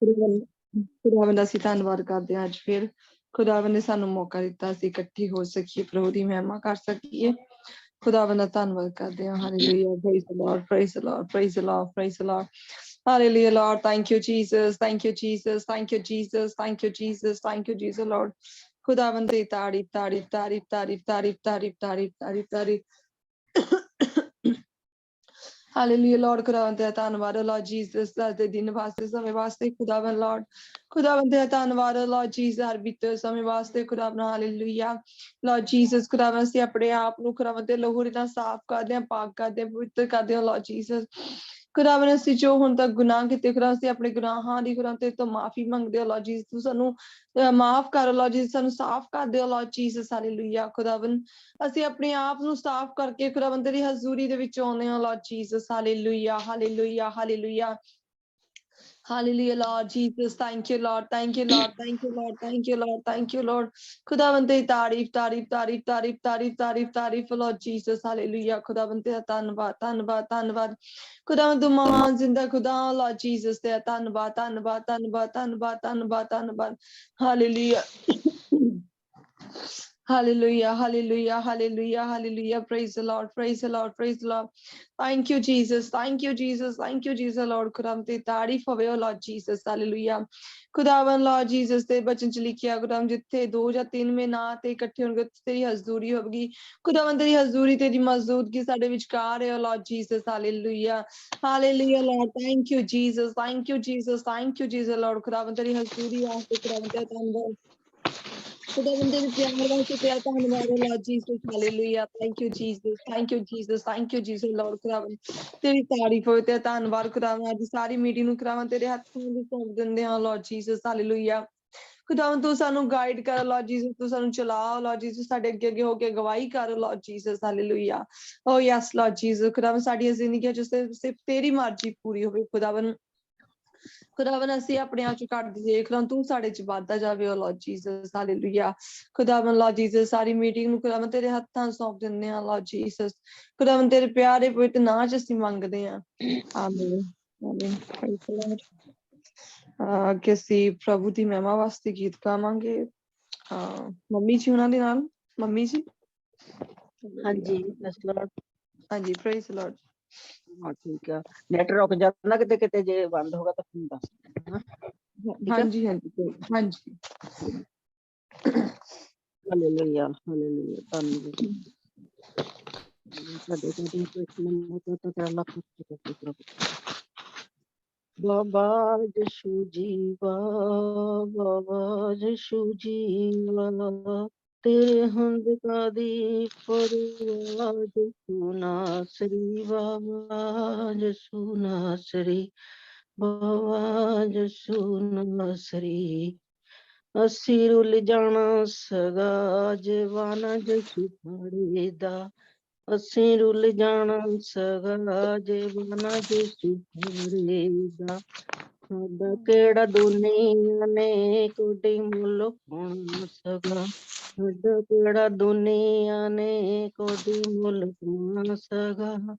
ਖੁਦਾਵੰਦ ਅਸੀਂ ਧੰਨਵਾਦ ਕਰਦੇ ਹਾਂ ਅੱਜ ਫਿਰ ਖੁਦਾਵੰਦ ਨੇ ਸਾਨੂੰ ਮੌਕਾ ਦਿੱਤਾ ਅਸੀਂ ਇਕੱਠੇ ਹੋ ਸਕੀਏ ਪ੍ਰਭੂ ਦੀ ਮਹਿਮਾ ਕਰ ਸਕੀਏ ਖੁਦਾਵੰਦ ਦਾ ਧੰਨਵਾਦ ਕਰਦੇ ਹਾਂ hallelujah praise the Lord praise the Lord praise the Lord praise the Lord hallelujah Lord thank you Jesus thank you Jesus thank you Jesus thank you Jesus thank you Jesus Lord ਖੁਦਾਵੰਦ ਦੀ ਤਾਰੀਫ ਤਾਰੀਫ ਤਾਰੀਫ ਤਾਰੀਫ ਤਾਰੀਫ ਤਾਰੀਫ ਤਾਰੀਫ ਤਾਰੀਫ ਤਾਰੀਫ ਹਾਲੇਲੂਇਆ ਲਾਰਡ ਖੁਦਾਵੰਦ ਦਾ ਧੰਨਵਾਦ ਲਾਰਡ ਜੀਸਸ ਦੇ ਦਿਨ ਵਾਸਤੇ ਸਮੇਂ ਵਾਸਤੇ ਖੁਦਾਵੰਦ ਲਾਰਡ ਖੁਦਾਵੰਦ ਦਾ ਧੰਨਵਾਦ ਲਾਰਡ ਜੀਸਸ ਹਰ ਬੀਤੇ ਸਮੇਂ ਵਾਸਤੇ ਖੁਦਾਵੰਦ ਹਾਲੇਲੂਇਆ ਲਾਰਡ ਜੀਸਸ ਖੁਦਾਵੰਦ ਅਸੀਂ ਆਪਣੇ ਆਪ ਨੂੰ ਖੁਦਾਵੰਦ ਦੇ ਲਹੂ ਨਾਲ ਸਾਫ਼ ਕਰਦੇ ਹਾਂ ਪਾਕ ਕਰਦੇ ਹਾਂ ਪਵਿੱਤਰ ਕਰਦੇ ਹਾਂ ਲਾਰਡ ਜੀਸਸ ਖੁਦਾਵੰਦ ਅਸੀਂ ਜੋ ਹੁਣ ਤੱਕ ਗੁਨਾਹ ਕੀਤੇ ਖੁਦਾਵੰਦ ਅਸੀਂ ਆਪਣੇ ਗੁਨਾਹਾਂ ਦੀ ਖੁਦਾਵੰਦ ਤੇਰੇ ਤੋਂ ਮਾਫੀ ਮੰਗਦੇ ਹਾਂ ਲਾਰਡ ਜੀਸਸ ਤੂੰ ਸਾਨੂੰ ਮਾਫ ਕਰ ਲਾਰਡ ਜੀਸਸ ਸਾਨੂੰ ਸਾਫ਼ ਕਰ ਦਿਓ ਲਾਰਡ ਜੀਸਸ ਹਾਲੇਲੂਇਆ ਖੁਦਾਵੰਦ ਅਸੀਂ ਆਪਣੇ ਆਪ ਨੂੰ ਸਾਫ਼ ਕਰਕੇ ਖੁਦਾਵੰਦ ਦੀ ਹਜ਼ੂਰੀ ਦੇ ਵਿੱਚ ਆਉਂਦੇ ਹਾਂ Lord Jesus hallelujah hallelujah hallelujah Hallelujah, Lord Jesus. Thank you, Lord. Thank you, Lord. Thank you, Lord. Thank you, Lord. Thank you, Lord. ਖੁਦਾਵੰਦ ਦੀ ਤਾਰੀਫ ਤਾਰੀਫ ਤਾਰੀਫ ਤਾਰੀਫ ਤਾਰੀਫ ਤਾਰੀਫ ਤਾਰੀਫ Lord Jesus. Hallelujah. ਖੁਦਾਵੰਦ ਦਾ ਧੰਨਵਾਦ ਧੰਨਵਾਦ ਧੰਨਵਾਦ ਖੁਦਾਵੰਦ ਤੂੰ ਮਹਾਨ ਜ਼ਿੰਦਾ ਖੁਦਾ Lord Jesus ਦਾ ਧੰਨਵਾਦ ਧੰਨਵਾਦ ਧੰਨਵਾਦ ਧੰਨਵਾਦ ਧੰਨਵਾਦ ਧੰਨਵਾਦ Hallelujah. Hallelujah, hallelujah, hallelujah, hallelujah. Praise the Lord, praise the Lord, praise the Lord. Thank you, Jesus. Thank you, Jesus. Thank you, Jesus, Lord. ਖੁਦਾਵੰਦ ਦੀ ਤਾਰੀਫ ਹੋਵੇ ਓ Lord Jesus. Hallelujah. ਖੁਦਾਵੰਦ Lord Jesus ਦੇ ਬਚਨ ਚ ਲਿਖਿਆ ਖੁਦਾਵੰਦ ਜਿੱਥੇ 2 ਜਾਂ 3 ਮੇ ਨਾਂ ਤੇ ਇਕੱਠੇ ਹੋਣਗੇ ਤੇਰੀ ਹਜ਼ੂਰੀ ਹੋਵੇਗੀ ਖੁਦਾਵੰਦ ਤੇਰੀ ਹਜ਼ੂਰੀ ਤੇਰੀ ਮੌਜੂਦਗੀ ਸਾਡੇ ਵਿਚਕਾਰ ਹੈ ਓ Lord Jesus. Hallelujah. Hallelujah, Lord. Thank you, Jesus. Thank you, Jesus. Thank you, Jesus, Lord. ਖੁਦਾਵੰਦ ਤੇਰੀ ਹਜ਼ੂਰੀ ਵਾਸਤੇ ਖੁਦਾਵੰਦ ਦਾ ਧੰਨਵਾਦ ਖੁਦਾਵੰਦ ਦੇ ਪਿਆਰ ਵਾਸਤੇ ਤੇਰਾ ਧੰਨਵਾਦ ਹੈ Lord Jesus. Hallelujah. Thank you, Jesus. Thank you, Jesus. Thank you, Jesus, Lord. ਖੁਦਾਵੰਦ ਤੇਰੀ ਤਾਰੀਫ ਹੋਵੇ ਤੇਰਾ ਧੰਨਵਾਦ ਖੁਦਾਵੰਦ ਅੱਜ ਸਾਰੀ ਮੀਟਿੰਗ ਨੂੰ ਖੁਦਾਵੰਦ ਤੇਰੇ ਹੱਥਾਂ ਵਿੱਚ ਸੌਂਪ ਦਿੰਦੇ ਹਾਂ Lord Jesus. Hallelujah. ਖੁਦਾਵੰਦ ਤੂੰ ਸਾਨੂੰ ਗਾਈਡ ਕਰ Lord Jesus. ਤੂੰ ਸਾਨੂੰ ਚਲਾ Lord Jesus. ਸਾਡੇ ਅੱਗੇ ਅੱਗੇ ਹੋ ਕੇ ਅਗਵਾਈ ਕਰ Lord Jesus. Hallelujah. Oh yes, Lord Jesus. ਖੁਦਾਵੰਦ ਸਾਡੀਆਂ ਜ਼ਿੰਦਗੀਆਂ ਚ ਸਿਰਫ ਤੇਰੀ ਮਰਜ਼ੀ ਪੂਰੀ ਹੋਵੇ ਖੁਦਾਵੰਦ ਖੁਦਾਵੰਦ ਅਸੀਂ ਆਪਣੇ ਆਪ ਚ ਘੱਟ ਦੇਖ ਲਾਂ ਤੂੰ ਸਾਡੇ ਚ ਵੱਧਦਾ ਜਾਵੇ ਓ Lord Jesus. Hallelujah. ਖੁਦਾਵੰਦ Lord Jesus ਸਾਰੀ ਮੀਟਿੰਗ ਨੂੰ ਖੁਦਾਵੰਦ ਤੇਰੇ ਹੱਥਾਂ ਸੌਂਪ ਦਿੰਦੇ ਹਾਂ Lord Jesus. ਖੁਦਾਵੰਦ ਤੇਰੇ ਪਿਆਰੇ ਪਵਿੱਤਰ ਨਾਂ ਚ ਅਸੀਂ ਮੰਗਦੇ ਹਾਂ ਆਮੀਨ ਆਮੀਨ Praise the Lord. ਅੱਗੇ ਅਸੀਂ ਪ੍ਰਭੂ ਦੀ ਮਹਿਮਾ ਵਾਸਤੇ ਗੀਤ ਗਾਵਾਂਗੇ ਮੰਮੀ ਜੀ ਉਹਨਾਂ ਦੇ ਨਾਲ ਮੰਮੀ ਜੀ ਹਾਂਜੀ ਹਾਂਜੀ praise the Lord. ਹਾਂ ਠੀਕ ਆ ਨੈਟ ਰੁਕ ਜਾਂਦਾ ਕਿਤੇ ਕਿਤੇ ਜੇ ਬੰਦ ਹੋਗਾ ਤਾਂ ਤੁਹਾਨੂੰ ਦੱਸ ਦੇਣਾ ਹਾਂਜੀ ਹਾਂਜੀ ਹਾਂਜੀ ਹਾਲੇਲੂਇਆ ਹਾਲੇਲੂਇਆ ਧੰਨਵਾਦ ਸਾਡੇ ਕੋਲ ਕੋਈ ਨੰਬਰ ਤਾਂ ਤੇਰਾ ਲੱਖ ਪ੍ਰਭੂ ਬਾਬਾ ਯਿਸੂ ਜੀ ਬਾਬਾ ਯਿਸੂ ਜੀ ਤੇਰੇ ਹੰਦਕਾ ਦੀ ਪਰਵਾਜ ਸੁਨਾ ਸ੍ਰੀ ਬਾਬਾ ਯਿਸੂ ਨਾਸਰੀ ਬਾਬਾ ਯਿਸੂ ਨਾਸਰੀ ਅਸੀਂ ਰੁੱਲ ਜਾਣਾ ਸਦਾ ਜਵਾਨਾ ਯਿਸੂ ਫੜੇ ਦਾ ਅਸੀਂ ਰੁੱਲ ਜਾਣਾ ਸਦਾ ਜਵਾਨਾ ਯਿਸੂ ਫੜੇ ਦਾ ਸਾਡਾ ਕਿਹੜਾ ਦੁਨੀਆ ਨੇ ਕੋਈ ਮੁੱਲ ਪਾਉਣਾ ਸਗਾ ਸਾਡਾ ਕਿਹੜਾ ਦੁਨੀਆ ਨੇ ਕੋਈ ਮੁੱਲ ਪਾਉਣਾ ਸਗਾ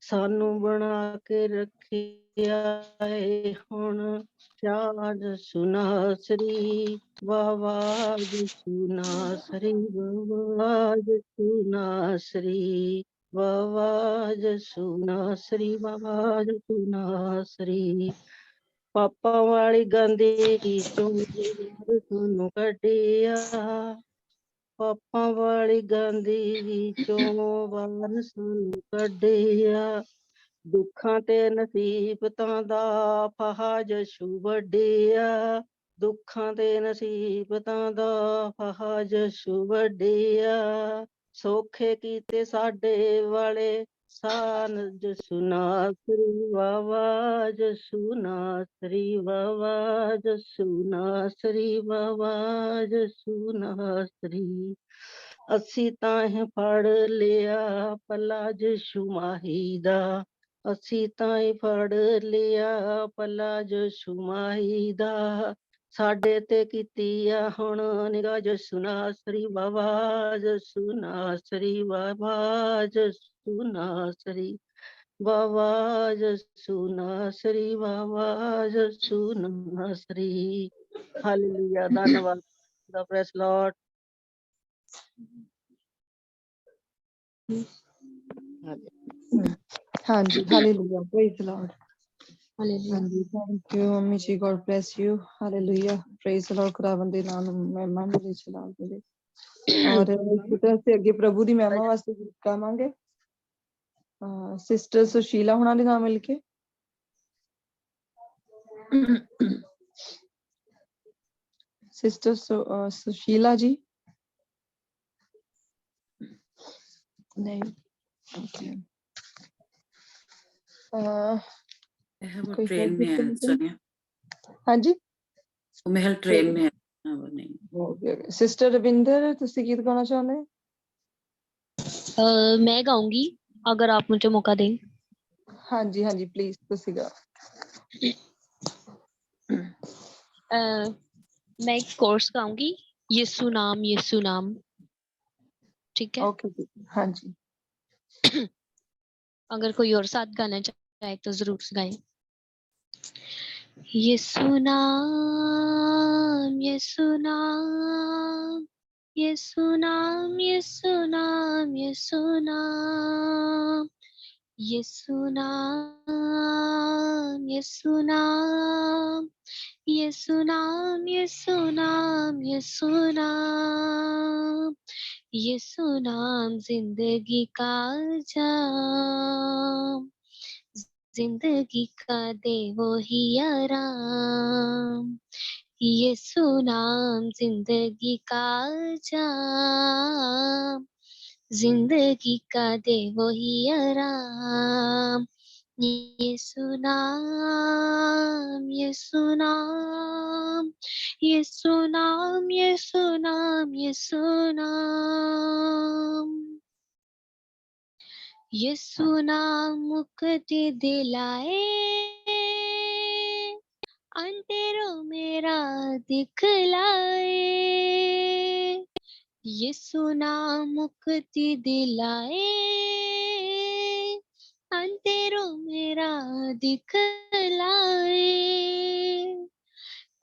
ਸਾਨੂੰ ਬਣਾ ਕੇ ਰੱਖਿਆ ਏ ਹੁਣ ਚਾਜ ਸੁਨਾਸਰੀ ਵਾਵਾਜ ਸੁਨਾਸਰੀ ਵਾਵਾਜ ਸੁਨਾਸਰੀ ਵਾਵਾਜ ਸੁਨਾਸਰੀ ਵਾਵਾਜ ਸੁਨਾਸਰੀ ਪਾਪਾ ਵਾਲੀ ਗੰਦਗੀ ਚੋਂ ਤੁਹਾਨੂੰ ਕੱਢਿਆ ਪਾਪਾ ਵਾਲੀ ਗੰਦਗੀ ਚੋਂ ਬਾਹਰ ਸਾਨੂੰ ਕੱਢਿਆ ਦੁੱਖਾਂ ਤੇ ਨਸੀਬਤਾਂ ਦਾ ਫਾਹਾ ਯਿਸੂ ਵੱਡਿਆ ਦੁੱਖਾਂ ਤੇ ਨਸੀਬਤਾਂ ਦਾ ਫਾਹਾ ਯਿਸੂ ਵੱਡਿਆ ਸੌਖੇ ਕੀਤੇ ਸਾਡੇ ਵਾਲੇ ਸਾਨ ਯਿਸੂ ਨਾਸਰੀ ਵਾਵਾ ਯਿਸੂ ਨਾਸਰੀ ਵਾਵਾ ਯਿਸੂ ਨਾਸਰੀ ਵਾਵਾ ਯਿਸੂ ਨਾਸਰੀ ਅਸੀਂ ਤਾਂ ਇਹ ਫੜ ਲਿਆ ਪੱਲਾ ਯਿਸੂ ਮਾਹੀ ਦਾ ਅਸੀਂ ਤਾਂ ਇਹ ਫੜ ਲਿਆ ਪੱਲਾ ਯਿਸੂ ਮਾਹੀ ਦਾ ਸਾਡੇ ਤੇ ਕੀਤੀ ਆ ਹੁਣ ਨਿਗਾਹ ਯਿਸੂ ਨਾਸਰੀ ਵਾਵਾ ਯਿਸੂ ਨਾਸਰੀ ਵਾਵਾ ਯਿਸੂ ਨਾਸਰੀ बाबा यसु नासरी, बाबा यसु नासरी। हालेलुया, धन्यवाद। Praise Lord. हाँ जी, hallelujah, praise the Lord. Hallelujah. हाँ जी, थैंक यू मम्मी जी, God bless you, hallelujah, praise the Lord. खुदावंद दे नाम ਨੂੰ ਮਹਿਮਾ ਮਿਲੇ, ਚਲਾਲ ਮਿਲੇ। ਔਰ ਇਸੇ ਤਰ੍ਹਾਂ ਸੇ ਅੱਗੇ ਪ੍ਰਭੂ ਦੀ ਮਹਿਮਾ ਵਾਸਤੇ ਗੀਤ ਗਾਵਾਂਗੇ। ਸਿਸਟਰ ਸੁਸ਼ੀਲਾ ਹੁਣਾਂ ਦੇ ਨਾਲ ਮਿਲ ਕੇ। ਸਿਸਟਰ ਸੁਸ਼ੀਲਾ ਜੀ। नहीं, कोई ट्रेन में है सोनिया। हाँ जी, वो महल ट्रेन में है। वो नहीं। सिस्टर रविंदर, तुसी गीत गाना चाहते हैं? मैं गाऊंगी अगर आप मुझे मौका दें। हाँ जी, हाँ जी, प्लीज तुसी गा। मैं एक कोर्स गाऊंगी, यीशु नाम। ठीक है? ओके, हाँ जी। अगर कोई और साथ गाना चाहे तो जरूर गाएं। यीशु नाम, यीशु नाम, यीशु नाम, यीशु नाम, यीशु नाम, यीशु नाम, यीशु नाम, यीशु नाम, यीशु नाम, यीशु नाम, यीशु नाम जिंदगी का जाम, जिंदगी का दे वो ही आराम, यीशु नाम जिंदगी का जाम, जिंदगी का दे वो ही आराम, यीशु नाम, यीशु नाम, यीशु नाम, यीशु नाम, यीशु नाम, यीशु नाम मुक्ति दिलाए, अंधेरों में राह दिखलाए, यीशु नाम मुक्ति दिलाए, अंधेरों में राह दिखलाए,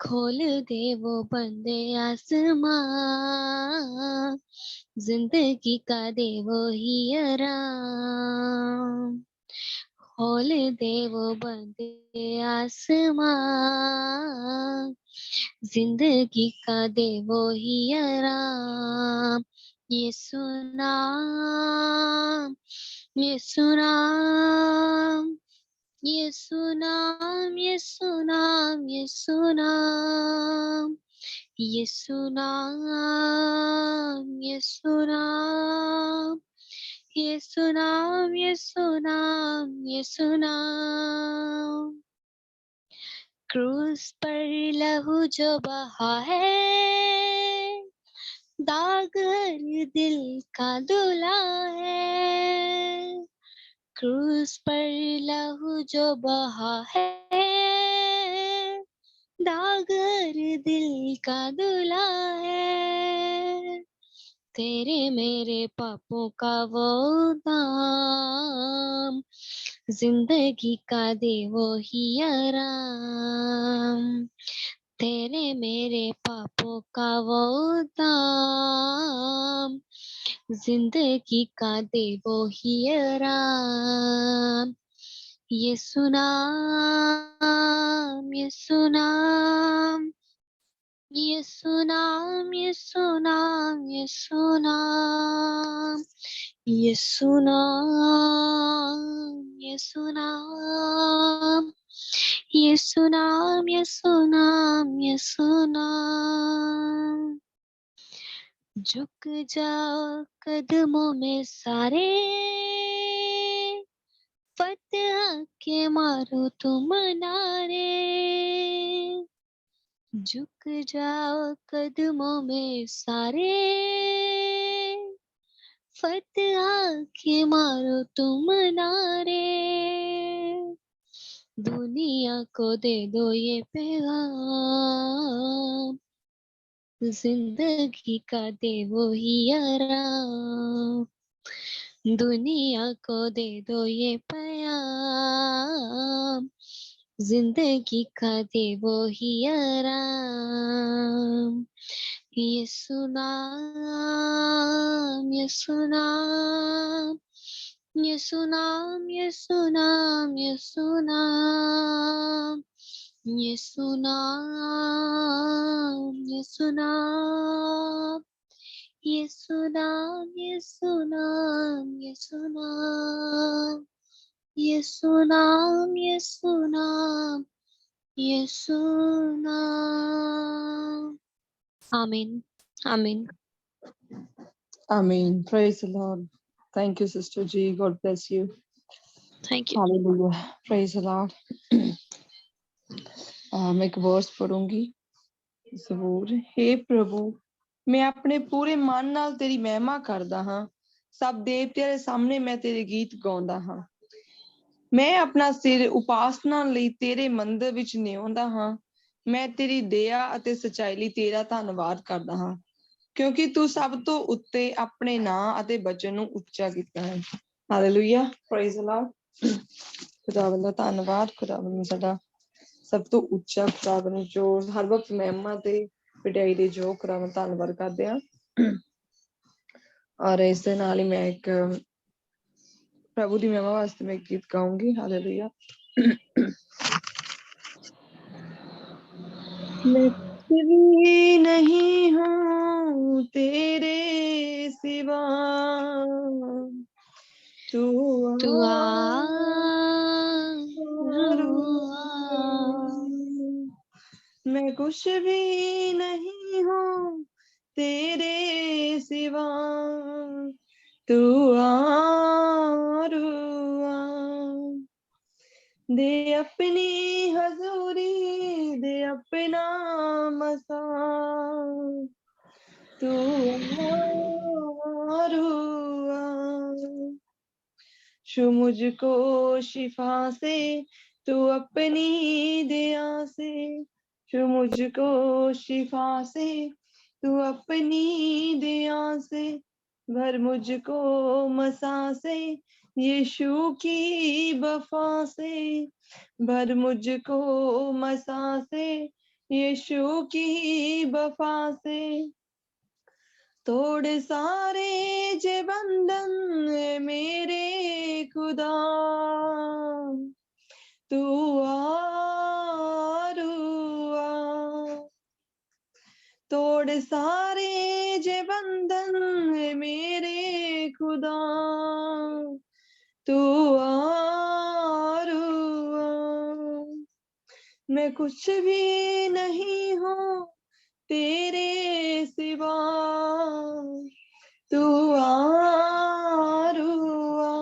खोल दे वो बंदे आसमां, जिंदगी का दे वो ही आराम, खोल दे वो बंदे आसमां, जिंदगी का दे वो ही आराम, यीशु नाम, यीशु नाम, यीशु नाम, यीशु नाम, यीशु नाम, यीशु नाम, यीशु नाम, यीशु नाम, यीशु नाम, यीशु नाम, क्रूस पर लहू जो बहा है, दाग हर दिल का धुला है, क्रूस पर लहू जो बहा है, दाग हर दिल का धुला है, तेरे मेरे पापों का वो दाम, जिंदगी का दे वो ही आराम, तेरे मेरे पापों का वो दाम, जिंदगी का दे वो ही आराम, यीशु नाम, यीशु नाम, यीशु नाम, यीशु नाम, यीशु नाम, यीशु नाम, यीशु नाम, यीशु नाम, यीशु नाम, यीशु नाम, झुक जाओ कदमों में सारे, फतह के मारो तुम नारे, झुक जाओ कदमों में सारे, फतह के मारो तुम नारे, दुनिया को दे दो ये पैगाम, जिंदगी का दे वो ही आराम, दुनिया को दे दो ये पैगाम, जिंदगी का दे वो ही आराम। ये सुनाम, ये सुनाम, ये सुनाम, ये सुनाम, ये सुनाम, ये सुनाम, ये सुनाम, ये सुनाम, ये सुनाम, ये सुनाम, ये सुनाम, ये सुनाम, ये सुनाम। आमीन, आमीन। Amen. Praise the Lord. Thank you, Sister G. God bless you. Thank you. Hallelujah. Praise the Lord. मैं एक वर्स पढ़ूंगी ਜ਼ਬੂਰ। हे ਪ੍ਰਭੂ, ਮੈਂ ਆਪਣੇ ਪੂਰੇ ਮਨ ਨਾਲ ਤੇਰੀ ਮਹਿਮਾ ਕਰਦਾ ਹਾਂ। ਸਭ ਦੇਵਤਿਆਂ ਦੇ ਸਾਹਮਣੇ ਮੈਂ ਤੇਰੇ ਗੀਤ ਗਾਉਂਦਾ ਹਾਂ। ਮੈਂ ਆਪਣਾ ਸਿਰ ਉਪਾਸਨਾ ਲਈ ਤੇਰੇ ਮੰਦਰ ਵਿੱਚ ਨਿਵਾਉਂਦਾ ਹਾਂ। ਮੈਂ ਤੇਰੀ ਦਇਆ ਅਤੇ ਸੱਚਾਈ ਲਈ ਤੇਰਾ ਧੰਨਵਾਦ ਕਰਦਾ ਹਾਂ, ਕਿਉਂਕਿ ਤੂੰ ਸਭ ਤੋਂ ਉੱਤੇ ਆਪਣੇ ਨਾਂ ਅਤੇ ਬਚਨ ਨੂੰ ਉੱਚਾ ਕੀਤਾ ਹੈ। Hallelujah, praise the Lord. ਖੁਦਾਵੰਦ ਦਾ ਧੰਨਵਾਦ, ਖੁਦਾਵੰਦ ਸਾਡਾ ਸਭ ਤੋਂ ਉੱਚਾ, ਖੁਦਾਵੰਦ ਜੋ ਹਰ ਵਕਤ ਮਹਿਮਾ ਤੇ ਵਡਿਆਈ ਦੇ ਜੋ ਖੁਦਾਵੰਦ ਧੰਨਵਾਦ ਕਰਦੇ ਹਾਂ। ਔਰ ਇਸ ਦੇ ਨਾਲ ਹੀ ਮੈਂ ਇੱਕ ਪ੍ਰਭੂ ਦੀ ਮਹਿਮਾ ਵਾਸਤੇ ਮੈਂ ਇੱਕ ਗੀਤ ਗਾਉਂਗੀ। ਹਾਲੇਲੂਇਆ। मैं कुछ भी नहीं हूँ तेरे सिवा, तू तू आ रुआ, मैं कुछ भी नहीं हूँ तेरे सिवा, तू रुआ। दे अपनी हजूरी, दे अपना मसा, तू रुआ। छू मुझको शिफा से तू अपनी दया से, छू मुझको शिफा से तू अपनी दया से, भर मुझको मसा से यीशु की वफा से, भर मुझको मसा से यीशु की वफा से। तोड़ सारे जे बंधन मेरे खुदा, तू रुआ। तोड़ सारे जे बंधन मेरे खुदा, तू रुआ। मैं कुछ भी नहीं हूँ तेरे सिवा, तू रुआ।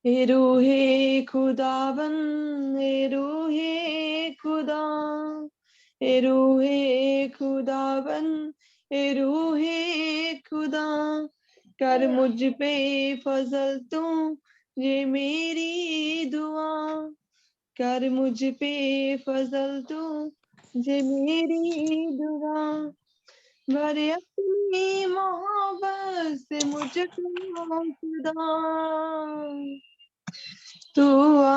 ए रूहे खुदावन, ए रूहे खुदा, ए रूहे खुदावन, ए रूहे खुदा, कर मुझ पे फजल तू ये मेरी दुआ, कर मुझ पे फजल तू ये मेरी दुआ। भर अपनी मोहब्बत से मुझको खुदा, तू रुआ।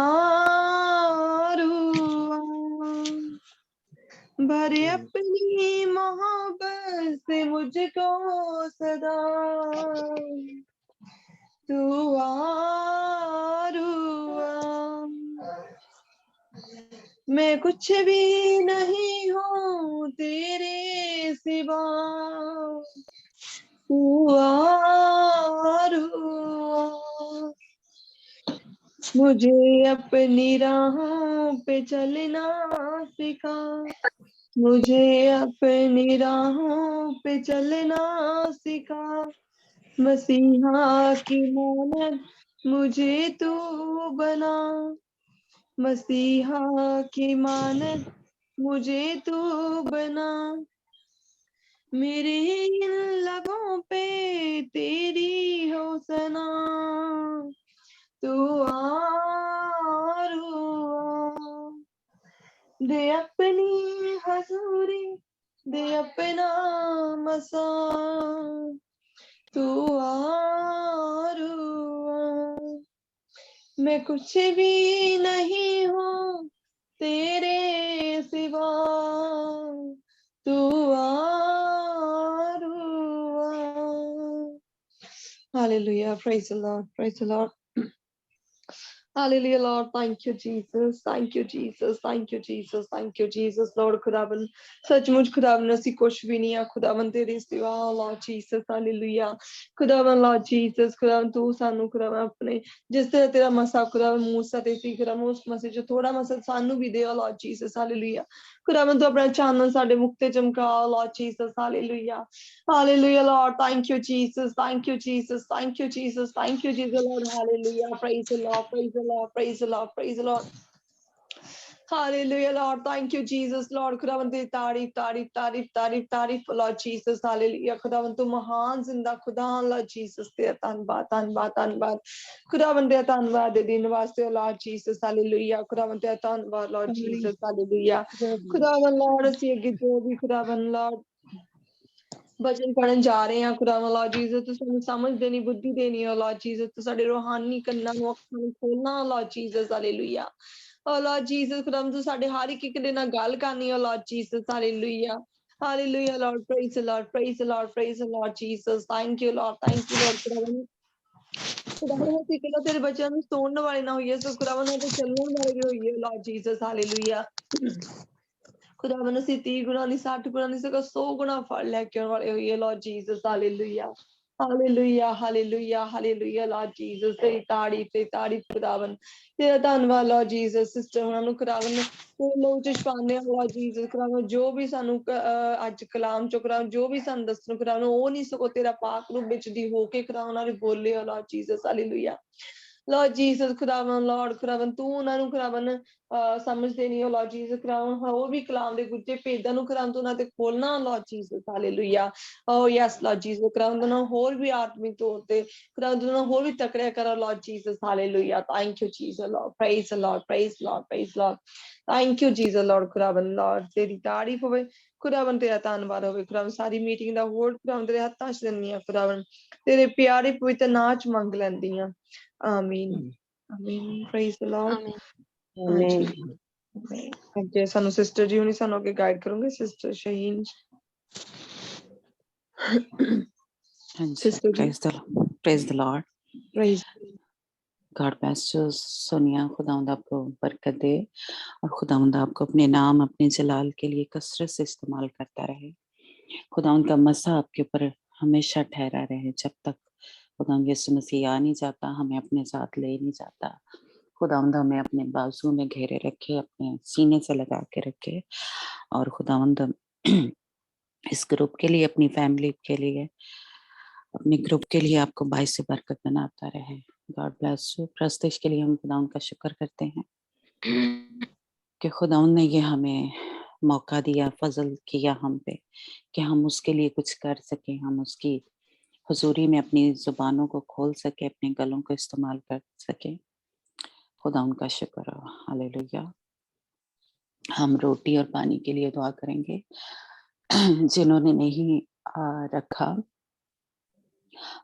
भर अपनी मोहब्बत से मुझको सदा, तू रुआ। मैं कुछ भी नहीं हूँ तेरे सिवा, तू रुआ। मुझे अपनी राहों पे चलना सिखा, मुझे अपनी राहों पे चलना सिखा। मसीहा की मानद मुझे तू बना, मसीहा की मानद मुझे तू बना। मेरे इन लबों पे तेरी हो सना, तू रुआ। दे अपनी हजूरी, दे अपना मसा, तू और मैं कुछ भी नहीं हूँ तेरे सिवा, तू और Hallelujah. Praise the Lord. Praise the Lord. Hallelujah, Lord. Thank you, Jesus. Thank you, Jesus. Thank you, Jesus. Thank you, Jesus. Lord खुदावन सचमुच खुदावन ਅਸੀਂ ਕੁਛ ਵੀ ਨਹੀਂ ਆ खुदावन ਤੇਰੇ ਸਿਵਾ Lord Jesus. Hallelujah. खुदावन Lord Jesus. खुदावन ਤੂੰ ਸਾਨੂੰ खुदावन ਆਪਣੇ ਜਿਸ ਤਰ੍ਹਾਂ ਤੇਰਾ ਮਸਾ खुदावन मूसा ਤੇ ਸੀ खुदावन ਉਸ ਮਸੇ ਚ ਥੋੜਾ ਮਸਾ ਸਾਨੂੰ ਵੀ ਦੇ Lord Jesus. Hallelujah. खुदावन ਤੂੰ ਆਪਣਾ ਚਾਨਣ ਸਾਡੇ ਮੁਖ ਤੇ ਚਮਕਾ Lord Jesus. Hallelujah. Hallelujah, Lord. Thank you, Jesus. Thank you, Jesus. Thank you, Jesus. Thank you, Jesus, Lord. Hallelujah. Praise the Lord. Praise the Lord. Praise the Lord. Praise the Lord. Hallelujah, Lord. Thank you, Jesus, Lord. खुदावन तेरी तारीफ तारीफ तारीफ तारीफ तारीफ Lord Jesus. Hallelujah. खुदावन तू महान जिंदा खुदा Lord Jesus. तेरा धन्यवाद धन्यवाद धन्यवाद खुदावन तेरा धन्यवाद दे दिन वास्ते Lord Jesus. Hallelujah. खुदावन तेरा धन्यवाद Lord Jesus. Hallelujah. खुदावन Lord ਅਸੀਂ ਅੱਗੇ ਜੋ ਵੀ खुदावन Lord भजन पढ़न जा रहे हैं खुदावन लॉर्ड जीसस तू सानू समझ देनी बुद्धि देनी है लॉर्ड जीसस तू साडे रूहानी कन्नां नूं अखां नूं खोलना लॉर्ड जीसस हालेलुया ओ लॉर्ड जीसस खुदावन तू साडे हर एक दे नाल गल करनी है Lord Jesus hallelujah hallelujah Lord praise the Lord praise the Lord praise the Lord Jesus thank you Lord खुदावन खुदावन ਅਸੀਂ ਕਿਹਾ ਤੇਰੇ ਬੱਚਿਆਂ ਨੂੰ ਸੌਣ ਵਾਲੇ ਨਾ ਹੋਈਏ ਸੋ खुदावन ਉਹ ਤੇ ਚੱਲਣ ਵਾਲੇ ਵੀ ਹੋਈਏ लॉर्ड जीसस हालेलुया खुदावन ਅਸੀਂ 30 ਗੁਣਾ ਨਹੀਂ 60 ਗੁਣਾ ਨਹੀਂ ਸਗੋਂ 100 ਗੁਣਾ ਫਲ ਲੈ ਕੇ ਆਉਣ ਵਾਲੇ ਹੋਈਏ Lord Jesus hallelujah hallelujah hallelujah hallelujah Lord Jesus ਤੇਰੀ ਤਾਰੀਫ खुदावन ਤੇਰਾ ਧੰਨਵਾਦ Lord Jesus ਸਿਸਟਰ ਉਹਨਾਂ ਨੂੰ खुदावन ਤੇ ਲੋਕ ਚ ਛਪਾਉਂਦੇ ਆ Lord Jesus खुदावन ਜੋ ਵੀ ਸਾਨੂੰ ਅੱਜ ਕਲਾਮ ਚੋਂ खुदावन ਜੋ ਵੀ ਸਾਨੂੰ ਦੱਸਣ खुदावन ਉਹ ਨਹੀਂ ਸਗੋਂ ਤੇਰਾ ਪਾਕ ਰੂਪ ਵਿੱਚ ਦੀ ਹੋ ਕੇ खुदावन ਉਹਨਾਂ ਨੇ ਬੋਲੇ Lord Jesus hallelujah Lord Jesus खुदावन Lord खुदावन ਤੂੰ ਉਹਨਾਂ ਨੂੰ खुदावन ਸਮਝਦੇ ਨਹੀਂ ਹੋ Lord Jesus खुदावन ਹੋਰ ਵੀ ਕਲਾਮ ਦੇ ਗੁੱਝੇ ਭੇਦਾਂ ਨੂੰ खुदावन ਤੂੰ ਉਹਨਾਂ ਤੇ ਖੋਲਣਾ Lord Jesus hallelujah Oh yes Lord Jesus खुदावन ਤੂੰ ਉਹਨਾਂ ਨੂੰ ਹੋਰ ਵੀ ਆਤਮਿਕ ਤੌਰ ਤੇ खुदावन ਤੂੰ ਉਹਨਾਂ ਨੂੰ ਹੋਰ ਵੀ ਤਕੜਿਆ ਕਰੋ Lord Jesus hallelujah Thank you Jesus Lord praise the Lord praise the Lord praise the Lord Thank you Jesus Lord खुदावन Lord ਤੇਰੀ ਤਾਰੀਫ ਹੋਵੇ खुदावन ਤੇਰਾ ਧੰਨਵਾਦ ਹੋਵੇ खुदावन ਸਾਰੀ ਮੀਟਿੰਗ ਦਾ ਹੋਰ खुदावन ਤੇਰੇ ਹੱਥਾਂ 'ਚ ਦਿੰਦੀ ਹਾਂ खुदावन ਤੇਰੇ ਪਿਆਰੇ ਪਵਿੱਤਰ ਨਾਂ 'ਚ ਮੰਗ ਲੈਂਦੀ ਹਾਂ ਆਮੀਨ ਆਮੀਨ praise the Lord आमीन। ਹਾਂਜੀ ਅੱਗੇ ਸਾਨੂੰ ਸਿਸਟਰ ਜੀ ਹੁਣੀ ਸਾਨੂੰ ਅੱਗੇ ਗਾਈਡ ਕਰੋਗੇ ਸਿਸਟਰ ਸ਼ਹੀਨ ਸਿਸਟਰ ਜੀ praise the Lord. praise God bless you Sonia खुदावंद आपको बरकत दे और खुदावंद आपको अपने नाम अपने जलाल के लिए कसरत से इस्तेमाल करता रहे खुदावंद का मसा आपके ऊपर हमेशा ठहरा रहे जब तक खुदावंद यीशु मसीह आ नहीं जाता हमें अपने साथ ले नहीं जाता खुदावंद हमें अपने बाजू में घेरे रखे अपने सीने से लगा के रखे और खुदावंद इस ग्रुप के लिए अपनी फैमिली के लिए अपने ग्रुप के लिए आपको बाइस से बरकत बनाता रहे गॉड ब्लेस यू प्रस्तिश के लिए हम खुदावंद का शुक्र करते हैं कि खुदावंद ने ये हमें मौका दिया फजल किया हम पे कि हम उसके लिए कुछ कर सकें हम उसकी हुजूरी में अपनी जुबानों को खोल सके अपने गलों को इस्तेमाल कर सके खुदा उनका शुक्र हो हालेलुया हम रोटी और पानी के लिए दुआ करेंगे जिन्होंने नहीं रखा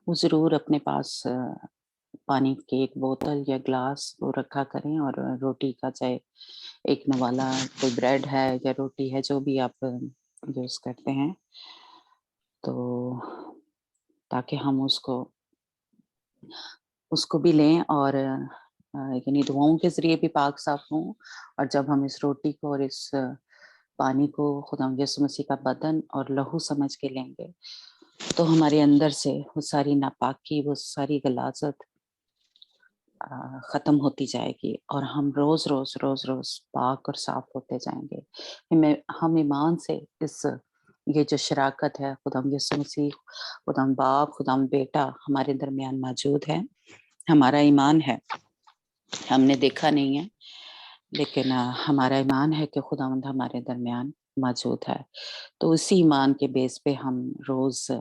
वो जरूर अपने पास पानी की एक बोतल या ग्लास वो रखा करें और रोटी का चाहे एक नवाला कोई ब्रेड है या रोटी है जो भी आप यूज करते हैं तो ताकि हम उसको भी लें और यानी दुआओं के जरिए भी पाक साफ हों और जब हम इस रोटी को और इस पानी को खुदा यीशु मसीह का बदन और लहू समझ के लेंगे तो हमारे अंदर से वो सारी नापाकी वो सारी गलाजत ख़त्म होती जाएगी और हम रोज़ रोज़ रोज़ रोज़ पाक और साफ होते जाएंगे हम ईमान से इस ये जो शराकत है खुदा यीशु मसीह खुदा बाप खुदा बेटा हमारे दरमियान मौजूद है हमारा ईमान है हमने देखा नहीं है लेकिन हमारा ईमान है कि खुदावंद हमारे दरमियान मौजूद है तो उसी ईमान के बेस पे हम रोज़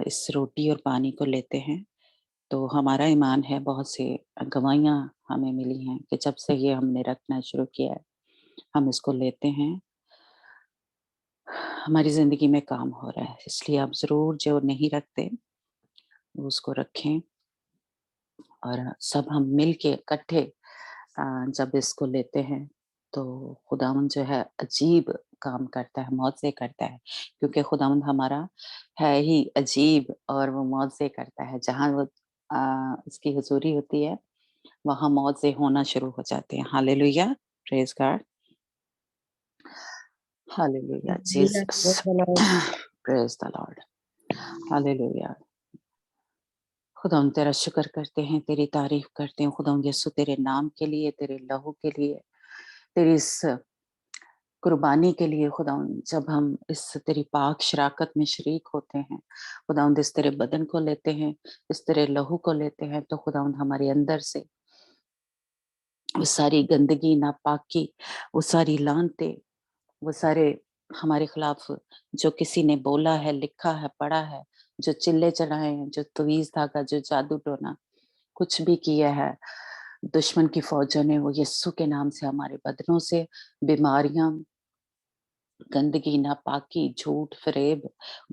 इस रोटी और पानी को लेते हैं तो हमारा ईमान है बहुत सी गवाहियाँ हमें मिली हैं कि जब से ये हमने रखना शुरू किया है हम इसको लेते हैं हमारी ज़िंदगी में काम हो रहा है इसलिए आप ज़रूर जो नहीं रखते اس کو رکھیں اور سب ہم مل کے اکٹھے جب اس کو لیتے ہیں تو خداوند جو ہے عجیب کام کرتا ہے، معجزے کرتا ہے، کیونکہ خداوند ہمارا ہے ہی عجیب اور وہ معجزے کرتا ہے. جہاں وہ اس کی حضوری ہوتی ہے وہاں معجزے ہونا شروع ہو جاتے ہیں. ہاللویا، پریز گاڈ، ہاللویا جیسس، پریز دی لارڈ، ہاللویا. خداوند تیرا شکر کرتے ہیں، تیری تعریف کرتے ہیں خداوند یسوع، تیرے نام کے لیے، تیرے لہو کے لیے، تیری اس قربانی کے لیے. خداوند جب ہم اس تیری پاک شراکت میں شریک ہوتے ہیں خداوند، اس تیرے بدن کو لیتے ہیں، اس تیرے لہو کو لیتے ہیں، تو خداوند ہمارے اندر سے وہ ساری گندگی، ناپاکی، وہ ساری لعنتیں، وہ سارے ہمارے خلاف جو کسی نے بولا ہے، لکھا ہے، پڑھا ہے، جو چلے چڑھائے ہیں، جو تویز دھاگا، جو جادو ٹونا کچھ بھی کیا ہے دشمن کی فوجوں نے، وہ یسوع کے نام سے ہمارے بدنوں سے بیماریاں، گندگی، ناپاکی، جھوٹ، فریب،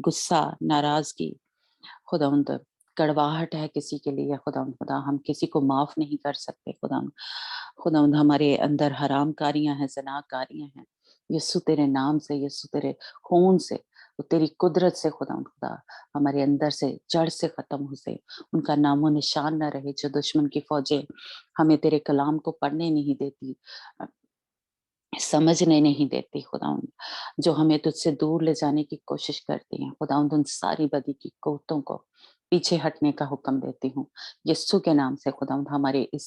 غصہ، ناراضگی، خداوند کڑواہٹ ہے کسی کے لیے خداوند، خدا ہم کسی کو معاف نہیں کر سکتے خداوند. خداوند ہمارے اندر حرام کاریاں ہیں، زنا کاریاں ہیں، یسوع تیرے نام سے، یسوع تیرے خون سے، وہ تیری قدرت سے خداوند خدا ہمارے اندر سے جڑ سے ختم ہو سے، ان کا نام و نشان نہ رہے. جو دشمن کی فوجیں ہمیں تیرے کلام کو پڑھنے نہیں دیتی، سمجھنے نہیں دیتی خداوند، جو ہمیں تجھ سے دور لے جانے کی کوشش کرتی ہیں خداوند، ان ساری بدی کی قوتوں کو پیچھے ہٹنے کا حکم دیتی ہوں یسوع کے نام سے. خداوند ہمارے اس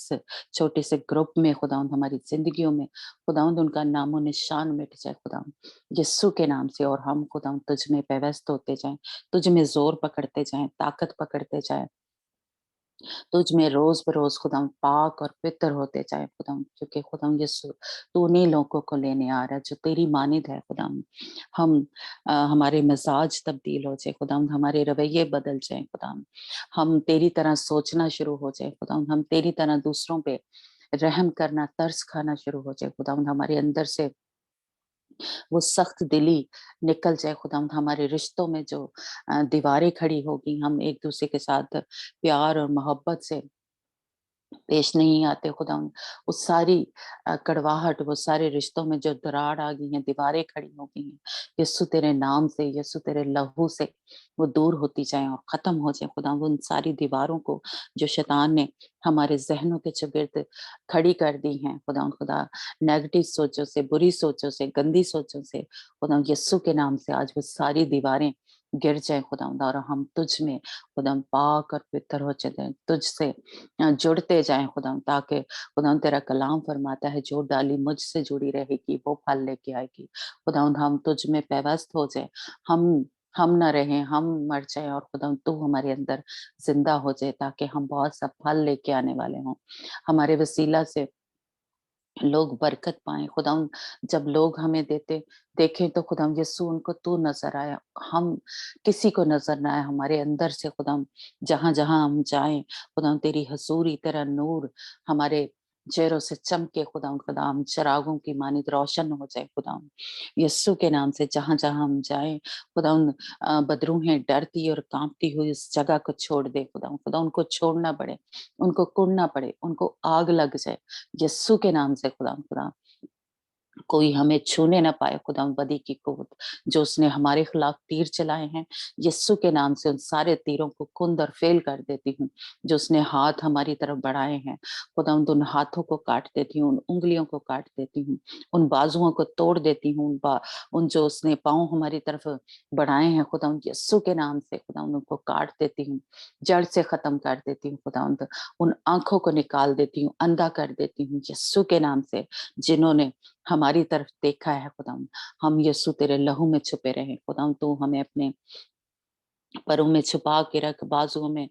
چھوٹے سے گروپ میں خداوند، ہماری زندگیوں میں خداوند، ان کا نام و نشان مٹ جائے خداوند یسوع کے نام سے. اور ہم خداوند تجھ میں پیوست ہوتے جائیں، تجھ میں زور پکڑتے جائیں، طاقت پکڑتے جائیں، تجھ میں روز بروز خداوند پاک اور پتر ہوتے جائے خداوند، کیونکہ خداوند یسوع تو انہیں لوگوں کو لینے آ رہا ہے جو تیری مانند ہے خداوند. ہم ہمارے مزاج تبدیل ہو جائے خداوند، ہمارے رویے بدل جائیں خداوند، ہم تیری طرح سوچنا شروع ہو جائے خداوند، ہم تیری طرح دوسروں پہ رحم کرنا، ترس کھانا شروع ہو جائے خداوند، ہمارے اندر سے وہ سخت دلی نکل جائے خداوند. ہمارے رشتوں میں جو دیواریں کھڑی ہوگی، ہم ایک دوسرے کے ساتھ پیار اور محبت سے پیش نہیں آتے خداوند، وہ ساری کڑواہٹ، وہ سارے رشتوں میں جو دراڑ آ گئی ہیں، دیواریں کھڑی ہو گئی ہیں، یسوع تیرے نام سے، یسوع تیرے لہو سے وہ دور ہوتی جائیں اور ختم ہو جائیں خداوند. ان ساری دیواروں کو جو شیطان نے ہمارے ذہنوں کے چگرد کھڑی کر دی ہیں خداوند خدا، نیگیٹو سوچوں سے، بری سوچوں سے، گندی سوچوں سے خداوند یسوع کے نام سے آج وہ ساری دیواریں گر جائیں خداوند، اور ہم تجھ میں خداوند پاک اور پتر ہو جائیں، تجھ سے جڑتے جائیں خداوند، تاکہ خداوند تیرا کلام فرماتا ہے جو ڈالی مجھ سے جڑی رہے گی وہ پھل لے کے آئے گی خداوند. ہم تجھ میں پیوست ہو جائیں، ہم نہ رہیں، ہم مر جائیں، اور خداوند تو ہمارے اندر زندہ ہو جائے، تاکہ ہم بہت سا پھل لے کے آنے والے ہوں. ہمارے وسیلہ سے لوگ برکت پائیں خداوند. جب لوگ ہمیں دیکھیں تو خداوند یسوع ان کو تو نظر آیا، ہم کسی کو نظر نہ آئے ہمارے اندر سے خداوند. جہاں جہاں ہم جائیں خداوند تیری حضوری، تیرا نور ہمارے چہروں سے چمکے خداوند، خدا ہم چراغوں کی مانند روشن ہو جائے خداوند یسوع کے نام سے. جہاں جہاں ہم جائیں خداوند بدروہیں ڈرتی اور کانپتی ہوئی اس جگہ کو چھوڑ دے خداوند، خدا ان کو چھوڑنا پڑے، ان کو کڑنا پڑے، ان کو آگ لگ جائے یسوع کے نام سے. خدا کوئی ہمیں چھونے نہ پائے خداوند. بدی کی قوت جو اس نے ہمارے خلاف تیر چلائے ہیں یسوع کے نام سے ان سارے تیروں کو کند اور فیل کر دیتی ہوں. جو اس نے ہاتھ ہماری طرف بڑھائے ہیں خداوند، ان ہاتھوں کو کاٹ دیتی ہوں، ان انگلیوں کو کاٹ دیتی ہوں، ان بازوؤں کو توڑ دیتی ہوں، ان جو اس نے پاؤں ہماری طرف بڑھائے ہیں خداوند یسوع کے نام سے خداوند ان کو کاٹ دیتی ہوں، جڑ سے ختم کر دیتی ہوں خداوند. ان آنکھوں کو نکال دیتی ہوں، اندھا کر دیتی ہوں یسوع کے نام سے. جنہوں نے ہماری طرف دیکھا ہے خداوند، ہم یسوع تیرے لہو میں چھپے رہے خداوند. تو ہمیں اپنے پروں میں چھپا کے رکھ، بازوؤں میں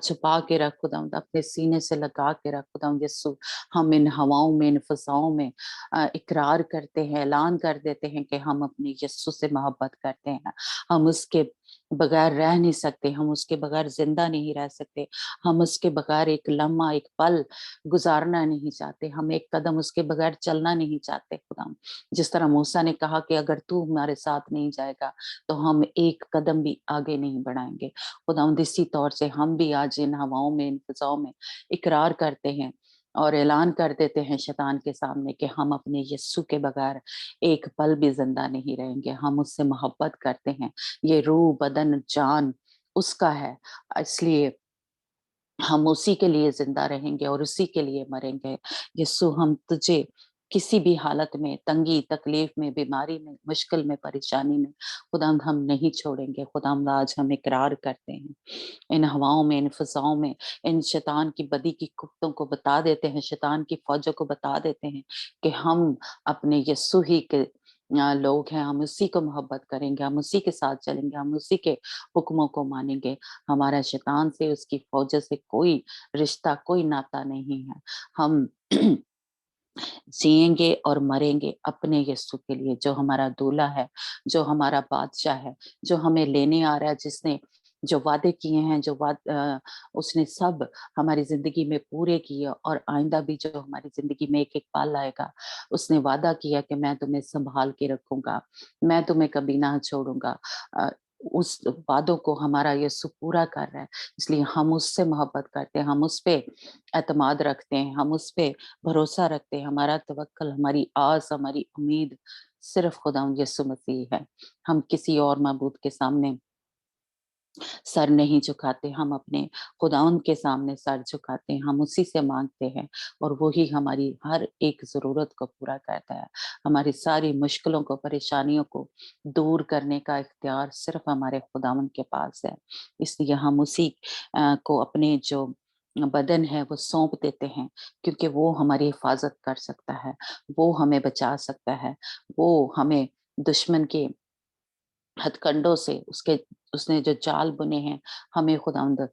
چھپا کے رکھ خداوند، اپنے سینے سے لگا کے رکھ خداوند یسوع. ہم ان ہواؤں میں، ان فضاؤں میں اقرار کرتے ہیں، اعلان کر دیتے ہیں کہ ہم اپنے یسوع سے محبت کرتے ہیں، ہم اس کے बगैर रह नहीं सकते, हम उसके बगैर जिंदा नहीं रह सकते, हम उसके बगैर एक लम्हा एक पल गुजारना नहीं चाहते, हम एक कदम उसके बगैर चलना नहीं चाहते खुदा। जिस तरह मूसा ने कहा कि अगर तू हमारे साथ नहीं जाएगा तो हम एक कदम भी आगे नहीं बढ़ाएंगे खुदा। इसी तौर से हम भी आज इन हवाओं में, इन फिजाओं में इकरार करते हैं और ऐलान कर देते हैं शैतान के सामने कि हम अपने यस्सु के बगैर एक पल भी जिंदा नहीं रहेंगे, हम उससे मोहब्बत करते हैं, ये रूह बदन जान उसका है, इसलिए हम उसी के लिए जिंदा रहेंगे और उसी के लिए मरेंगे। यीशु, हम तुझे किसी भी हालत में, तंगी तकलीफ में, बीमारी में, मुश्किल में, परेशानी में खुदावंद हम नहीं छोड़ेंगे। खुदावंद आज हम इकरार करते हैं, इन हवाओं में, इन फिजाओं में, इन शैतान की बदी की कुफ्तों को बता देते हैं, शैतान की फौजों को बता देते हैं कि हम अपने यीशु ही के लोग हैं, हम उसी को मोहब्बत करेंगे, हम उसी के साथ चलेंगे, हम उसी के हुक्मों को मानेंगे। हमारा शैतान से, उसकी फौज से कोई रिश्ता, कोई नाता नहीं है। हम जिएंगे और मरेंगे अपने यीशु के लिए, जो हमारा दूल्हा है, जो हमारा बादशाह है, जो हमें लेने आ रहा है, जिसने जो वादे किए हैं, उसने सब हमारी जिंदगी में पूरे किए और आइंदा भी जो हमारी जिंदगी में एक एक पल आएगा, उसने वादा किया कि मैं तुम्हें संभाल के रखूंगा, मैं तुम्हें कभी ना छोड़ूंगा। अ, उस वादों को हमारा यीशु पूरा कर रहा है, इसलिए हम उससे मोहब्बत करते हैं, हम उस पे एतमाद रखते हैं, हम उस पे भरोसा रखते हैं। हमारा तवक्कल, हमारी आस, हमारी उम्मीद सिर्फ खुदावंद यीशु मसीह है। हम किसी और माबूद के सामने सर नहीं झुकाते, हम अपने खुदावंद के सामने सर झुकाते हैं, हम उसी से मांगते हैं और वही हमारी हर एक जरूरत को पूरा करता है। हमारी सारी मुश्किलों को, परेशानियों को दूर करने का इख्तियार सिर्फ हमारे खुदावंद के पास है। इसलिए हम उसी को अपने जो बदन है वो सौंप देते हैं, क्योंकि वो हमारी हिफाजत कर सकता है, वो हमें बचा सकता है, वो हमें दुश्मन के हथकंडों से, उसने जो जाल बुने हैं, हमें खुदावंद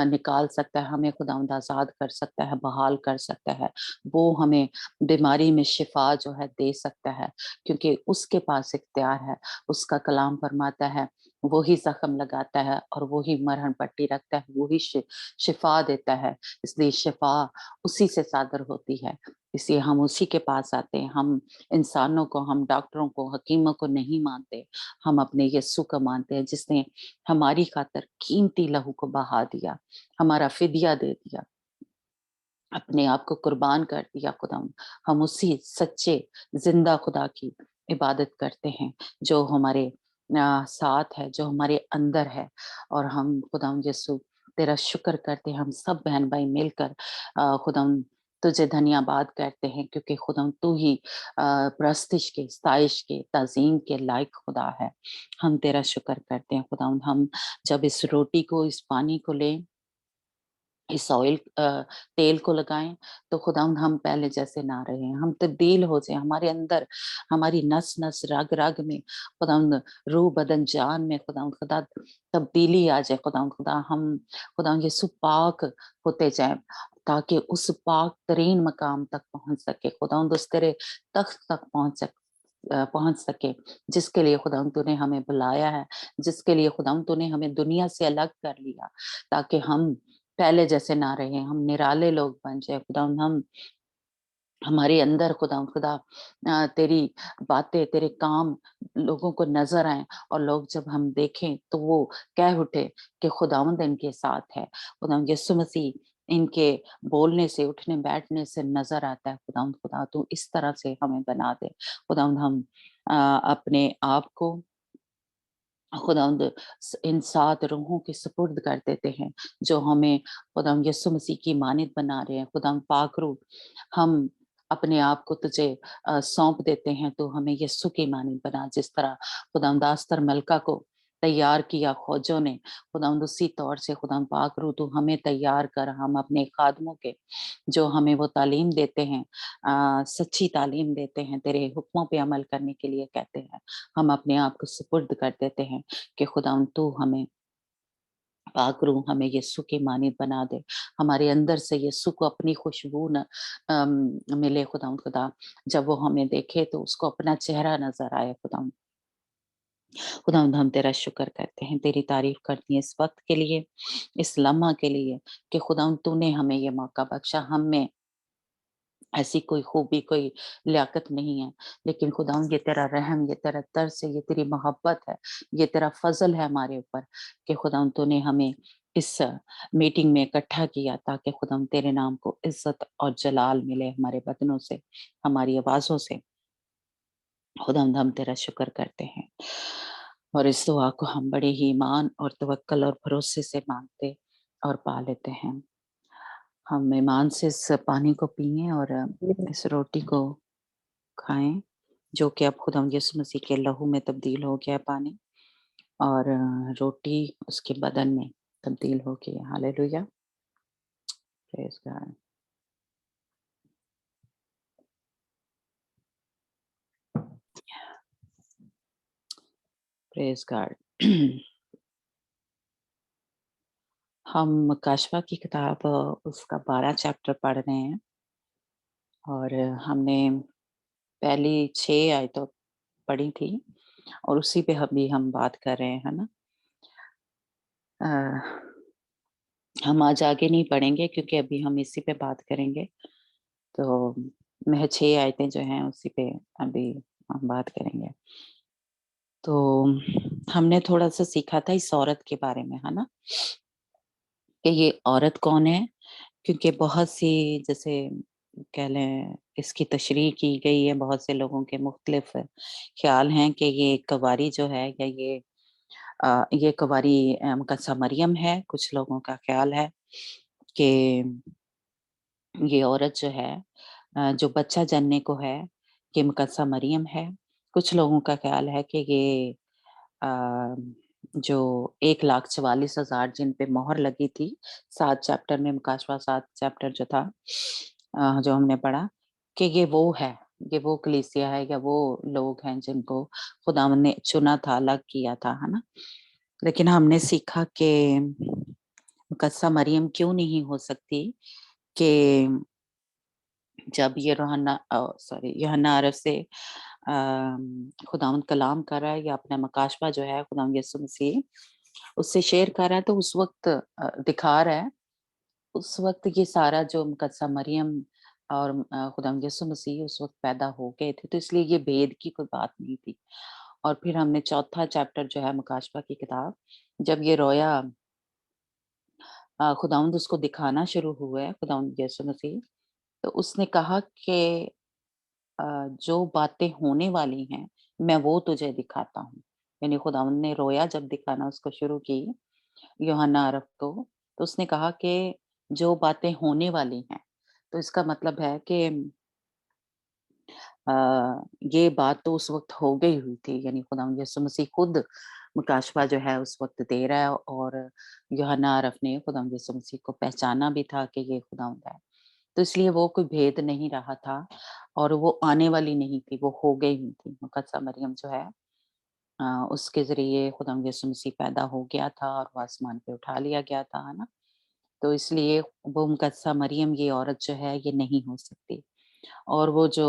निकाल सकता है, हमें खुदावंद आजाद कर सकता है, बहाल कर सकता है। वो हमें बीमारी में शिफा जो है दे सकता है, क्योंकि उसके पास इख्तियार है। उसका कलाम फरमाता है, वो ही जख्म लगाता है और वो ही मरहम पट्टी रखता है, वो ही शिफा देता है। इसलिए शिफा उसी से सादर होती है, इसलिए हम उसी के पास आते हैं। हम इंसानों को, हम डॉक्टरों को, हकीमों को नहीं मानते, हम अपने यीशु को मानते हैं, जिसने हमारी खातिर कीमती लहू को बहा दिया, हमारा फिदिया दे दिया, अपने आप को कुर्बान कर दिया। खुदा, हम उसी सच्चे जिंदा खुदा की इबादत करते हैं, जो हमारे साथ है, जो हमारे अंदर है। और हम खुदा यीशु तेरा शुक्र करते हैं, हम सब बहन भाई मिलकर खुदा तुझे धन्यवाद करते हैं, क्योंकि खुदा तू ही प्रस्तिश के, स्ताइश के, ताजीम के लायक खुदा है। हम तेरा शुक्र करते हैं खुदा। हम जब इस रोटी को, इस पानी को लें, इस तेल को लगाएं, तो खुदावंद हम पहले जैसे ना रहे, हम तब्दील हो जाए, हमारे अंदर, हमारी नस नस, रग रग में खुदावंद, रूह बदन जान में खुदावंद खुदा तब्दीली आ जाए। खुदावंद खुदा, हम खुदावंद यीशु पाक होते जाए, ताकि उस पाक तरीन मकाम तक पहुंच सके, खुदावंद उस तेरे तख्त तक पहुंच सके, जिसके लिए खुदावंद तूने हमें बुलाया है, जिसके लिए खुदावंद तूने हमें दुनिया से अलग कर लिया, ताकि हम पहले जैसे ना रहे, हम निराले लोग बन जाए। खुदावंद हम, हमारे अंदर खुदा तेरी बातें, तेरे काम लोगों को नजर आए, और लोग जब हम देखें तो वो कह उठे कि खुदावंद इनके साथ है। खुदावंद यीशु मसीह इनके बोलने से, उठने बैठने से नजर आता है। खुदावंद खुदा तू इस तरह से हमें बना दे। खुदावंद हम अपने आप को खुदावंद इन 7 रूहों के सुपुर्द कर देते हैं, जो हमें खुदावंद यीशु मसीह की मानित बना रहे हैं। खुदावंद पाक रूह, हम अपने आप को तुझे सौंप देते हैं, तो हमें यीशु की मानित बना, जिस तरह खुदावंद आस्तर मलका को तैयार किया खोजों ने, खुदावंद उसी तौर से खुदावंद पाक रूह तू हमें तैयार कर, हम अपने खादमों के, जो हमें वो तालीम देते हैं, सच्ची तालीम देते हैं, तेरे हुक्मों पे अमल करने के लिए कहते हैं, हम अपने आप को सुपुर्द कर देते हैं कि खुदावंद तू हमें पाक रूह, हमें यीशु की मानित बना दे, हमारे अंदर से यीशु को अपनी खुशबू न मिले। खुदावंद खुदा, जब वो हमें देखे तो उसको अपना चेहरा नजर आए। खुदावंद खुदावंद हम तेरा शुक्र करते हैं, तेरी तारीफ करती हैं इस वक्त के लिए, इस लम्हा के लिए कि खुदावंद तूने हमें ये मौका बख्शा। हम में ऐसी कोई खूबी, कोई लियाकत नहीं है, लेकिन खुदावंद ये तेरा रहम, ये तेरा तरस है, ये तेरी मोहब्बत है, ये तेरा फजल है हमारे ऊपर कि खुदावंद तूने हमें इस मीटिंग में इकट्ठा किया ताकि खुदावंद तेरे नाम को इज्जत और जलाल मिले हमारे बदनों से, हमारी आवाजों से। खुदावंद हम तेरा शुक्र करते हैं और इस दुआ को हम बड़े ही ईमान और तवक्कल और भरोसे से मांगते और पा लेते हैं। हम ईमान से इस पानी को पिएं और इस रोटी को खाएं जो कि अब खुदावंद यीशु मसीह के लहू में तब्दील हो गया है पानी, और रोटी उसके बदन में तब्दील हो गई है। Hallelujah, praise God. Praise God. हम काशवा की किताब उसका 12 चैप्टर पढ़ रहे हैं और हमने पहली 6 आयतों पढ़ी थी और उसी पे अभी हम बात कर रहे हैं, है ना। हम आज आगे नहीं पढ़ेंगे क्योंकि अभी हम इसी पे बात करेंगे, तो मैं 6 आयतें जो हैं उसी पे अभी हम बात करेंगे। तो हमने थोड़ा सा सीखा था इस औरत के बारे में, है ना, कि ये औरत कौन है, क्योंकि बहुत सी, जैसे कह लें, इसकी तशरीह की गई है। बहुत से लोगों के मुख्तलिफ ख्याल हैं कि ये कवारी जो है या ये कवारी मुकद्दसा मरियम है। कुछ लोगों का ख्याल है कि ये औरत जो है जो बच्चा जनने को है कि मुकद्दसा मरियम है। कुछ लोगों का ख्याल है कि ये अ, जो 1,44,000 जिन पे मोहर लगी थी 7 चैप्टर में, मुकाशवा 7 चैप्टर जो था, जो हमने पढ़ा, कि ये वो है, ये वो कलीसिया है या वो लोग हैं जिनको खुदावंद ने चुना था, अलग किया था, है ना। लेकिन हमने सीखा कि मुकद्दसा मरियम क्यों नहीं हो सकती, कि जब ये यूहन्ना अरब से खुदावंद कलाम कर रहा है या अपना मकाशवा जो है खुदावंद यीशु मसीह उससे शेयर कर रहा है, तो उस वक्त दिखा रहा है, उस वक्त ये सारा जो मुकद्दसा मरियम और खुदावंद यीशु मसीह उस वक्त पैदा हो गए थे, तो इसलिए ये भेद की कोई बात नहीं थी। और फिर हमने चौथा चैप्टर जो है मुकाशवा की किताब, जब ये रोया खुदावंद उसको दिखाना शुरू हुआ है, खुदावंद यीशु मसीह, तो उसने कहा कि जो बातें होने वाली हैं मैं वो तुझे दिखाता हूँ। यानी खुदावंद ने रोया जब दिखाना उसको शुरू की यूहन्ना अरब को, तो उसने कहा कि जो बातें होने वाली हैं, तो इसका मतलब है कि ये बात तो उस वक्त हो गई हुई थी। यानी खुदावंद यीशु मसीह खुद मुकाशवा जो है उस वक्त दे रहा है और यूहन्ना अरब ने खुदावंद यीशु मसीह को पहचाना भी था कि ये खुदावंद है। तो इसलिए वो कोई भेद नहीं रहा था और वो आने वाली नहीं थी, वो हो गई हुई थी। मुकद्दसा मरियम जो है उसके ज़रिए खुदावंद यीशु मसीह पैदा हो गया था और वो आसमान पे उठा लिया गया था, है ना? तो इसलिए वो मुकद्दसा मरियम, ये औरत जो है ये नहीं हो सकती। और वो जो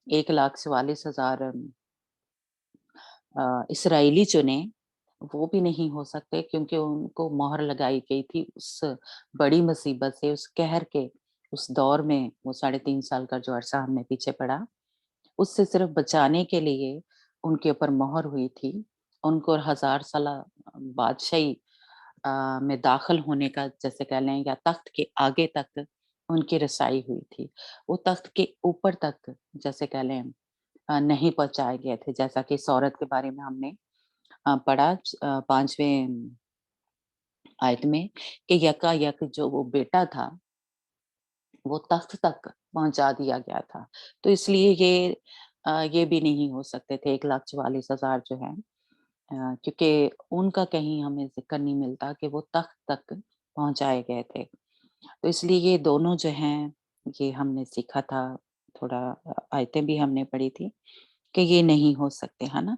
1,44,000 इस्राएली चुने, वो भी नहीं हो सकते क्योंकि उनको मोहर लगाई गई थी उस बड़ी मुसीबत से, उस कहर के उस दौर में। वो 3.5 साल का जो अरसा हमने पीछे पढ़ा, उससे सिर्फ बचाने के लिए उनके ऊपर मोहर हुई थी। उनको 1000 साला बादशाही में दाखिल होने का, जैसे कह लें, या तख्त के आगे तक उनकी रसाई हुई थी। वो तख्त के ऊपर तक, जैसे कह लें, नहीं पहुँचाए गए थे। जैसा कि इस औरत के बारे में हमने पढ़ा 5वें आयत में, कि यकायक जो वो बेटा था वो तख्त तक पहुंचा दिया गया था। तो इसलिए ये भी नहीं हो सकते थे 1,44,000 जो है, क्योंकि उनका कहीं हमें ज़िक्र नहीं मिलता कि वो तख्त तक पहुँचाए गए थे। तो इसलिए ये दोनों जो हैं, ये हमने सीखा था। थोड़ा आयतें भी हमने पढ़ी थी कि ये नहीं हो सकते, है ना?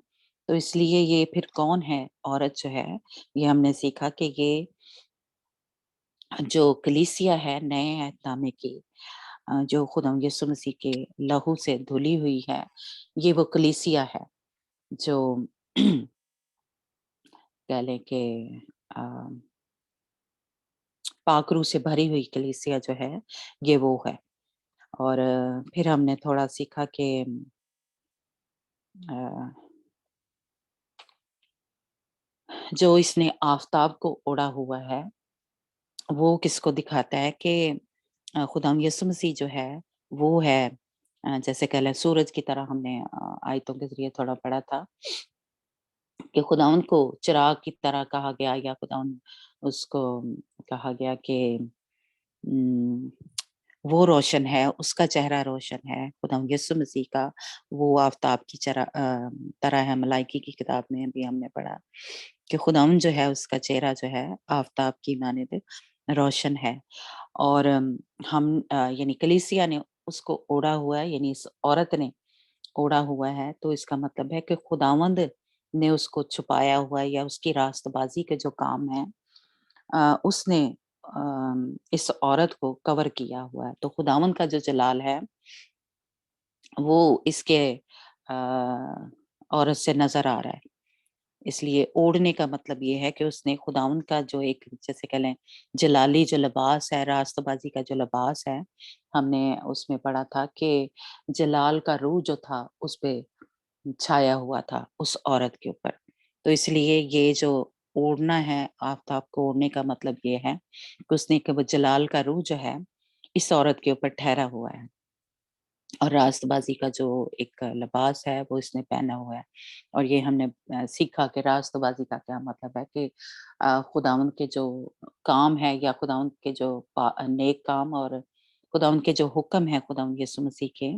तो इसलिए ये फिर कौन है औरत जो है, ये हमने सीखा कि ये जो कलीसिया है नए अहदनामे की, जो खुदावंद यीशु मसीह के लहू से धुली हुई है, ये वो कलीसिया है जो कह लें कि अ, पाखरू से भरी हुई कलीसिया जो है ये वो है। और फिर हमने थोड़ा सीखा कि अ, जो इसने आफ़ताब को ओढ़ा हुआ है, वो किसको दिखाता है कि खुदावंद यीशु मसीह जो है, वो है जैसे कह लें सूरज की तरह। हमने आयतों के ज़रिए थोड़ा पढ़ा था कि खुदावंद को चिराग की तरह कहा गया, या खुदावंद उसको कहा गया कि उम, वो रोशन है, उसका चेहरा रोशन है। खुदावंद यीशु मसीह का वो आफ़ताब की तरह है। मलाइकी की किताब में भी हमने पढ़ा कि खुदावंद जो है उसका चेहरा जो है आफ़ताब की मानिंद रोशन है। और यानी कलीसिया ने उसको ओढ़ा हुआ है, यानी इस औरत ने ओढ़ा हुआ है, तो इसका मतलब है कि खुदावंद ने उसको छुपाया हुआ है, या उसकी रास्तबाज़ी के जो काम है उसने इस औरत को कवर किया हुआ है। तो खुदावंद का जो जलाल है, वो इसके औरत से नज़र आ रहा है। इसलिए ओढ़ने का मतलब ये है कि उसने खुदावंद का जो एक जैसे कह लें जलाली जो लिबास है, रास्तबाज़ी का जो लिबास है, हमने उसमें पढ़ा था कि जलाल का रूह जो था उस पे छाया हुआ था उस औरत के ऊपर। तो इसलिए ये जो ओढ़ना है, आफ़ताब को ओढ़ने का मतलब ये है कि उसने कि वो जलाल का रूह जो है, इस औरत के ऊपर ठहरा हुआ है। और रास्तबाज़ी का जो एक लिबास है वो इसने पहना हुआ है। और ये हमने सीखा कि रास्तबाज़ी का क्या मतलब है कि खुदावंद के जो काम है, या खुदावंद के जो नेक काम, और खुदावंद के जो हुक्म है खुदावंद यीशु मसीह के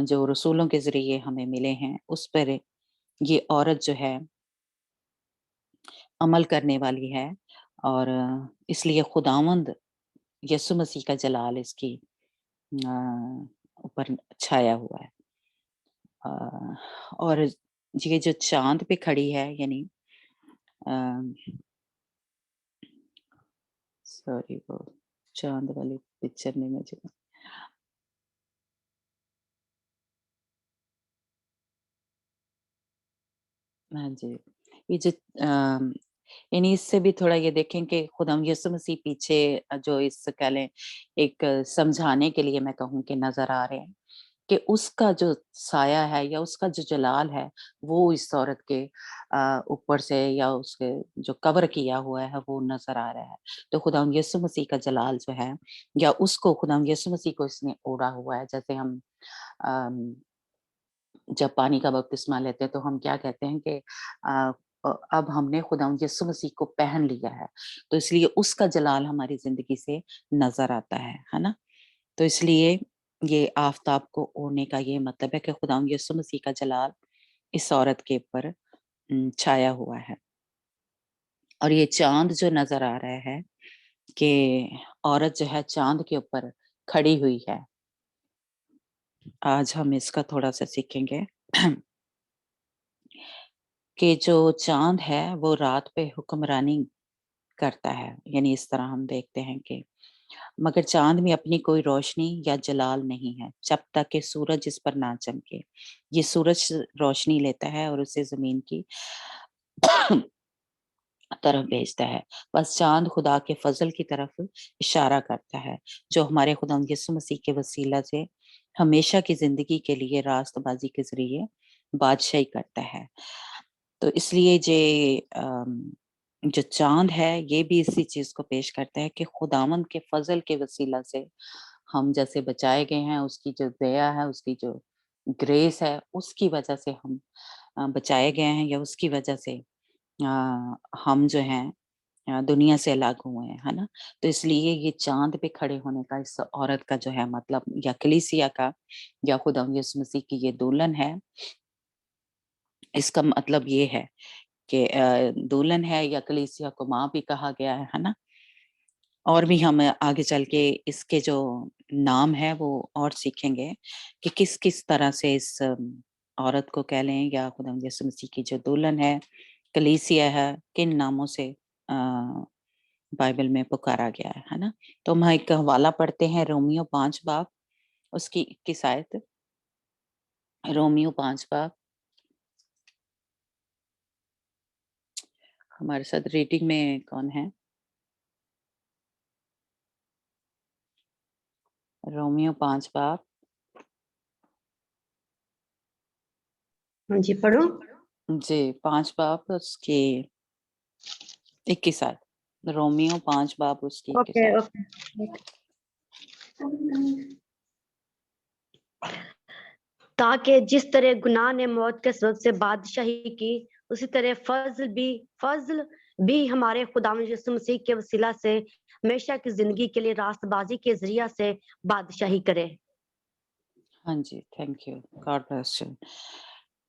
जो रसूलों के ज़रिए हमें मिले हैं, उस पर ये औरत जो है अमल करने वाली है। और इसलिए खुदावंद यीशु मसीह का जलाल इसकी अ, ऊपर छाया हुआ है। अ, और ये जो चाँद पे खड़ी है, यानी अ, सॉरी वो चाँद वाली पिक्चर नहीं मुझे। हाँ जी, ये जो यानी इससे भी थोड़ा ये देखें कि खुदावंद यीशु मसीह पीछे जो इस कह लें एक समझाने के लिए मैं कहूँ कि नज़र आ रहे हैं कि उसका जो साया है, या उसका जो जलाल है, वो इस औरत के ऊपर से, या उसके जो कवर किया हुआ है वो नज़र आ रहा है। तो खुदावंद यीशु मसीह का जलाल जो है, या उसको खुदावंद यीशु मसीह को इसने ओढ़ा हुआ है। जैसे हम अम, जब पानी का बपतिस्मा लेते हैं तो हम क्या कहते हैं कि अ अब हमने खुदावंद यीशु मसीह को पहन लिया है। तो इसलिए उसका जलाल हमारी ज़िंदगी से नज़र आता है ना? तो इसलिए ये आफ़ताब को ओढ़ने का ये मतलब है कि खुदावंद यीशु मसीह का जलाल इस औरत के ऊपर छाया हुआ है। और ये चाँद जो नज़र आ रहा है कि औरत जो है चाँद के ऊपर खड़ी हुई है। आज हम इसका थोड़ा-सा सीखेंगे कि जो चाँद है वो रात पे हुक्मरानी करता है। यानी इस तरह हम देखते हैं कि मगर चाँद में अपनी कोई रोशनी या जलाल नहीं है, जब तक कि सूरज इस पर ना चमके। ये सूरज रोशनी लेता है और उसे ज़मीन की तरफ भेजता है। बस चाँद खुदा के फ़ज़ल की तरफ इशारा करता है, जो हमारे खुदावंद यीशु मसीह के वसीला से हमेशा की ज़िंदगी के लिए रास्तबाज़ी के ज़रिए बादशाही करता है। तो इसलिए जो चाँद है, ये भी इसी चीज़ को पेश करता है कि खुदावंद के फ़ज़ल के वसीला से हम जैसे बचाए गए हैं, उसकी जो दया है, उसकी जो ग्रेस है, उसकी वजह से हम बचाए गए हैं, या उसकी वजह से हम जो हैं दुनिया से अलग हुए हैं, है ना? तो इसलिए ये चाँद पे खड़े होने का इस औरत का जो है मतलब, या कलीसिया का, या खुदावंद यीशु मसीह की ये दुल्हन है, इसका मतलब ये है कि दुल्हन है, या कलीसिया को माँ भी कहा गया है ना? और भी हम आगे चल के इसके जो नाम है वो और सीखेंगे कि किस-किस तरह से इस औरत को कह लें, या खुदावंद यीशु मसीह की जो दुल्हन है, कलीसिया है, किन नामों से अ, बाइबल में पुकारा गया है ना? तो हम एक हवाला पढ़ते हैं, रोमियो 5 बाब उसकी 21 आयत। रोमियो 5 बाब हमारे साथ रीडिंग में कौन है? रोमियो 5 बाब। हाँ जी, पढ़ो। जी, 5 बाब उसके 21 आयत। रोमियो 5 बाब उसकी 21 ओके आयत। ओके। ताकि जिस तरह गुनाह ने मौत के सबब से बादशाही की, उसी तरह फजल भी हमारे खुदा यीशु मसीह के वसीला से हमेशा की जिंदगी के लिए रास्तबाजी के जरिया से बादशाही करे। हाँ जी, thank you, God bless you.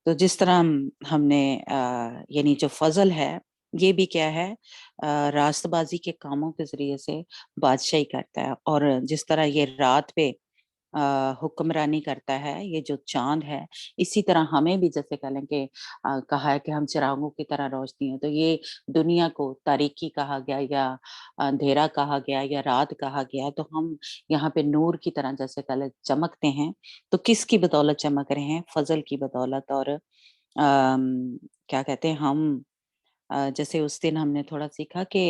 तो जिस तरह हमने यानी जो फजल है ये भी क्या है, रास्तबाजी के कामों के जरिए से बादशाही करता है। और जिस तरह ये रात पे हुक्मरानी करता है, ये जो चांद है, इसी तरह हमें भी जैसे कह लें कि कहा है कि हम चिरागों की तरह रोशनी है। तो ये दुनिया को तारीकी कहा गया या अंधेरा कहा गया या रात कहा गया, तो हम यहाँ पे नूर की तरह जैसे कह लें चमकते हैं। तो किसकी बदौलत चमक रहे हैं? फजल की बदौलत। और क्या कहते हैं हम, जैसे उस दिन हमने थोड़ा सीखा कि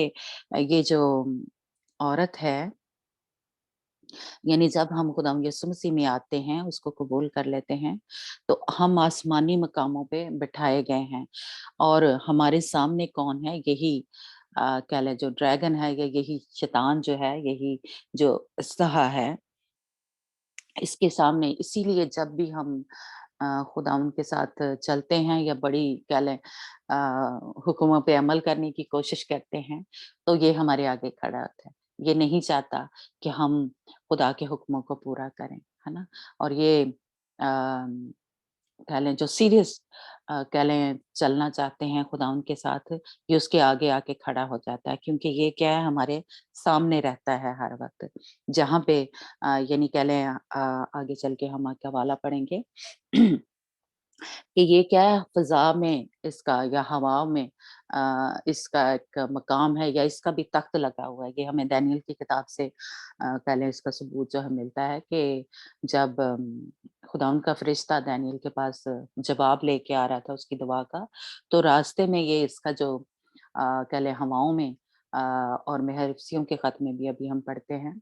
ये जो औरत है, यानी जब हम खुदा यीशु मसीह में आते हैं, उसको कबूल कर लेते हैं, तो हम आसमानी मकामों पे बिठाए गए हैं। और हमारे सामने कौन है? यही कह लें जो ड्रैगन है, या यही शैतान जो है, यही जो अस्तहा है, इसके सामने। इसीलिए जब भी हम खुदा उनके साथ चलते हैं या बड़ी कह लें हुक्मों पे अमल करने की कोशिश करते हैं, तो ये हमारे आगे खड़ा होता है। ये नहीं चाहता कि हम खुदा के हुक्मों को पूरा करें, है ना? और ये कह लें जो सीरियस कह लें चलना चाहते हैं खुदा उनके साथ, ये उसके आगे आके खड़ा हो जाता है, क्योंकि ये क्या है, हमारे सामने रहता है हर वक्त। जहाँ पे यानी कह लें आगे चल के हम आगे वाला पढ़ेंगे कि ये क्या है, फ़ज़ा में इसका या हवाओं में इसका एक मकाम है या इसका भी तख्त लगा हुआ है। ये हमें दानिय्येल की किताब से कह लें इसका सबूत जो हमें मिलता है कि जब खुदावंद का फ़रिश्ता दानिय्येल के पास जवाब लेके आ रहा था उसकी दुआ का, तो रास्ते में ये इसका जो कह लें हवाओं में और मेहरफ़ियों के ख़त में भी अभी हम पढ़ते हैं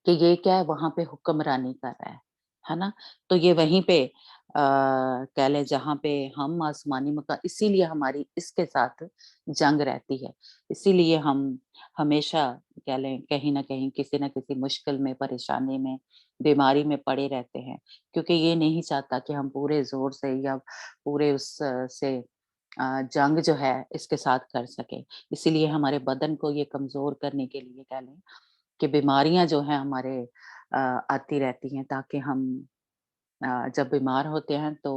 कि ये क्या है, वहाँ पे हुक्मरानी कर रहा है ना? तो ये वहीं पे कह लें जहाँ पे हम आसमानी इसीलिए हमारी इसके साथ जंग रहती है। इसीलिए हम हमेशा कह लें कहीं न कहीं किसी न किसी मुश्किल में, परेशानी में, बीमारी में पड़े रहते हैं। क्योंकि ये नहीं चाहता कि हम पूरे ज़ोर से या पूरे से जंग जो है इसके साथ कर सकें। इसीलिए हमारे बदन को ये कमज़ोर करने के लिए कह लें कि बीमारियाँ जो हैं हमारे आती रहती हैं, ताकि हम जब बीमार होते हैं तो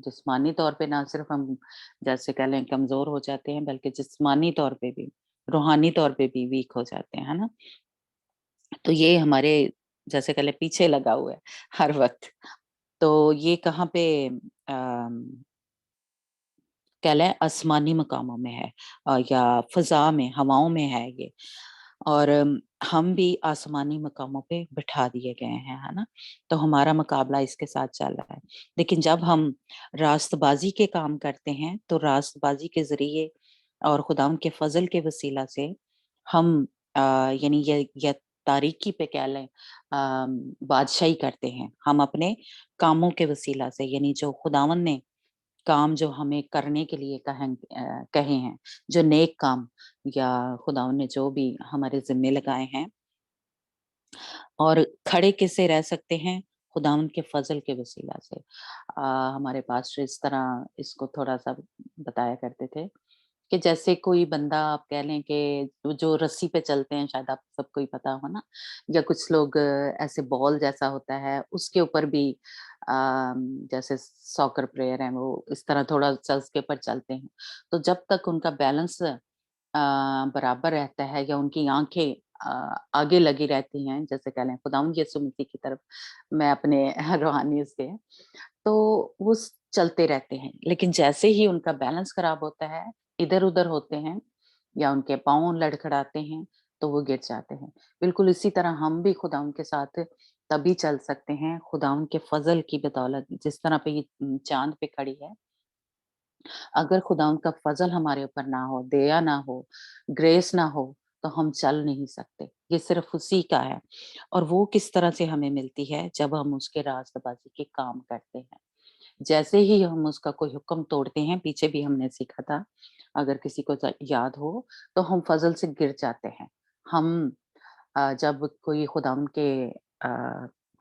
जिस्मानी तौर पे ना सिर्फ हम जैसे कह लें कमज़ोर हो जाते हैं, बल्कि जिस्मानी तौर पे भी, रूहानी तौर पे भी वीक हो जाते हैं, है ना? तो ये हमारे जैसे कह लें पीछे लगा हुआ है हर वक़्त। तो ये कहाँ पे कह लें आसमानी मकामों में है या फ़ज़ा में, हवाओं में है ये। और हम भी आसमानी मकामों पे बिठा दिए गए हैं, है ना? तो हमारा मुकाबला इसके साथ चल रहा है। लेकिन जब हम रास्तबाज़ी के काम करते हैं, तो रास्तबाज़ी के ज़रिए और खुदावंद के फ़ज़ल के वसीला से हम यानी ये तारीकी पे कह लें बादशाही करते हैं। हम अपने कामों के वसीला से, यानी जो खुदावंद ने काम जो हमें करने के लिए कहे हैं, जो नेक काम या खुदावंद ने जो भी हमारे ज़िम्मे लगाए हैं, और खड़े कैसे रह सकते हैं? खुदावंद के फ़ज़ल के वसीला से। हमारे पास्टर इस तरह इसको थोड़ा-सा बताया करते थे कि जैसे कोई बंदा आप कह लें कि जो रस्सी पे चलते हैं, शायद आप सबको ही पता हो ना, या कुछ लोग ऐसे बॉल जैसा होता है उसके ऊपर भी जैसे सॉकर प्लेयर हैं वो इस तरह थोड़ा-सा उसके ऊपर चलते हैं। तो जब तक उनका बैलेंस बराबर रहता है या उनकी आँखें आगे लगी रहती हैं, जैसे कह लें खुदावंद यीशु मसीह की तरफ, मैं अपने रूहानी उसके, तो वो चलते रहते हैं। लेकिन जैसे ही उनका बैलेंस खराब होता है, इधर-उधर होते हैं या उनके पाँव लड़खड़ाते हैं, तो वो गिर जाते हैं। बिल्कुल इसी तरह हम भी खुदावंद के साथ तभी चल सकते हैं, खुदावंद के फ़ज़ल की बदौलत, जिस तरह पे ये चाँद पे खड़ी है। अगर खुदावंद का फजल हमारे ऊपर ना हो, दया ना हो, ग्रेस ना हो, तो हम चल नहीं सकते। ये सिर्फ उसी का है। और वो किस तरह से हमें मिलती है, जब हम उसके रास्तबाजी के काम करते हैं। जैसे ही हम उसका कोई हुक्म तोड़ते हैं, पीछे भी हमने सीखा था, अगर किसी को याद हो, तो हम फजल से गिर जाते हैं। हम जब कोई खुदावंद के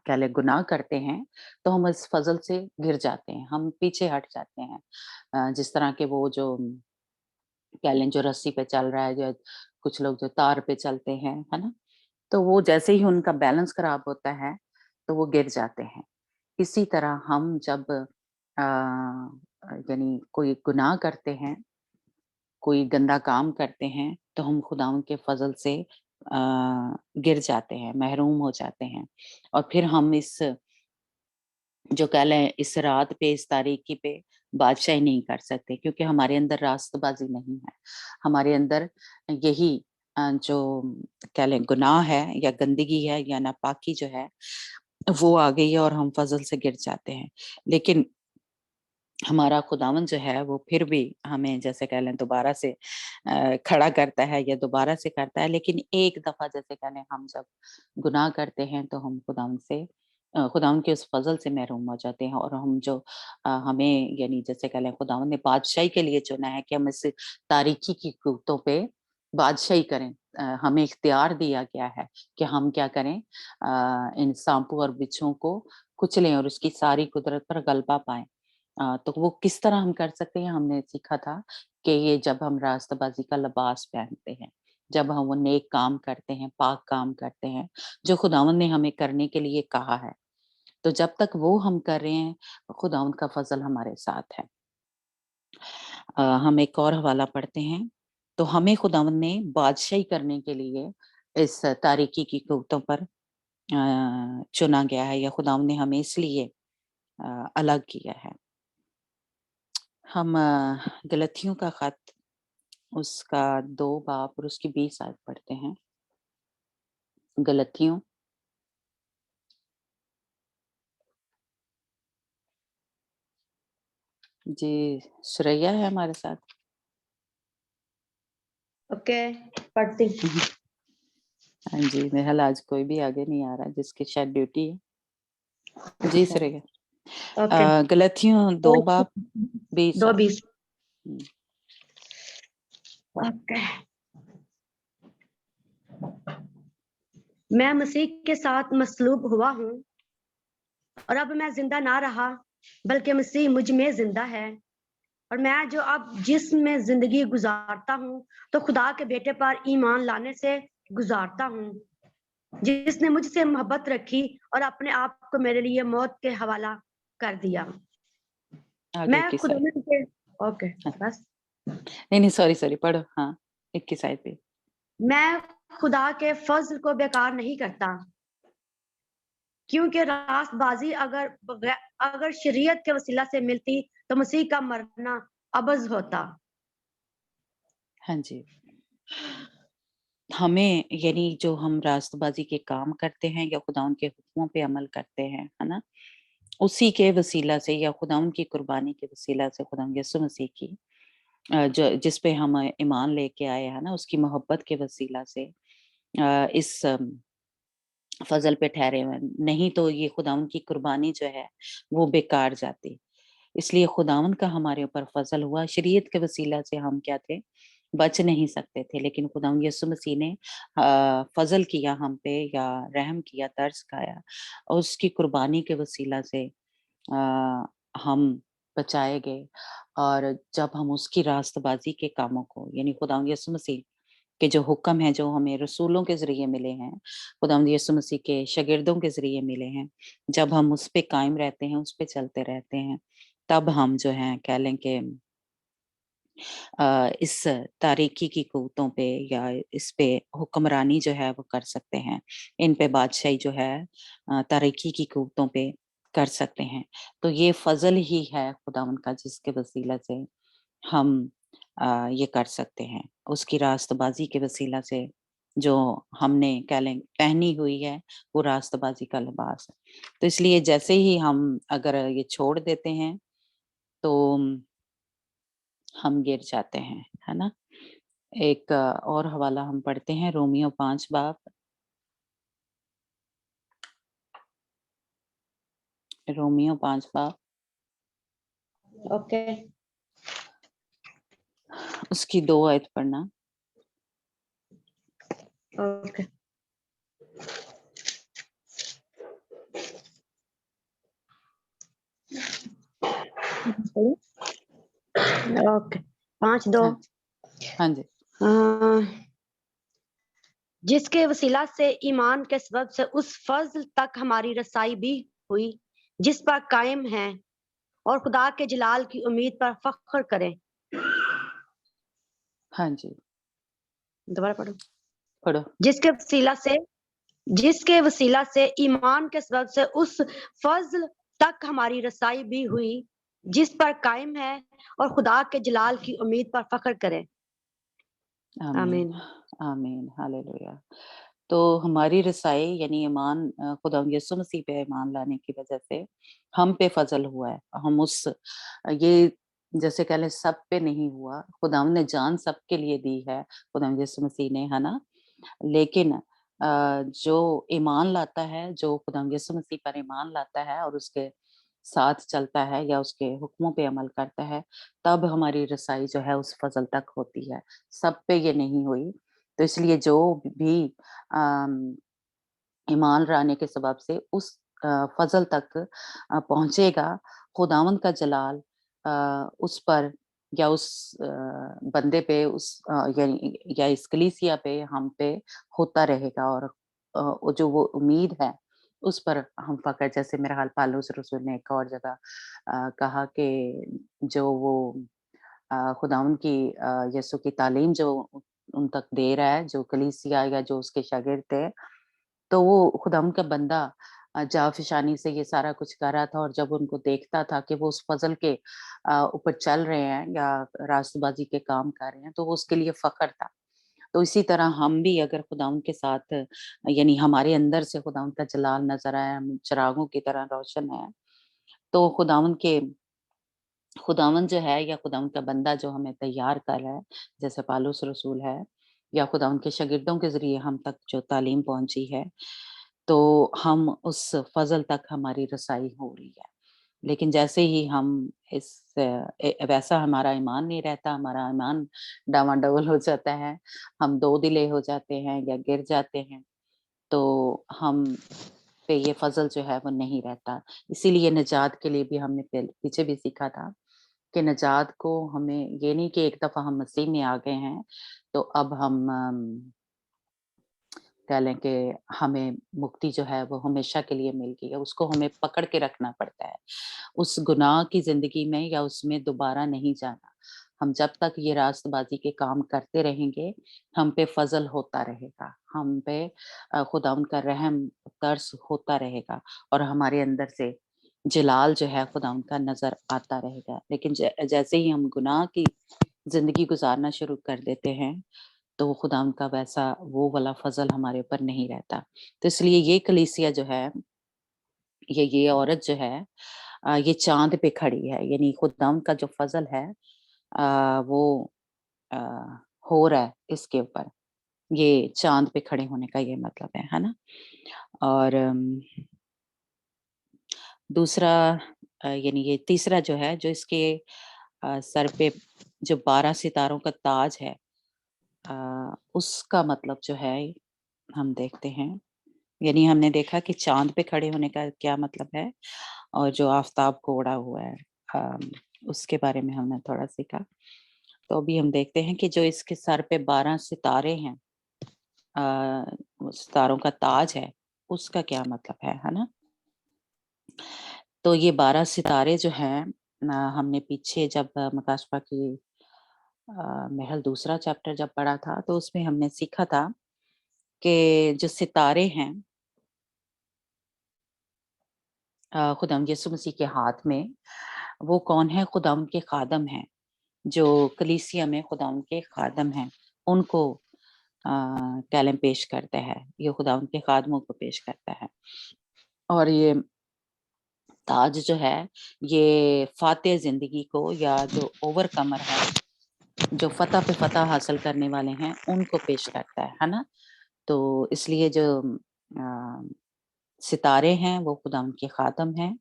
कह ले गुनाह करते हैं, तो हम इस फजल से गिर जाते हैं, हम पीछे हट जाते हैं। जिस तरह के वो जो कह लें जो रस्सी पे चल रहा है, जो कुछ लोग जो तार पे चलते हैं, है ना? तो वो जैसे ही उनका बैलेंस खराब होता है, तो वो गिर जाते हैं। इसी तरह हम जब यानी कोई गुनाह करते हैं, कोई गंदा काम करते हैं, तो हम खुदावंद के फजल से गिर जाते हैं, महरूम हो जाते हैं। और फिर हम इस जो कह लें इस रात पे, इस तारीकी पे बादशाही नहीं कर सकते, क्योंकि हमारे अंदर रास्तबाजी नहीं है। हमारे अंदर यही जो कह लें गुनाह है या गंदगी है या नापाकी जो है, वो आ गई है और हम फजल से गिर जाते हैं। लेकिन हमारा खुदावंद जो है वो फिर भी हमें जैसे कह लें दोबारा से खड़ा करता है या दोबारा से करता है। लेकिन एक दफा जैसे कह लें हम जब गुनाह करते हैं, तो हम खुदावंद से खुदावंद के उस फजल से महरूम हो जाते हैं। और हम जो हमें यानी जैसे कह लें खुदावंद ने बादशाही के लिए चुना है कि हम इस तारीकी की कुतों पे बादशाही करें। हमें इख्तियार दिया गया है कि हम क्या करें, इन सांपों और बिच्छुओं को कुचलें और उसकी सारी कुदरत पर गलबा पाएं। तो वो किस तरह हम कर सकते हैं, हमने सीखा था कि ये जब हम रास्तबाजी का लिबास पहनते हैं, जब हम वो नेक काम करते हैं, पाक काम करते हैं, जो खुदावंद ने हमें करने के लिए कहा है, तो जब तक वो हम कर रहे हैं, खुदावंद का फजल हमारे साथ है। हम एक और हवाला पढ़ते हैं। तो हमें खुदावंद ने बादशाही करने के लिए इस तारीकी की कुव्वतों पर चुना गया है, या खुदावंद ने हमें इसलिए अलग किया है। हम गलतियों का खत उसका 2 बाब और उसकी 20 आयत पढ़ते हैं। गलतियों जी, सुरैया है हमारे साथ। ओके, पढ़ती। हाँ जी, मेरे ख्याल आज कोई भी आगे नहीं आ रहा जिसकी शायद ड्यूटी है। जी सुरैया। ओके, गलतियों 2 बाब 20 दो आयत। 20। हम्म, ओके। मैं मसीह के साथ मसलूब हुआ हूँ, और अब मैं जिंदा ना रहा, बल्कि मसीह मुझ में जिंदा है। और मैं जो अब जिस्म में जिंदगी गुजारता हूँ, तो खुदा के बेटे पर ईमान लाने से गुजारता हूँ, जिसने मुझसे मोहब्बत रखी और अपने आप को मेरे लिए मौत के हवाला कर दिया। आगे मैं 21 खुदा आयत। के ओके बस नहीं सॉरी पढ़ो। हाँ 21 आयत पे। मैं खुदा के फजल को बेकार नहीं करता, क्योंकि रास्तबाजी अगर शरीयत के वसीला से मिलती, तो मसीह का मरना अबज होता। हाँ जी, हमें यानी जो हम रास्तबाजी के काम करते हैं या खुदाउन के हुक्मों पे अमल करते हैं, है ना, उसी के वसीला से या खुदाउन की कुर्बानी के वसीला से, खुदाउन यीशु मसीह की जो जिस पे हम ईमान लेके आए हैं ना, उसकी मोहब्बत के वसीला से इस फजल पे ठहरे हुए हैं। नहीं तो ये खुदाउन की कुर्बानी जो है वो बेकार जाती। इसलिए खुदावन का हमारे ऊपर फजल हुआ। शरीयत के वसीला से हम क्या थे, बच नहीं सकते थे, लेकिन खुदावन यीशु मसीह ने फजल किया हम पे, या रहम किया, तरस खाया, और उसकी कुर्बानी के वसीला से हम बचाए गए। और जब हम उसकी रास्तबाजी के कामों को, यानी खुदावन यीशु मसीह के जो हुक्म है, जो हमें रसूलों के जरिए मिले हैं, खुदावंद यीशु मसीह के शागिर्दों के जरिए मिले हैं, जब हम उस पे कायम रहते हैं, उस पे चलते रहते हैं, तब हम जो है कह लें कि इस तारीकी की कुव्वतों पे या इस पे हुक्मरानी जो है वो कर सकते हैं। इन पे बादशाही जो है तारीकी की कुव्वतों पे कर सकते हैं। तो ये फजल ही है खुदावंद का, जिसके वसीला से हम ये कर सकते हैं। उसकी रास्तबाजी के वसीला से जो हमने कह लें पहनी हुई है, वो रास्तबाजी का लिबास है। तो इसलिए जैसे ही हम अगर ये छोड़ देते हैं, तो हम गिर जाते हैं, है ना। एक और हवाला हम पढ़ते हैं, रोमियो 5 बाब, रोमियो 5 बाब ओके उसकी 2 आयत पढ़ना। ओके ओके 5:2 हाँ, हाँ जी। जिसके वसीला से ईमान के सबब से उस फजल तक हमारी रसाई भी हुई जिस पर कायम है और खुदा के जलाल की उम्मीद पर फख्र करें। हाँ जी, दोबारा पढ़ो। पढ़ो। जिसके वसीला से ईमान के सबब से उस फजल तक हमारी रसाई भी हुई जिस पर कायम है और खुदा के जलाल की उम्मीद पर फख्र करें। आमीन, आमीन। आमीन, हालेलुया। तो हमारी रसाई यानी ईमान खुदा यीशु मसीह पे ईमान लाने की वजह से हम पे फजल हुआ है। हम उस ये जैसे कह लें सब पे नहीं हुआ, खुदा ने जान सबके लिए दी है, खुदा यीशु मसीह ने, है ना। लेकिन जो ईमान लाता है, जो खुदा यीशु मसीह पर ईमान लाता है और उसके साथ चलता है या उसके हुक्मों पे अमल करता है, तब हमारी रसाई जो है उस फजल तक होती है। सब पे ये नहीं हुई। तो इसलिए जो भी अम, ईमान लाने के सबब से उस फजल तक पहुंचेगा, खुदावंद का जलाल उस पर या उस बंदे पे, उस यानी या इस कलीसिया पे, हम पे होता रहेगा। और वो जो वो उम्मीद है उस पर हम फकर, जैसे मेरा हाल पालूस रसूल ने एक और जगह कहा कि जो वो खुदावंद की यीशु की तालीम जो उन तक दे रहा है, जो कलीसिया या जो उसके शागिर्द थे, तो वो खुदावंद का बंदा जाफ़िशानी से ये सारा कुछ कर रहा था। और जब उनको देखता था कि वो उस फ़ज़ल के ऊपर चल रहे हैं या रास्तबाज़ी के काम कर रहे हैं, तो वो उसके लिए फ़ख्र था। तो इसी तरह हम भी अगर खुदावंद के साथ यानी हमारे अंदर से खुदावंद का जलाल नज़र आए, हम चिरागों की तरह रोशन हैं, तो खुदावंद जो है या खुदावंद का बंदा जो हमें तैयार कर रहा है, जैसे पालूस रसूल है या खुदावंद के शागिर्दों के ज़रिए हम तक जो तालीम पहुँची है, तो हम उस फ़ज़ल तक हमारी रसाई हो रही है। लेकिन जैसे ही हम इस वैसा हमारा ईमान नहीं रहता, हमारा ईमान डामाडोल हो जाता है, हम दो दिले हो जाते हैं या गिर जाते हैं, तो हम पे ये फ़ज़ल जो है वो नहीं रहता। इसीलिए निजात के लिए भी हमने पीछे भी सीखा था कि निजात को हमें ये नहीं कि एक दफ़ा हम मसीह में आ गए हैं, तो अब हम कह लें कि हमें मुक्ति जो है वो हमेशा के लिए मिल गई है, उसको हमें पकड़ के रखना पड़ता है। उस गुनाह की ज़िंदगी में या उसमें दोबारा नहीं जाना। हम जब तक ये रास्तबाज़ी के काम करते रहेंगे, हम पे फ़ज़ल होता रहेगा, हम पे खुदावंद का रहम, तरस होता रहेगा और हमारे अंदर से जलाल जो है खुदावंद का नज़र आता रहेगा। लेकिन जैसे ही हम गुनाह की ज़िंदगी गुज़ारना शुरू कर देते हैं, तो वो खुदावंद का वैसा वो वाला फ़ज़ल हमारे ऊपर नहीं रहता। तो इसलिए ये कलीसिया जो है, ये औरत जो है ये चाँद पे खड़ी है, यानी खुदावंद का जो फ़ज़ल है वो अ, हो रहा है इसके ऊपर। ये चाँद पे खड़े होने का ये मतलब है ना? और दूसरा यानी ये तीसरा जो है, जो इसके सर पे जो 12 सितारों का ताज है, उसका मतलब जो है हम देखते हैं। यानी हमने देखा कि चाँद पे खड़े होने का क्या मतलब है और जो आफ़ताब को ओढ़ा हुआ है उसके बारे में हमने थोड़ा सीखा। तो अभी हम देखते हैं कि जो इसके सर पे 12 सितारे हैं, वो सितारों का ताज है, उसका क्या मतलब है ना? तो ये 12 सितारे जो हैं हमने पीछे जब मकाशफा की महल दूसरा चैप्टर जब पढ़ा था, तो उसमें हमने सीखा था कि जो सितारे हैं खुदावंद यीशु मसीह के हाथ में, वो कौन है? खुदावंद के खादम हैं, जो कलीसिया में खुदावंद के खादम हैं, उनको कैलम पेश करता है, ये खुदावंद के खादमों को पेश करता है। और ये ताज जो है, ये फ़ातिह ज़िंदगी को या जो ओवरकमर है, जो फतह पे फतह हासिल करने वाले हैं उनको पेश करता है ना। तो इसलिए जो सितारे हैं वो खुदावंद के खादम हैं,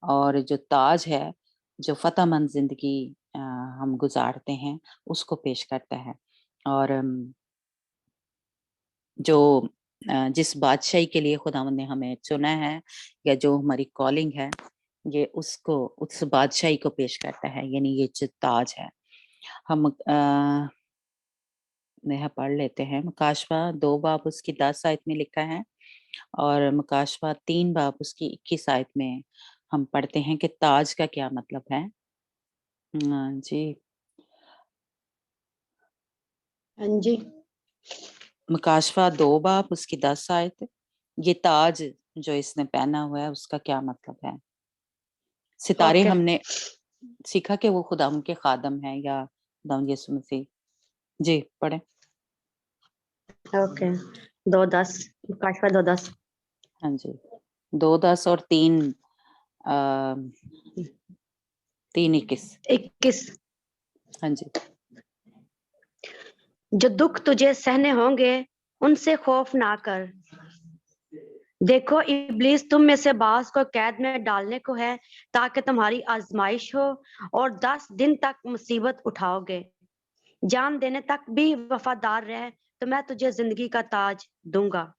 और जो ताज है जो फतहमंद जिंदगी हम गुजारते हैं उसको पेश करता है। और जो जिस बादशाही के लिए खुदावंद ने हमें चुना है या जो हमारी कॉलिंग है, ये उसको उस बादशाही को पेश करता है, यानी ये जो ताज है। हम यह पढ़ लेते हैं। मुकाशवा 2 बाब उसकी 10 आयत में लिखा है, और मुकाशवा 3 बाब उसकी 21 आयत में हम पढ़ते हैं कि ताज का क्या मतलब है। जी हाँ जी। मुकाशवा 2 बाब उसकी 10 आयत, ये ताज जो इसने पहना हुआ है उसका क्या मतलब है। सितारे ओके हमने सीखा कि वो खुदावंद के खादम है या खुदावंद यीशु मसीह। जी पढ़े। ओके 2:10 मुकाशवा 2:10। हाँ जी 2:10 और 3:21। 21। हाँ जी जो दुख तुझे सहने होंगे उनसे खौफ ना कर। देखो इब्लीस तुम में से बास को कैद में डालने को है ताकि तुम्हारी आजमाइश हो, और 10 दिन तक मुसीबत उठाओगे। जान देने तक भी वफादार रह तो मैं तुझे जिंदगी का ताज दूंगा।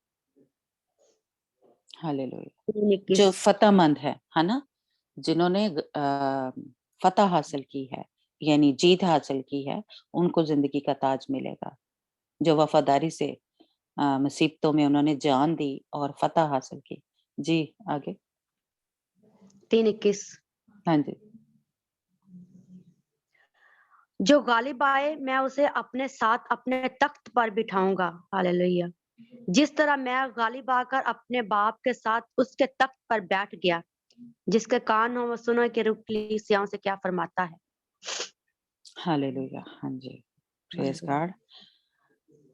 हालेलुया। 21। जो फतहमंद है ना, जिन्होंने फतह हासिल की है यानी जीत हासिल की है, उनको जिंदगी का ताज मिलेगा। जो वफादारी से मुसीबतों में उन्होंने जान दी और फतह हासिल की। जी आगे। 3:21। हाँ जी जो गालिब आए मैं उसे अपने साथ अपने तख्त पर बिठाऊंगा। हालेलुया। जिस तरह मैं गालिब आकर अपने बाप के साथ उसके तख्त पर बैठ गया। जिसके कान हो वो सुनो कि रूह कलीसियाओं से क्या फरमाता है। हालेलुया। हाँ जी प्रेज गॉड।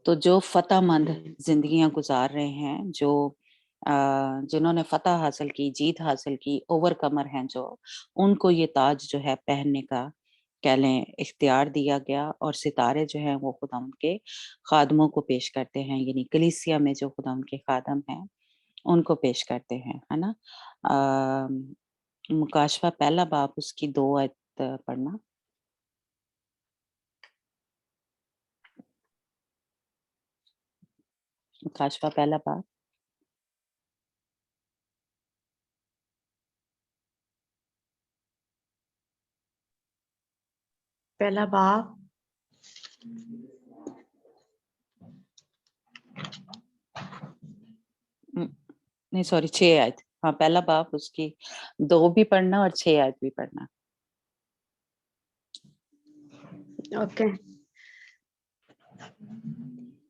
तो जो फतहमंद जिंदगियां गुजार रहे हैं, जो जिन्होंने फतह हासिल की, जीत हासिल की, ओवरकमर हैं जो, उनको ये ताज जो है पहनने का कह लें इख्तियार दिया गया। और सितारे जो हैं वो खुदा उनके खादमों को पेश करते हैं, यानी कलीसिया में जो खुदा उनके खादम हैं उनको पेश करते हैं, है ना। मुकाशवा 1 बाब उसकी 2 आयत पढ़ना। मुकाशवा 1 बाब। पहला बाप नहीं सॉरी 6 आयत। हाँ 1 बाब उसकी 2 भी पढ़ना और 6 आयत भी पढ़ना। ओके।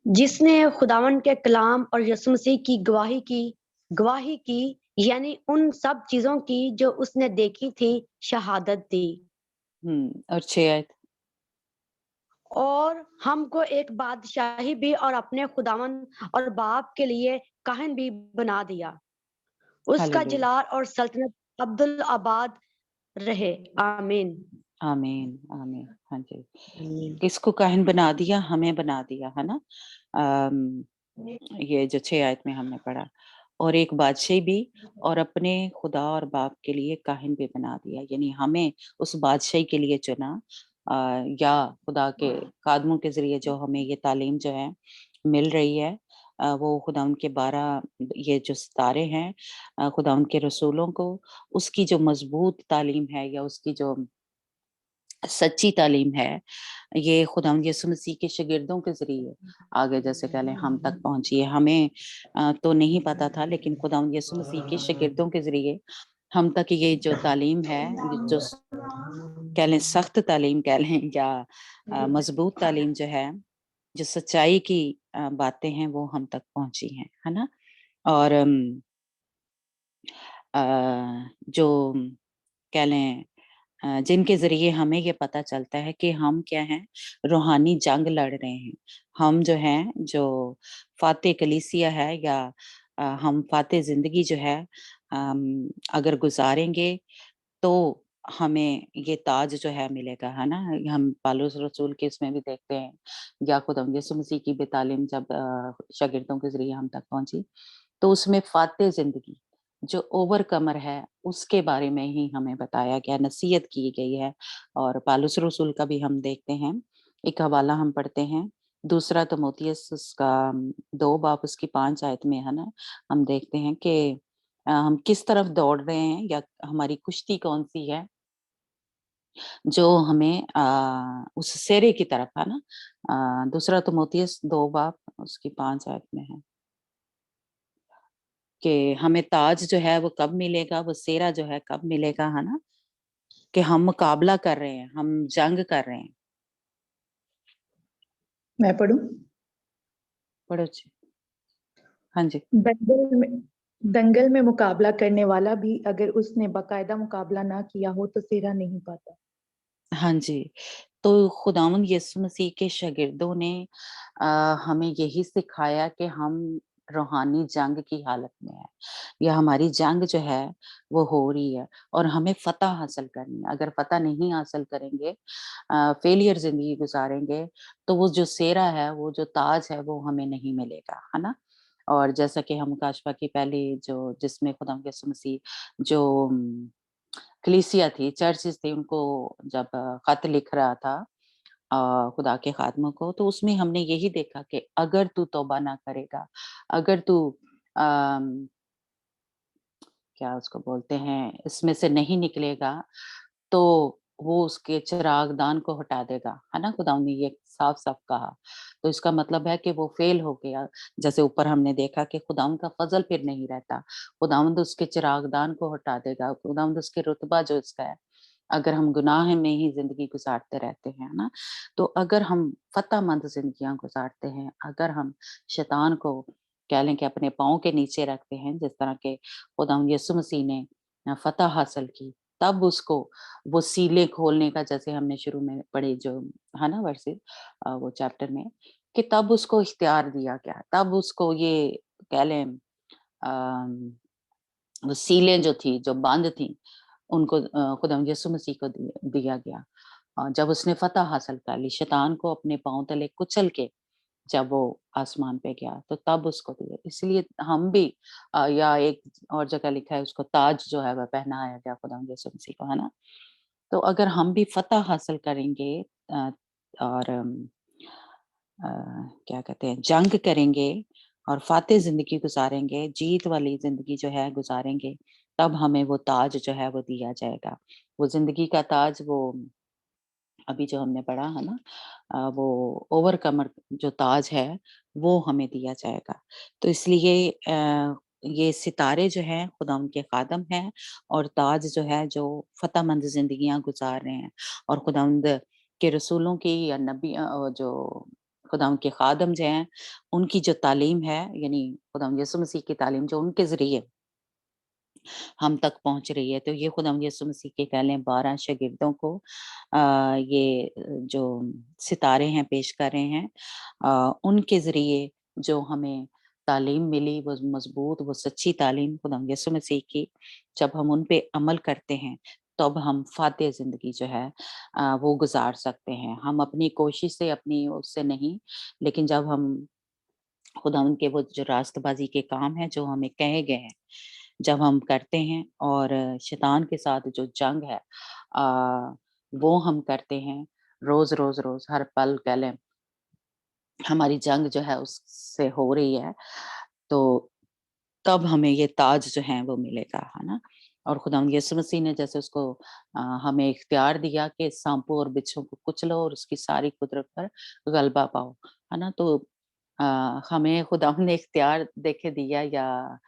जिसने खुदावन के कलाम और यीशु मसीह की गवाही की यानी उन सब चीजों की जो उसने देखी थी शहादत दी। और 6 आयत। और हमको एक बादशाही भी और अपने खुदावन और बाप के लिए काहिन भी बना दिया। उसका हालेलुया। जलाल और सल्तनत अब्दुल आबाद रहे। आमीन। आमीन आमीन। हाँ जी किसको काहिन बना दिया? हमें बना दिया, है ना। ये जो 6 आयत में हमने पढ़ा, और एक बादशाही भी और अपने खुदा और बाप के लिए काहिन भी बना दिया, यानी हमें उस बादशाही के लिए चुना। या खुदा के कादमों के जरिए जो हमें ये तालीम जो है मिल रही है, वो खुदा उनके 12 ये जो सितारे हैं, खुदा उनके रसूलों को उसकी जो मजबूत तालीम है या उसकी जो सच्ची तालीम है, ये खुदावंद यीशु मसीह के शागिर्दों के ज़रिए आगे जैसे कह लें हम तक पहुँची है। हमें तो नहीं पता था, लेकिन खुदावंद यीशु मसीह के शागिर्दों के ज़रिए हम तक ये जो तालीम है, ये जो कह लें सख्त तालीम कह लें या मजबूत तालीम जो है, जो सच्चाई की बातें हैं वो हम तक पहुँची हैं, है ना। और जो कह लें जिनके ज़रिए हमें ये पता चलता है कि हम क्या हैं, रूहानी जंग लड़ रहे हैं। हम जो हैं, जो फ़ाते कलीसिया है या हम फ़ाते ज़िंदगी जो है अगर गुज़ारेंगे तो हमें ये ताज जो है मिलेगा, है ना? हम पौलुस रसूल के इसमें भी देखते हैं, या खुद हम यीशु मसीह की भी तालीम जब शागिर्दों के ज़रिए हम तक पहुँची, तो उसमें फ़ाते ज़िंदगी, जो ओवरकमर है, उसके बारे में ही हमें बताया गया, नसीहत की गई है। और पौलुस रसूल का भी हम देखते हैं, एक हवाला हम पढ़ते हैं, दूसरा तिमुथियुस उसका 2 बाब उसकी 5 आयत में, है ना? हम देखते हैं कि हम किस तरफ दौड़ रहे हैं या हमारी कुश्ती कौन-सी है, जो हमें उस सेरे की तरफ, है ना? दूसरा तिमुथियुस 2 बाब उसकी 5 आयत में है कि हमें ताज जो है वो कब मिलेगा, वो सेरा जो है कब मिलेगा, है ना? कि हम मुकाबला कर रहे हैं, हम जंग कर रहे हैं। मैं पढ़ूं? पढ़ो जी। हाँ जी। दंगल में मुकाबला करने वाला भी अगर उसने बाकायदा मुकाबला ना किया हो तो सेरा नहीं पाता। हाँ जी। तो खुदावंद यीशु मसीह के शागिर्दों ने हमें यही सिखाया कि हम रूहानी जंग की हालत में हैं, या हमारी जंग जो है वो हो रही है और हमें फ़तह हासिल करनी है। अगर फ़तह नहीं हासिल करेंगे, फेलियर ज़िंदगी गुज़ारेंगे, तो वो जो सेरा है, वो जो ताज है, वो हमें नहीं मिलेगा, है ना? और जैसा कि हम काशफा की पहली जो जिसमें खुदावंद यीशु मसीह जो कलीसिया थी, चर्चेज़ थी, उनको जब खत लिख रहा था खुदा के खादमों को, तो उसमें हमने यही देखा कि अगर तू तौबा ना करेगा, अगर तू अम, क्या उसको बोलते हैं, इसमें से नहीं निकलेगा, तो वो उसके चिरागदान को हटा देगा, है ना? खुदावंद ने ये साफ-साफ कहा। तो इसका मतलब है कि वो फ़ेल हो गया। जैसे ऊपर हमने देखा कि खुदावंद का फ़ज़ल फिर नहीं रहता। खुदावंद उसके चिरागदान को हटा देगा, खुदावंद उसके रुतबा जो इसका है, अगर हम गुनाह में ही ज़िंदगी गुज़ारते रहते हैं, है ना? तो अगर हम फ़तहमंद ज़िंदगियाँ गुज़ारते हैं, अगर हम शैतान को कह लें कि अपने पाँव के नीचे रखते हैं, जिस तरह के खुदावंद यीशु मसीह ने फ़तह हासिल की, तब उसको वो सीलें खोलने का, जैसे हमने शुरू में पढ़े जो है ना वर्सेस वो चैप्टर में, कि तब उसको इख्तियार दिया गया, तब उसको ये कह लें अम, वो सीलें जो थी, जो बंद थी, उनको खुदावंद यीशु मसीह को दिया गया। जब उसने फ़तह हासिल कर ली, शैतान को अपने पाँव तले कुचल के जब वो आसमान पे गया, तो तब उसको दिए। इसलिए हम भी या एक और जगह लिखा है, उसको ताज जो है वह पहनाया गया खुदावंद यीशु मसीह को, है ना? तो अगर हम भी फ़तह हासिल करेंगे अ, और अ, क्या कहते हैं, जंग करेंगे और फ़ाते ज़िंदगी गुज़ारेंगे, जीत वाली ज़िंदगी जो है गुज़ारेंगे, तब हमें वो ताज जो है वो दिया जाएगा। वो ज़िंदगी का ताज, वो अभी जो हमने पढ़ा है ना, वो ओवरकमर जो ताज है, वो हमें दिया जाएगा। तो इसलिए ये सितारे जो हैं खुदा उनके खादम हैं, और ताज जो है जो फ़तहमंद ज़िंदगियाँ गुज़ार रहे हैं, और खुदावंद के रसूलों की या जो खुदा के खादम जो हैं, उनकी जो तालीम है, यानी खुदावंद यीशु मसीह की तालीम जो उनके ज़रिए हम तक पहुँच रही है। तो ये खुदावंद यीशु मसीह के कह लें 12 शागिर्दों को ये जो सितारे हैं पेश कर रहे हैं, उनके ज़रिए जो हमें तालीम मिली, वो मज़बूत, वो सच्ची तालीम खुदावंद यीशु मसीह की, जब हम उन पे अमल करते हैं, तब हम फ़ाते ज़िंदगी जो है वो गुज़ार सकते हैं। हम अपनी कोशिश से, अपनी उससे नहीं, लेकिन जब हम खुदावंद के वो जो रास्तबाज़ी के काम हैं, जो हमें कहे गए हैं, जब हम करते हैं और शैतान के साथ जो जंग है वो हम करते हैं, रोज़, हर पल कह लें हमारी जंग जो है उससे हो रही है, तो तब हमें ये ताज जो है वो मिलेगा, है ना? और खुदावंद यीशु मसीह ने जैसे उसको हमें इख्तियार दिया कि साँपों और बिच्छों को कुचलो और उसकी सारी कुदरत पर गलबा पाओ, है ना? तो हमें खुदावंद ने इख्तियार देके दिया, या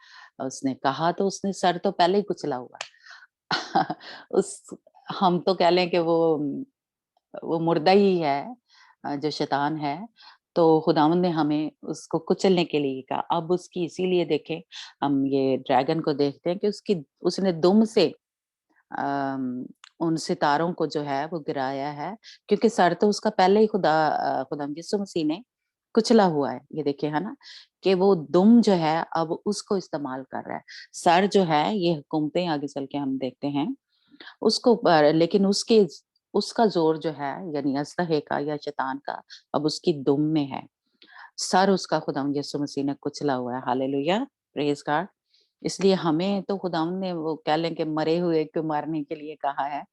उसने कहा, तो उसने सर तो पहले ही कुचला हुआ है। उस हम तो कह लें कि वो मुर्दा ही है, जो शैतान है, तो खुदावंद ने हमें उसको कुचलने के लिए कहा। अब उसकी इसीलिए देखें, हम ये ड्रैगन को देखते हैं कि उसने दुम से अम, उन सितारों को जो है वो गिराया है, क्योंकि सर तो उसका पहले ही खुदावंद यीशु मसीह ने कुचला हुआ है। ये देखिए, है ना? कि वो दुम जो है अब उसको इस्तेमाल कर रहा है। सर जो है ये हुकूमतें आगे चल के हम देखते हैं उसको लेकिन उसका जोर जो है यानी असलहे का या शैतान का अब उसकी दुम में है, सर उसका खुदावंद यीशु मसीह ने कुचला हुआ है। Hallelujah, praise God. इसलिए हमें तो खुदावंद ने वो कह लें कि मरे हुए को मारने के लिए कहा है,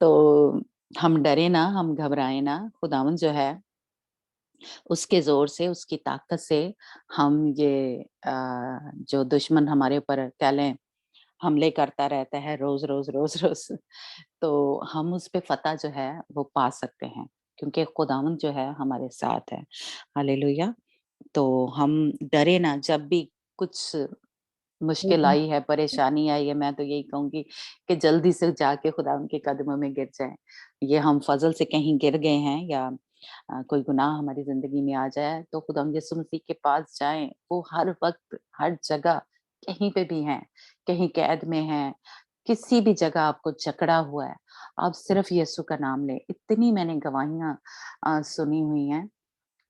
तो हम डरे ना, हम घबराए ना। खुदावंद जो है उसके जोर से, उसकी ताकत से हम ये जो दुश्मन हमारे ऊपर कह लें हमले करता रहता है रोज रोज रोज रोज, तो हम उस पे फतह जो है वो पा सकते हैं, क्योंकि खुदावंद जो है हमारे साथ है। हालेलुया। तो हम डरे ना, जब भी कुछ मुश्किल आई है, परेशानी आई है, मैं तो यही कहूंगी कि जल्दी से जाके खुदा उनके कदमों में गिर जाएं। ये हम फजल से कहीं गिर गए हैं या कोई गुनाह हमारी जिंदगी में आ जाए, तो खुदा यीशु मसीह के पास जाएं। वो हर वक्त, हर जगह, कहीं पे भी हैं, कहीं कैद में हैं, किसी भी जगह आपको जकड़ा हुआ है, आप सिर्फ यीशु का नाम लें। इतनी मैंने गवाहियां सुनी हुई हैं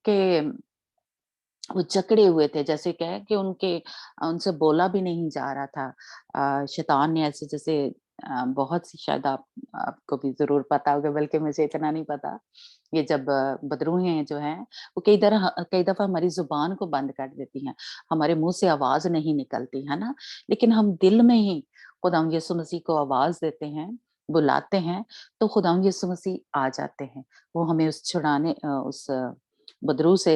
कि वो जकड़े हुए थे, जैसे क्या कि उनसे बोला भी नहीं जा रहा था। शैतान ने ऐसे जैसे बहुत सी, शायद आपको भी जरूर पता होगा, बल्कि मुझे इतना नहीं पता। ये जब बदरूहें जो हैं वो कई दफा हमारी जुबान को बंद कर देती हैं, हमारे मुंह से आवाज नहीं निकलती है ना, लेकिन हम दिल में ही खुदाम यीशु मसीह को आवाज देते हैं, बुलाते हैं, तो खुदाम यीशु मसीह आ जाते हैं। वो हमें उस बदरू से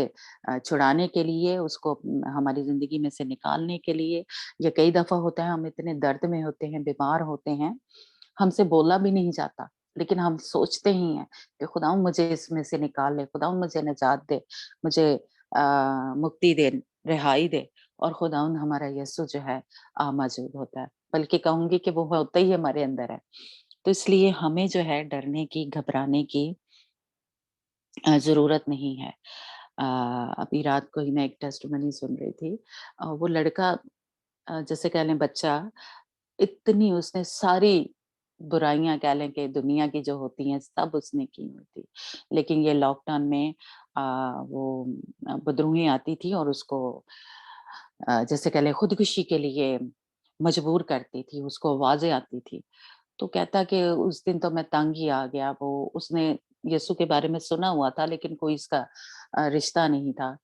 छुड़ाने के लिए, उसको हमारी जिंदगी में से निकालने के लिए। ये कई दफा होता है हम इतने दर्द में होते हैं, बीमार होते हैं, हमसे बोला भी नहीं जाता, लेकिन हम सोचते ही हैं कि खुदावन मुझे इसमें से निकाल ले, खुदावन मुझे निजात दे, मुझे मुक्ति दे, रिहाई दे। और खुदावन हमारा यीशु जो है मौजूद होता है, बल्कि कहूंगी कि वो होता ही हमारे अंदर है। तो इसलिए हमें जो है डरने की, घबराने की जरूरत नहीं है। अभी रात को ही मैं एक टेस्टिमनी सुन रही थी। वो लड़का जैसे कह लें बच्चा, इतनी उसने सारी बुराइयां कह लें कि दुनिया की जो होती हैं सब उसने की हुई थी, लेकिन ये लॉकडाउन में वो बदरूहें आती थी और उसको जैसे कह लें खुदकुशी के लिए मजबूर करती थी, उसको आवाजें आती थी। तो कहता कि उस दिन तो मैं तंग ही आ गया। वो उसने यीशु के बारे में सुना हुआ था, लेकिन कोई इसका रिश्ता नहीं था।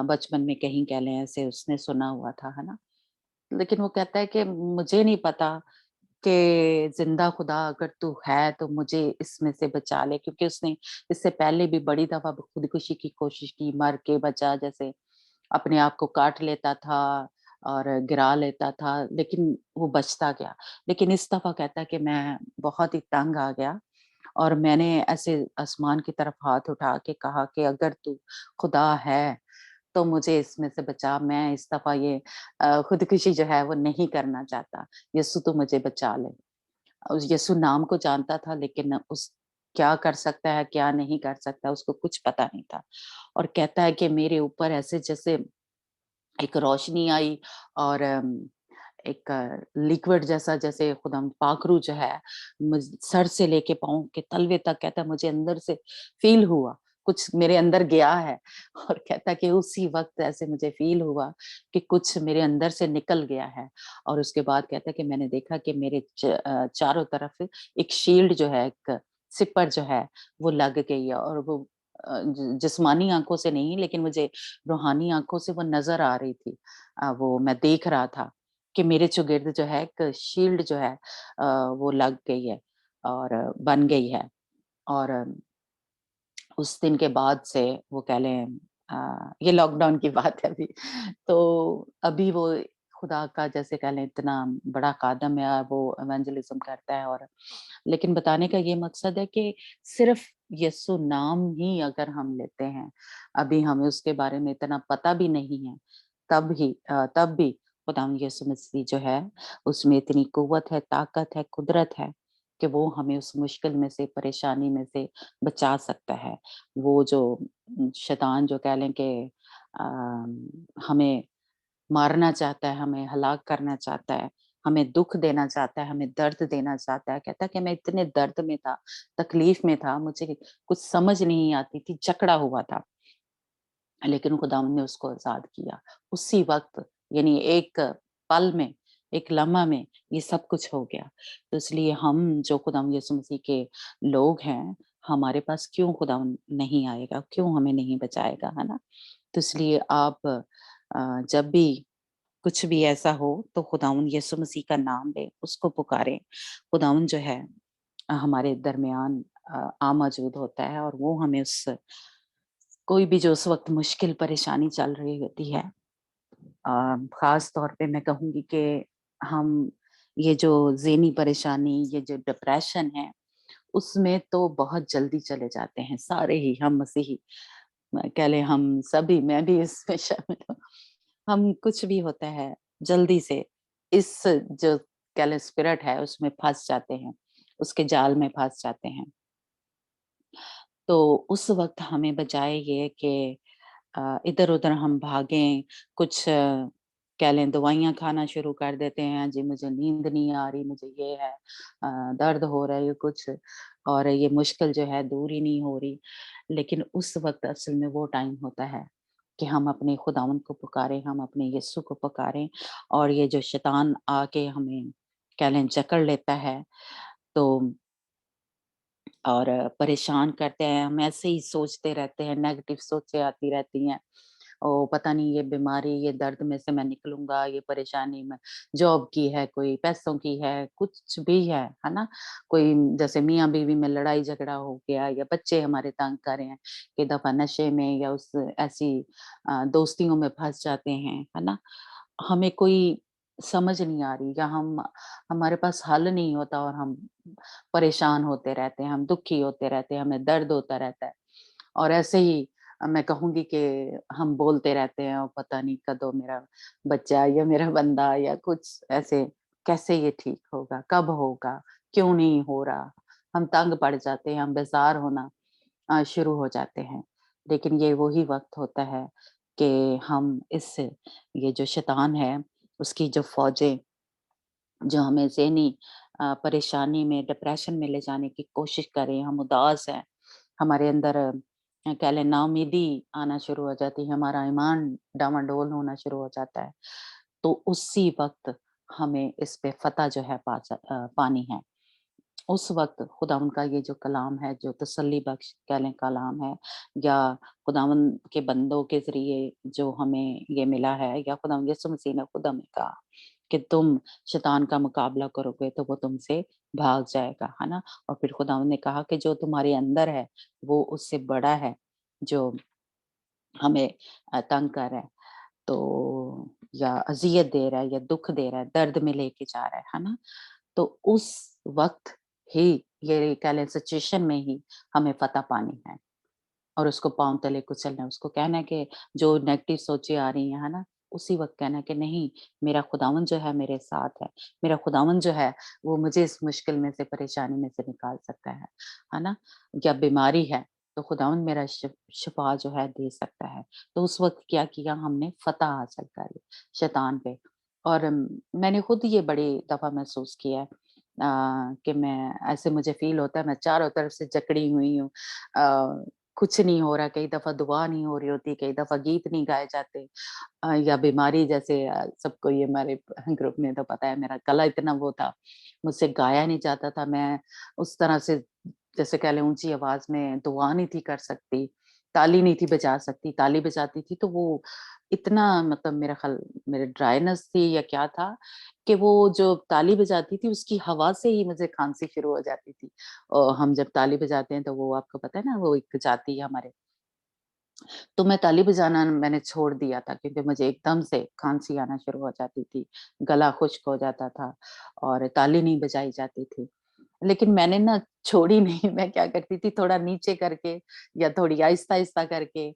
बचपन में कहीं कह लें ऐसे उसने सुना हुआ था, है ना। लेकिन वो कहता है कि मुझे नहीं पता कि जिंदा खुदा अगर तू है तो मुझे इसमें से बचा ले, क्योंकि उसने इससे पहले भी बड़ी दफा खुदकुशी की कोशिश की, मर के बचा, जैसे अपने आप को काट लेता था और गिरा लेता था, लेकिन वो बचता गया। लेकिन इस दफा कहता है कि मैं बहुत ही तंग आ गया और मैंने ऐसे आसमान की तरफ हाथ उठा के कहा कि अगर तू खुदा है तो मुझे इसमें से बचा। मैं इस दफा ये खुदकुशी जो है वो नहीं करना चाहता। यीशु तू मुझे बचा ले। उस यीशु नाम को जानता था, लेकिन उस क्या कर सकता है, क्या नहीं कर सकता, उसको कुछ पता नहीं था। और कहता है कि मेरे ऊपर ऐसे जैसे एक रोशनी आई और एक लिक्विड जैसा, जैसे खुदाम पाखरू जो है सर से लेके पाँव के तलवे तक, कहता है मुझे अंदर से फील हुआ कुछ मेरे अंदर गया है। और कहता कि उसी वक्त ऐसे मुझे फील हुआ कि कुछ मेरे अंदर से निकल गया है। और उसके बाद कहता है कि मैंने देखा कि मेरे चारों तरफ एक शील्ड जो है, एक सिपर जो है वो लग गई है। और वो जिस्मानी आंखों से नहीं, लेकिन मुझे रूहानी आंखों से वो नजर आ रही थी। वो मैं देख रहा था कि मेरे चुगिर्द जो है एक शील्ड जो है वो लग गई है और बन गई है। और उस दिन के बाद से वो कह लें ये लॉकडाउन की बात है अभी। तो अभी वो खुदा का जैसे कह लें इतना बड़ा कादम है, वो इवेंजलिज्म करता है। और लेकिन बताने का ये मकसद है कि सिर्फ यीशु नाम ही अगर हम लेते हैं, अभी हमें उसके बारे में इतना पता भी नहीं है, तब भी खुदाम यीशु मसीह जो है उसमें इतनी कुव्वत है, ताकत है, कुदरत है कि वो हमें उस मुश्किल में से, परेशानी में से बचा सकता है। वो जो शैतान जो कह लें कि हमें मारना चाहता है, हमें हलाक करना चाहता है, हमें दुख देना चाहता है, हमें दर्द देना चाहता है। कहता है कि मैं इतने दर्द में था, तकलीफ में था, मुझे कुछ समझ नहीं आती थी, जकड़ा हुआ था, लेकिन खुदावंद ने उसको आजाद किया उसी वक्त, यानी एक पल में एक लम्हा में ये सब कुछ हो गया। तो इसलिए हम जो खुदावंद यीशु मसीह के लोग हैं, हमारे पास क्यों खुदावंद नहीं आएगा, क्यों हमें नहीं बचाएगा, है ना? तो इसलिए आप जब भी कुछ भी ऐसा हो तो खुदावंद यीशु मसीह का नाम लें, उसको पुकारें। खुदावंद जो है हमारे दरमियान आ मौजूद होता है, और वो हमें उस कोई भी जो उस वक़्त मुश्किल परेशानी चल रही होती है, ख़ास तौर पे मैं कहूँगी कि हम ये जो ज़हनी परेशानी, ये जो डिप्रेशन है, उसमें तो बहुत जल्दी चले जाते हैं सारे ही हम मसीही। कह लें हम सभी, मैं भी इसमें शामिल हूँ। हम कुछ भी होता है जल्दी से इस जो कह लें स्पिरिट है उसमें फँस जाते हैं, उसके जाल में फँस जाते हैं। तो उस वक़्त हमें बजाए ये कि इधर-उधर हम भागें, कुछ कह लें दवाइयाँ खाना शुरू कर देते हैं, जी मुझे नींद नहीं आ रही, मुझे ये है, दर्द हो रहा है ये कुछ, और ये मुश्किल जो है दूर ही नहीं हो रही। लेकिन उस वक़्त असल में वो टाइम होता है कि हम अपने खुदावंद को पुकारें, हम अपने यीशु को पुकारें, और ये जो शैतान आके हमें कह लें जकड़ लेता है, तो और परेशान करते हैं, हम ऐसे ही सोचते रहते हैं, नेगेटिव सोचें आती रहती हैं। ओह! पता नहीं ये बीमारी, ये दर्द में से मैं निकलूँगा, ये परेशानी में जॉब की है, कोई पैसों की है, कुछ भी है ना? कोई जैसे मियाँ-बीवी में लड़ाई-झगड़ा हो गया, या बच्चे हमारे तंग कर रहे हैं, कई दफ़ा नशे में या उस ऐसी दोस्तियों में फँस जाते हैं, है ना? हमें कोई समझ नहीं आ रही, या हमारे पास हल नहीं होता, और हम परेशान होते रहते हैं, हम दुखी होते रहते हैं, हमें दर्द होता रहता है। और ऐसे ही मैं कहूँगी कि हम बोलते रहते हैं, और पता नहीं कਦੋਂ मेरा बच्चा या मेरा बंदा या कुछ ऐसे, कैसे ये ठीक होगा, कब होगा, क्यों नहीं हो रहा? हम तंग पड़ जाते हैं, हम बेज़ार होना शुरू हो जाते हैं। लेकिन ये वही वक़्त होता है कि हम इस ये जो शैतान है, उसकी जो फ़ौजें जो हमें ज़हनी परेशानी में, डिप्रेशन में ले जाने की कोशिश कर रही हैं, हम उदास हैं, हमारे अंदर कह लें नाउम्मीदी आना शुरू हो जाती है, हमारा ईमान डामाडोल होना शुरू हो जाता है। तो उसी वक़्त हमें इस पे फ़तह जो है पानी है। उस वक़्त खुदावंद का ये जो कलाम है, जो तसल्ली बख्श कह लें कलाम है, या खुदावंद के बंदों के ज़रिए जो हमें ये मिला है, या खुदावंद यीशु मसीह ने खुद हमें कहा कि तुम शैतान का मुकाबला करोगे तो वो तुमसे भाग जाएगा, है ना? और फिर खुदावंद ने कहा कि जो तुम्हारे अंदर है, वो उससे बड़ा है, जो हमें तंग कर रहा है। तो या अज़ियत दे रहा है, या दुःख दे रहा है, दर्द में लेके जा रहा है ना? तो उस वक़्त ही ये कह लें सिचुएशन में ही हमें फ़तह पानी है, और उसको पाँव तले कुचलना है, उसको कहना है कि जो नेगेटिव सोचें आ रही हैं, है ना? उसी वक़्त कहना है कि नहीं, मेरा खुदावंद जो है मेरे साथ है। मेरा खुदावंद जो है वो मुझे इस मुश्किल में से, परेशानी में से निकाल सकता है ना? या बीमारी है तो खुदावंद मेरा शिफ़ा जो है दे सकता है। तो उस वक़्त क्या किया हमने, फ़तह हासिल कर ली शैतान पे। और मैंने खुद ये बड़ी दफ़ा महसूस किया है कि मैं ऐसे, मुझे फ़ील होता है मैं चारों तरफ से जकड़ी हुई हूँ। कुछ नहीं हो रहा, कई दफ़ा दुआ नहीं हो रही होती, कई दफ़ा गीत नहीं गाए जाते, या बीमारी जैसे सबको ये हमारे ग्रुप में तो पता है, मेरा गला इतना वो था, मुझसे गाया नहीं जाता था। मैं उस तरह से जैसे कह लें ऊँची आवाज़ में दुआ नहीं थी कर सकती, ताली नहीं थी बजा सकती, ताली बजाती थी तो वो इतना मतलब मेरा ख़्याल मेरे ड्राइनेस थी या क्या था कि वो जो ताली बजाती थी उसकी हवा से ही मुझे खाँसी शुरू हो जाती थी। और हम जब ताली बजाते हैं तो वो आपको पता है ना, वो एक जाती है हमारे, तो मैं ताली बजाना मैंने छोड़ दिया था क्योंकि मुझे एकदम से खाँसी आना शुरू हो जाती थी, गला खुश्क हो जाता था और ताली नहीं बजाई जाती थी। लेकिन मैंने ना छोड़ी नहीं, मैं क्या करती थी थोड़ा नीचे करके या थोड़ी आहिस्ता-आहिस्ता करके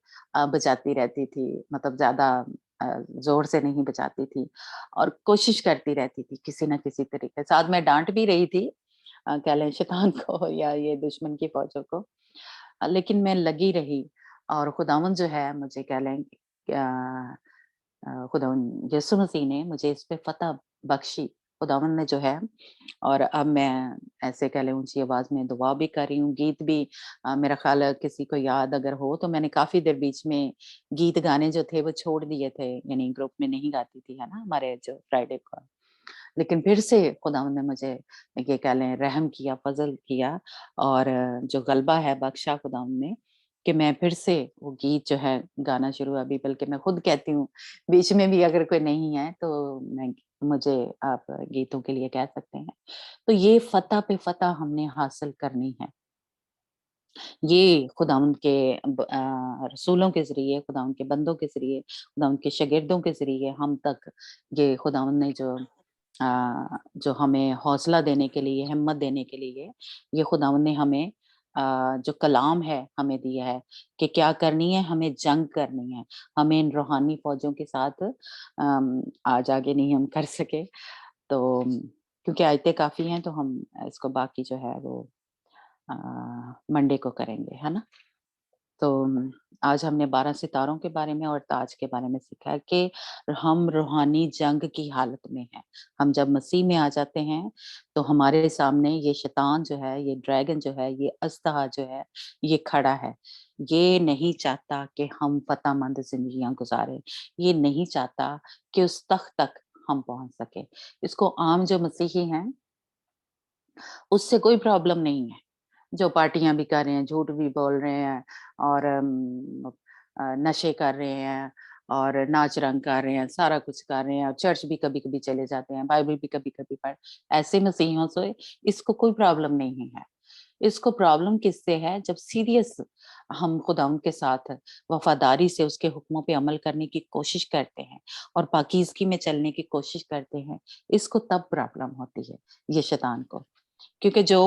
बजाती रहती थी, मतलब ज़्यादा ज़ोर से नहीं बजाती थी और कोशिश करती रहती थी किसी न किसी तरीके से। साथ में डाँट भी रही थी कह लें शैतान को या ये दुश्मन की फ़ौजों को। लेकिन मैं लगी रही और खुदावंद जो है मुझे कह लें खुदावंद यीशु मसीह ने मुझे इस पे फ़तह बख्शी, खुदावंद ने जो है। और अब मैं ऐसे कह लें ऊँची आवाज़ में दुआ भी कर रही हूँ, गीत भी मेरा ख़्याल है किसी को याद अगर हो तो मैंने काफ़ी देर बीच में गीत गाने जो थे वो छोड़ दिए थे, यानी ग्रुप में नहीं गाती थी, है ना? हमारे जो फ्राइडे को लेकिन फिर से खुदावंद ने मुझे ये कह लें रहम किया, फजल किया और जो गलबा है बख्शा खुदावंद ने कि मैं फिर से वो गीत जो है गाना शुरू, अभी बल्कि मैं खुद कहती हूँ बीच में भी अगर कोई नहीं है तो मैं मुझे आप गीतों के लिए कह सकते हैं। तो ये फतह पे फतह हमने हासिल करनी है। ये खुदावंद के रसूलों के ज़रिए, खुदावंद के बंदों के ज़रिए, खुदावंद के शागिर्दों के ज़रिए हम तक ये खुदावंद ने जो हमें हौसला देने के लिए, हिम्मत देने के लिए, ये खुदावंद ने हमें जो कलाम है हमें दिया है कि क्या करनी है, हमें जंग करनी है। हमें इन रूहानी फ़ौजों के साथ आज आगे नहीं हम कर सके, तो क्योंकि आयतें काफ़ी हैं तो हम इसको बाकी जो है वो मंडे को करेंगे, है ना? तो आज हमने 12 सितारों के बारे में और ताज के बारे में सीखा है कि हम रूहानी जंग की हालत में हैं। हम जब मसीह में आ जाते हैं, तो हमारे सामने ये शैतान जो है, ये ड्रैगन जो है, ये अस्तहा जो है, ये खड़ा है। ये नहीं चाहता कि हम फ़तहमंद ज़िंदगियाँ गुज़ारें। ये नहीं चाहता कि उस तख़्त तक हम पहुँच सकें। इसको आम जो मसीही हैं, उससे कोई प्रॉब्लम नहीं है। जो पार्टियाँ भी कर रहे हैं, झूठ भी बोल रहे हैं और नशे कर रहे हैं और नाच-रंग कर रहे हैं, सारा कुछ कर रहे हैं और चर्च भी कभी-कभी चले जाते हैं, बाइबल भी कभी-कभी ऐसे मसीहियों से इसको कोई प्रॉब्लम नहीं है। इसको प्रॉब्लम किससे है? जब सीरियस हम खुदावंद के साथ वफ़ादारी से उसके हुक्मों पे अमल करने की कोशिश करते हैं और पाकीज़गी में चलने की कोशिश करते हैं, इसको तब प्रॉब्लम होती है, ये शैतान को। क्योंकि जो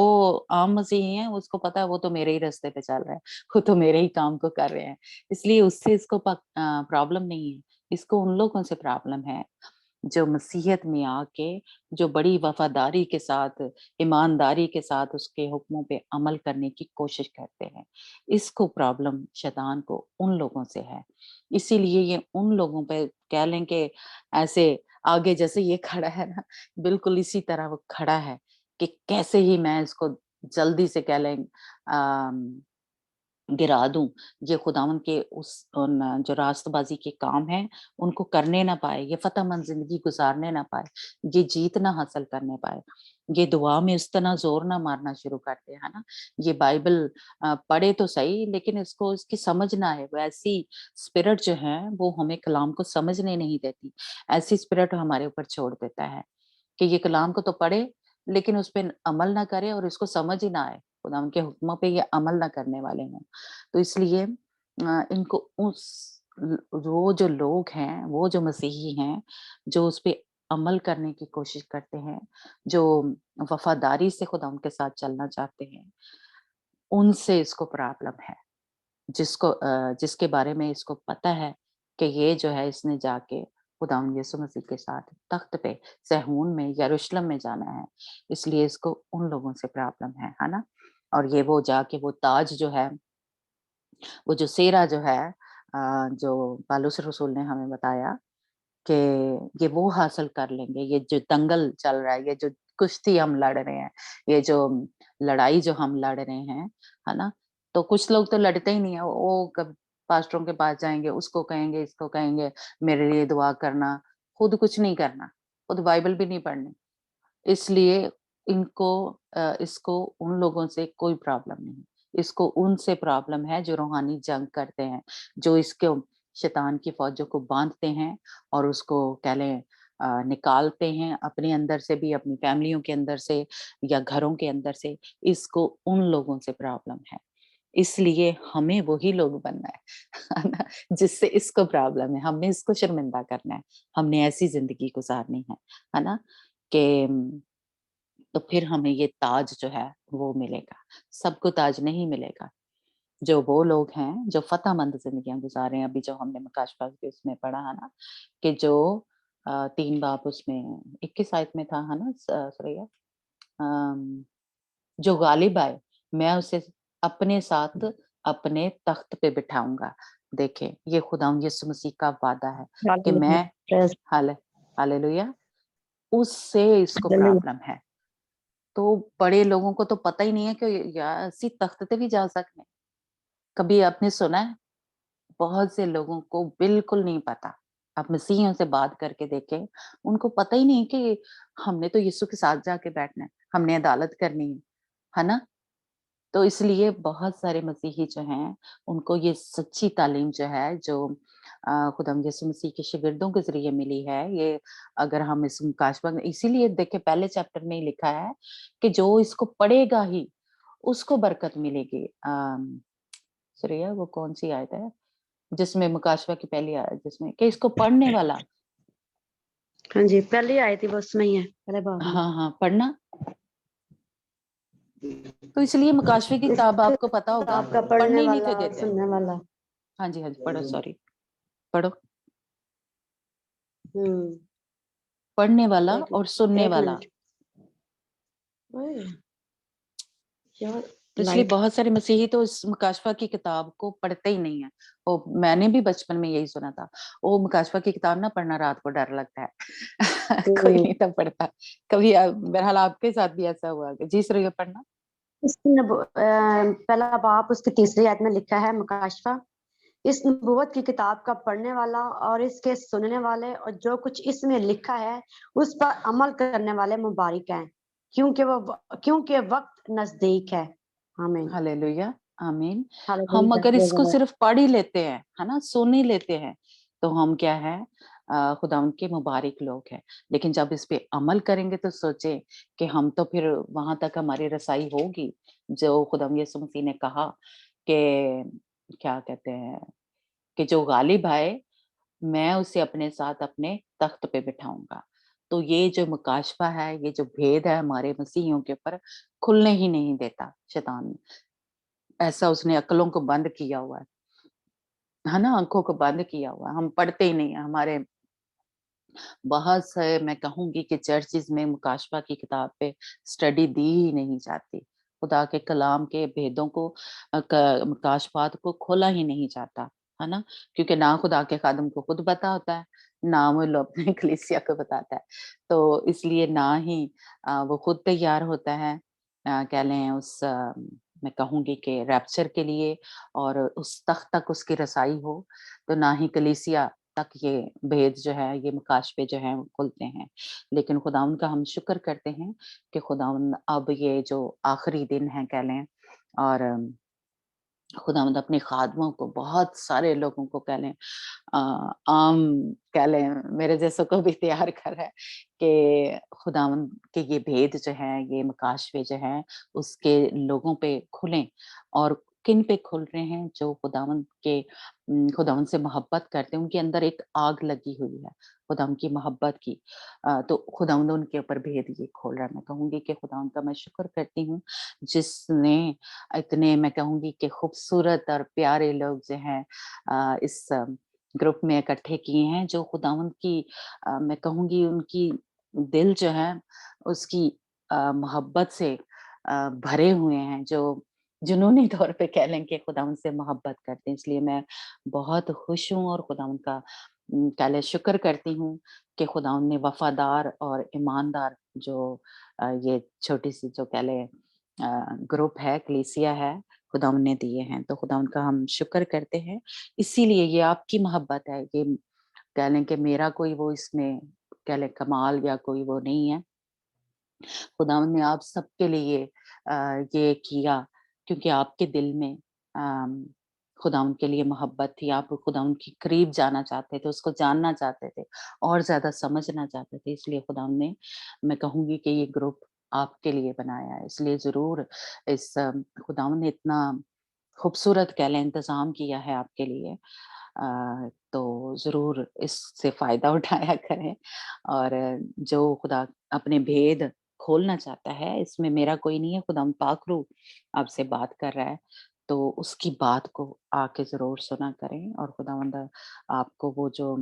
आम मसीही हैं उसको पता है वो तो मेरे ही रास्ते पे चल रहा है, वो तो मेरे ही काम को कर रहे हैं। इसलिए उससे इसको प्रॉब्लम नहीं है, इसको उन लोगों से प्रॉब्लम है, जो मसीहत में आके जो बड़ी वफ़ादारी के साथ, ईमानदारी के साथ उसके हुक्मों पे अमल करने की कोशिश करते हैं। इसको प्रॉब्लम शैतान को उन लोगों से है। इसीलिए ये उन लोगों पे कह लें कि ऐसे आगे जैसे ये खड़ा है ना, बिल्कुल इसी तरह वो खड़ा है कि कैसे ही मैं इसको जल्दी से कह लें गिरा दूँ, ये खुदावंद के जो रास्तबाज़ी के काम हैं, उनको करने ना पाए, ये फ़तहमंद ज़िंदगी गुज़ारने ना पाए, ये जीत ना हासिल करने पाए, ये दुआ में इस तरह ज़ोर ना मारना शुरू कर दे, है ना? ये बाइबल पढ़े तो सही लेकिन इसको इसकी समझ ना आए, वो ऐसी स्पिरिट जो है, वो हमें कलाम को समझने नहीं देती, ऐसी स्पिरिट हमारे ऊपर छोड़ देता है। कि ये कलाम को तो पढ़े, लेकिन उस पे अमल ना करे और इसको समझ ही ना आए, खुदा उनके हुक्मों पे ये अमल ना करने वाले हों। तो इसलिए इनको वो जो लोग हैं, वो जो मसीही हैं, जो उस पे अमल करने की कोशिश करते हैं, जो वफ़ादारी से खुदा उनके साथ चलना चाहते हैं, उनसे इसको प्रॉब्लम है। जिसके बारे में इसको पता है कि ये जो है इसने जाके खुदावंद यीशु मसीह के साथ तख्त पे सहून में यरूशलेम में जाना है, इसलिए इसको उन लोगों से प्रॉब्लम है ना? और ये वो जाके वो ताज जो है, वो जो सेहरा जो है जो पालूस रसूल ने हमें बताया कि ये वो हासिल कर लेंगे, ये जो दंगल चल रहा है, ये जो कुश्ती हम लड़ रहे हैं, ये जो लड़ाई जो हम लड़ रहे हैं, है ना? तो कुछ लोग तो लड़ते ही नहीं है, वो कब पास्टरों के पास जाएँगे, उसको कहेंगे, इसको कहेंगे, मेरे लिए दुआ करना, खुद कुछ नहीं करना, खुद बाइबल भी नहीं पढ़नी। इसलिए इसको उन लोगों से कोई प्रॉब्लम नहीं। इसको उनसे प्रॉब्लम है जो रूहानी जंग करते हैं, जो इसको शैतान की फ़ौजों को बाँधते हैं और उसको कह लें निकालते हैं अपने अंदर से भी, अपनी फैमिलियों के अंदर से या घरों के अंदर से, इसको उन लोगों से प्रॉब्लम है। इसलिए हमें वही लोग बनना है, है ना? जिससे इसको प्रॉब्लम है, हमने इसको शर्मिंदा करना है, हमने ऐसी ज़िंदगी गुज़ारनी है ना? कि तो फिर हमें ये ताज जो है वो मिलेगा। सबको ताज नहीं मिलेगा। जो वो लोग हैं जो फ़तहमंद ज़िंदगियाँ गुज़ारे हैं, अभी जो हमने मकाशफ़ा के उसमें पढ़ा है ना कि जो 3 बाब उसमें 21 आयत में था, है ना सुरैया? अम, जो गालिब आए, मैं उसे अपने साथ अपने तख्त पे बिठाऊँगा। देखें, ये खुदावंद यीशु मसीह का वादा है कि मैं हाले हालेलुया! उससे इसको प्रॉब्लम है। तो बड़े लोगों को तो पता ही नहीं है कि यार ਅਸੀਂ तख्त ਤੇ भी जा सकते हैं। कभी आपने सुना है? बहुत से लोगों को बिल्कुल नहीं पता। आप मसीहियों से बात करके देखें, उनको पता ही नहीं कि हमने तो यीशु के साथ जाके बैठना है, हमने अदालत करनी है ना? तो इसलिए बहुत सारे मसीही जो हैं, उनको ये सच्ची तालीम जो है, जो खुदावंद यीशु मसीह के शागिर्दों के ज़रिए मिली है, ये अगर हम इस मुकाशवा में, इसीलिए देखिए पहले चैप्टर में ही लिखा है कि जो इसको पढ़ेगा ही, उसको बरकत मिलेगी। सुरैया वो कौन-सी आयत है? जिसमें मुकाशवा की पहली आयत जिसमें कि इसको पढ़ने वाला। हाँ जी, पहले आई थी वो उसमें ही है, पहले बाब में। हाँ, पढ़ना। तो इसलिए मुकाशवे की किताब आपको पता होगा, आपका पढ़ने पढ़ने ही नहीं वाला थे और देते। सुनने वाला। हाँ जी, पढ़ो, सॉरी, पढ़ो। पढ़ने वाला और सुनने एक वाला। मिनट। ओए, यार तो इसलिए लाइट। बहुत सारे मसीही तो इस मुकाशवा की किताब को पढ़ते ही नहीं है। वो मैंने भी बचपन में यही सुना था, वो मुकाशवा की किताब ना पढ़ना रात को डर लगता है। कोई नहीं तब पढ़ता। कभी बहरहाल आपके साथ भी ऐसा हुआ कि जी सर ये पढ़ना। पहला बाप उसकी तीसरी आयत में लिखा है, मुकाशवा इस नबूवत की किताब का पढ़ने वाला और इसके सुनने वाले और जो कुछ इसमें लिखा है उस पर अमल करने वाले मुबारक हैं, क्योंकि वक्त नजदीक है। आमीन। हालेलुया, आमीन। हम हालेलुया, अगर praise the इसको Lord। सिर्फ पढ़ ही लेते हैं, है ना, सुन ही लेते हैं, तो हम क्या है, खुदावंद के मुबारक लोग हैं। लेकिन जब इस पे अमल करेंगे तो सोचें कि हम तो फिर वहां तक हमारी रसाई होगी, जो खुदावंद यीशु मसीह ने कहा कि क्या कहते हैं कि जो गालिब आए, मैं उसे अपने साथ अपने तख्त पे बिठाऊंगा। तो ये जो मुकाशवा है, ये जो भेद है हमारे मसीहियों के ऊपर, खुलने ही नहीं देता शैतान। ऐसा उसने अक्लों को बंद किया हुआ है ना, आँखों को बंद किया हुआ है। हम पढ़ते ही नहीं है। हमारे बहुत से, मैं कहूँगी कि चर्चेज़ में मुकाशवा की किताब पे स्टडी दी ही नहीं जाती। खुदा के कलाम के भेदों को क मुकाशवात को खोला ही नहीं जाता, है ना? क्योंकि ना खुदा के खादिम को खुद पता होता है, ना वो लोग अपनी कलीसिया को बताता है। तो इसलिए ना ही वो खुद तैयार होता है, कह लें उस मैं कहूँगी कि रैप्चर के लिए, और उस तख़्त तक उसकी रसाई हो, तो ना ही कलीसिया तक ये भेद जो है, ये मुकाशफे जो हैं वो खुलते हैं। लेकिन खुदावंद का हम शुक्र करते हैं कि खुदावंद अब ये जो आखिरी दिन है कह लें, और खुदावंद अपने खादमों को, बहुत सारे लोगों को कह लें, आम कह लें मेरे जैसों को भी तैयार कर रहा है कि खुदावंद के ये भेद जो हैं, ये मुकाशफे जो हैं, उसके लोगों पे खुलें। और किन पे खुल रहे हैं? जो खुदावंद के खुदावंद से मोहब्बत करते हैं, उनके अंदर एक आग लगी हुई है खुदावंद की मोहब्बत की। तो खुदावंद उनके ऊपर भेद ये खोल रहा है। मैं कहूँगी कि खुदावंद का मैं शुक्र करती हूँ, जिसने इतने, मैं कहूँगी कि खूबसूरत और प्यारे लोग जो हैं इस ग्रुप में इकट्ठे किए हैं, जो खुदावंद की मैं कहूँगी उनकी दिल जो है उसकी मोहब्बत से भरे हुए हैं, जो जुनूनी तौर पे कह लें कि खुदावंद से मोहब्बत करते हैं। इसलिए मैं बहुत खुश हूँ और खुदावंद का कह लें शुक्र करती हूँ कि खुदावंद ने वफादार और ईमानदार जो ये छोटी-सी जो कह लें ग्रुप है, कलीसिया है, खुदावंद ने दिए हैं। तो खुदावंद का हम शुक्र करते हैं। इसीलिए ये आपकी मोहब्बत है, ये कह लें कि मेरा कोई वो इसमें कह लें कमाल या कोई वो नहीं है। खुदावंद ने आप सबके लिए ये किया क्योंकि आपके दिल में खुदावंद के लिए मोहब्बत थी। आप खुदावंद के करीब जाना चाहते थे, उसको जानना चाहते थे और ज़्यादा समझना चाहते थे। इसलिए खुदावंद ने, मैं कहूँगी कि ये ग्रुप आपके लिए बनाया है। इसलिए ज़रूर इस खुदावंद ने इतना खूबसूरत कह लें इंतज़ाम किया है आपके लिए। तो ज़रूर इससे फ़ायदा उठाया करें, और जो खुदा अपने भेद खोलना चाहता है, इसमें मेरा कोई नहीं है, खुदावंद पाक रूह आपसे बात कर रहा है, तो उसकी बात को आके ज़रूर सुना करें। और खुदावंद आपको वो जो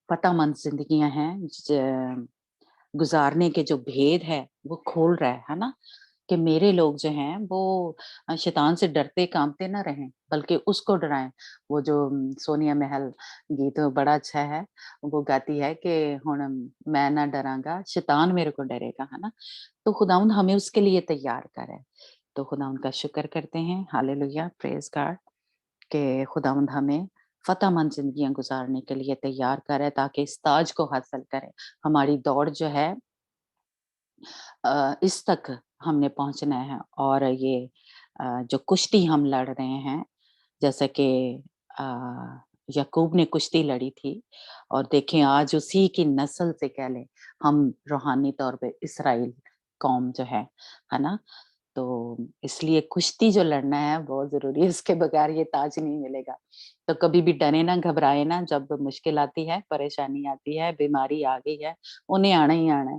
पतामंद ज़िंदगियाँ हैं गुज़ारने के जो भेद है, वो खोल रहा है ना? कि मेरे लोग जो हैं वो शैतान से डरते कांपते ना रहें, बल्कि उसको डराएँ। वो जो सोनिया महल गीत बड़ा अच्छा है, वो गाती है कि हुण मैं ना डरांगा, शैतान मेरे को डरेगा, है ना? तो खुदावंद हमें उसके लिए तैयार करे। तो खुदावंद का शुक्र करते हैं, हालेलुया, प्रेज़ गॉड, कि खुदावंद हमें فتح مند زندگیاں گزارنے کے لیے تیار کرے تاکہ اس تاج کو حاصل کرے. ہماری دوڑ جو ہے اس تک ہم نے پہنچنا ہے، اور یہ جو کشتی ہم لڑ رہے ہیں، جیسا کہ یعقوب نے کشتی لڑی تھی، اور دیکھیں آج اسی کی نسل سے کہہ لیں ہم روحانی طور پہ اسرائیل قوم جو ہے نا، تو اس لیے کشتی جو لڑنا ہے بہت ضروری ہے، اس کے بغیر یہ تاج نہیں ملے گا. تو کبھی بھی ڈرے نہ، گھبرائے نہ، جب مشکل آتی ہے، پریشانی آتی ہے، بیماری آ گئی ہے، انہیں آنا ہی آنا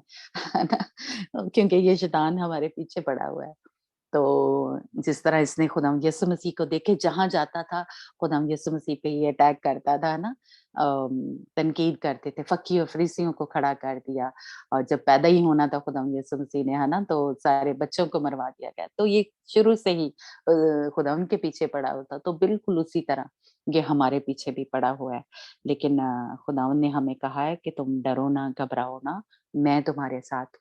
ہے نا، کیونکہ یہ شیطان ہمارے پیچھے پڑا ہوا ہے. تو جس طرح اس نے خداوند یسوع مسیح کو دیکھے جہاں جاتا تھا، خداوند یسوع مسیح پہ یہ اٹیک کرتا تھا نا، تنقید کرتے تھے، فقیہ اور فریسیوں کو کھڑا کر دیا، اور جب پیدا ہی ہونا تھا خداوند یسوع مسیح نے، ہے نا، تو سارے بچوں کو مروا دیا گیا. تو یہ شروع سے ہی خداوند کے پیچھے پڑا ہوتا، تو بالکل اسی طرح یہ ہمارے پیچھے بھی پڑا ہوا ہے. لیکن خداوند نے ہمیں کہا ہے کہ تم ڈرو نہ، گھبراؤ نہ، میں تمہارے ساتھ،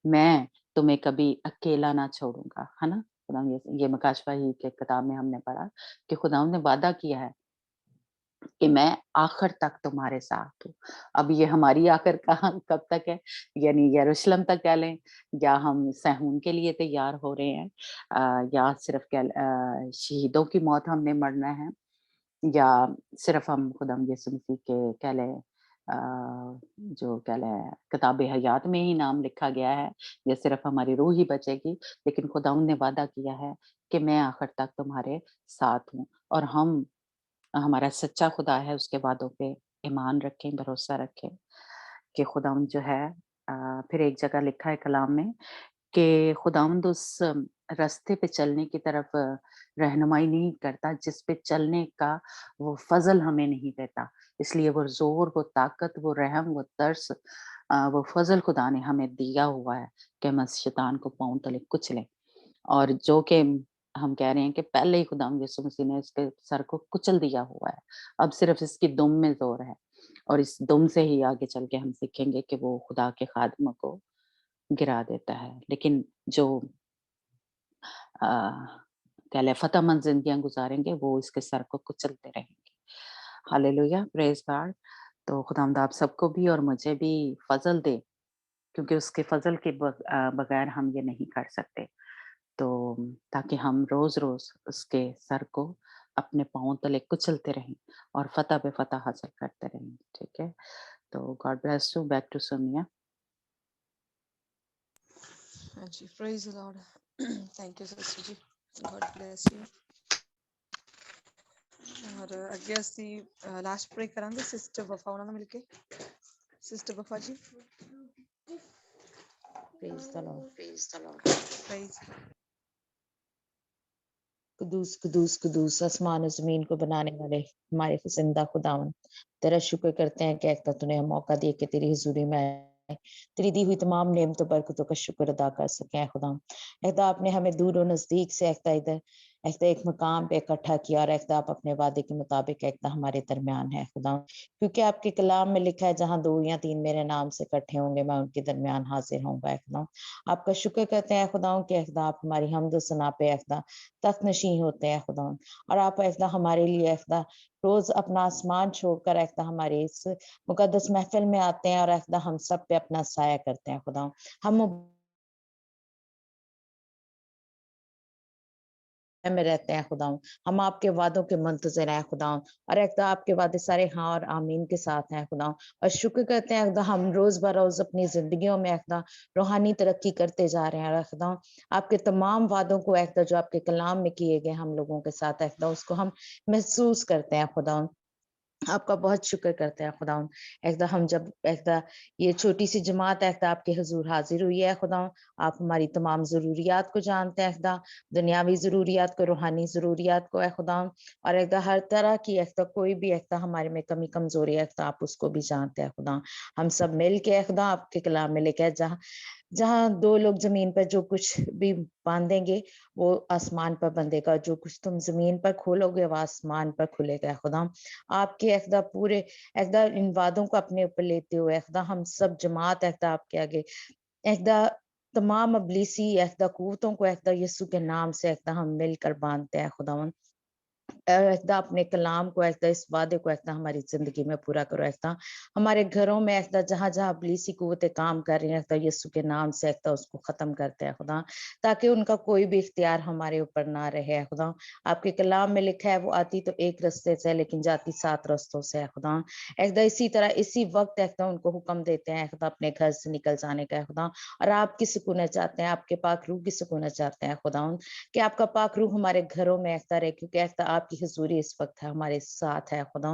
میں تمہیں کبھی اکیلا نہ چھوڑوں گا، ہے نا. خداوند یہ مکاشفہ ہی کے کتاب میں ہم نے پڑھا کہ خداوند نے وعدہ کیا ہے کہ میں آخر تک تمہارے ساتھ ہوں. اب یہ ہماری آخر کہاں کب تک ہے، یعنی یروشلم تک کہہ لیں، یا ہم صہیون کے لیے تیار ہو رہے ہیں، یا صرف شہیدوں کی موت ہم نے مرنا ہے، یا صرف ہم خداوند یسوع مسیح کے کہہ لیں جو کہہ لیں کتاب حیات میں ہی نام لکھا گیا ہے، یا صرف ہماری روح ہی بچے گی. لیکن خداوند نے وعدہ کیا ہے کہ میں آخر تک تمہارے ساتھ ہوں، اور ہمارا سچا خدا ہے، اس کے وعدوں پہ ایمان رکھیں، بھروسہ رکھیں کہ خداوند جو ہے پھر ایک جگہ لکھا ہے کلام میں کہ خداوند اس راستے پہ چلنے کی طرف رہنمائی نہیں کرتا جس پہ چلنے کا وہ فضل ہمیں نہیں دیتا. اس لیے وہ زور، وہ طاقت، وہ رحم، وہ ترس، وہ فضل خدا نے ہمیں دیا ہوا ہے کہ ہم اس شیطان کو پاؤں تلے کچلیں. اور جو کہ ہم کہہ رہے ہیں کہ پہلے ہی خدا یسوع مسیح نے اس کے سر کو کچل دیا ہوا ہے، اب صرف اس کی دم میں زور ہے، اور اس دم سے ہی آگے چل کے ہم سیکھیں گے کہ وہ خدا کے خادموں کو گرا دیتا ہے. لیکن جو کہہ لیں فتح مند زندگیاں گزاریں گے وہ اس کے سر کو کچلتے رہیں گے. ہاللیلویہ، پریز گاڈ. تو خداوند آپ سب کو بھی اور مجھے بھی فضل دے، کیونکہ اس کے فضل کے بغیر ہم یہ نہیں کر سکتے. تو تاکہ ہم روز روز اس کے سر کو اپنے پاؤں تلے کچلتے رہیں اور فتح پہ فتح حاصل کرتے رہیں. ٹھیک ہے، تو God bless you. Back to Sonia. Ji praise the Lord. Thank you sister ji, God bless you. اور ਅੱਗੇ ਅਸੀਂ ਲਾਸਟ ਪ੍ਰੇ ਕਰਾਂਗੇ ਸਿਸਟਰ ਵਫਾ ਉਹਨਾਂ ਨਾਲ ਮਿਲ ਕੇ. ਸਿਸਟਰ ਵਫਾ ਜੀ. Praise the Lord. praise. قدوس قدوس قدوس آسمان و زمین کو بنانے والے ہمارے زندہ خداون، تیرا شکر کرتے ہیں کہ ایک تو نے ہم موقع دیے کہ تیری حضوری میں آئے، تیری دی ہوئی تمام نعمتوں برکتوں کا شکر ادا کر سکیں. اے خدا، ایک آپ نے ہمیں دور و نزدیک سے ادھر ایک مقام پہ اکٹھا کیا، اور ایک آپ اپنے وعدے کے مطابق ایک ہمارے درمیان ہے خدا، کیونکہ آپ کے کلام میں لکھا ہے جہاں 2 یا 3 میرے نام سے اکٹھے ہوں گے میں ان کے درمیان حاضر ہوں گا. اے خدا، آپ کا شکر کرتے ہیں خدا کہ خدا آپ ہماری حمد و ثنا پہ خدا تخت نشین ہوتے ہیں خدا، اور آپ ایسا ہمارے لیے خدا روز اپنا آسمان چھوڑ کر ایسا ہمارے اس مقدس محفل میں آتے ہیں، اور ایسا ہم سب پہ اپنا سایہ کرتے ہیں خدا. ہم میں رہتے ہیں خدا، ہم آپ کے وعدوں کے منتظر ہیں خدا، اور ایک آپ کے وعدے سارے ہاں اور آمین کے ساتھ ہیں خدا. اور شکر کرتے ہیں خدا ہم روز بروز اپنی زندگیوں میں خدا روحانی ترقی کرتے جا رہے ہیں خدا. آپ کے تمام وعدوں کو خدا جو آپ کے کلام میں کیے گئے ہم لوگوں کے ساتھ خدا اس کو ہم محسوس کرتے ہیں خدا. آپ کا بہت شکر کرتے ہیں خدا. ایسا ہم جب ایسا یہ چھوٹی سی جماعت ایسا آپ کے حضور حاضر ہوئی ہے خدا، آپ ہماری تمام ضروریات کو جانتے ہیں خدا، دنیاوی ضروریات کو، روحانی ضروریات کو اے خدا، اور ایسا ہر طرح کی ایسا کوئی بھی ایسا ہمارے میں کمی کمزوری ہے آپ اس کو بھی جانتے ہیں خدا. ہم سب مل کے خدا آپ کے کلام میں لکھا ہے جہاں 2 لوگ زمین پر جو کچھ بھی باندھیں گے وہ آسمان پر بندھے گا، جو کچھ تم زمین پر کھولو گے وہ آسمان پر کھلے گا خدا. آپ کے خدا پورے خدا ان وعدوں کو اپنے اوپر لیتے ہوئے خدا ہم سب جماعت خدا آپ کے آگے خدا تمام ابلیسی خدا قوتوں کو خدا یسوع کے نام سے خدا ہم مل کر باندھتے ہیں خداوند. एकदा अपने कलाम को एकदा इस वादे को एकदा हमारी जिंदगी में पूरा करो। एकदा हमारे घरों में एकदा जहाँ जहाँ इब्लीसी कुव्वतें काम कर रही हैं एकदा यीशु के नाम से एकदा उसको खत्म करते हैं खुदा, ताकि उनका कोई भी इख्तियार हमारे ऊपर ना रहे खुदा। आपके कलाम में लिखा है वो आती तो एक रास्ते से लेकिन जाती 7 रास्तों से है खुदा। एकदा इसी तरह इसी वक्त एकदा उनको हुक्म देते हैं एकदा अपने घर से निकल जाने का है खुदा, और आपकी सुकून चाहते हैं, आपके पाक रूह की सुकून चाहते हैं खुदा, कि आपका पाक रूह हमारे घरों में एकदा रहे, क्योंकि एकदा आपकी हुजूरी इस वक्त है हमारे साथ है खुदा।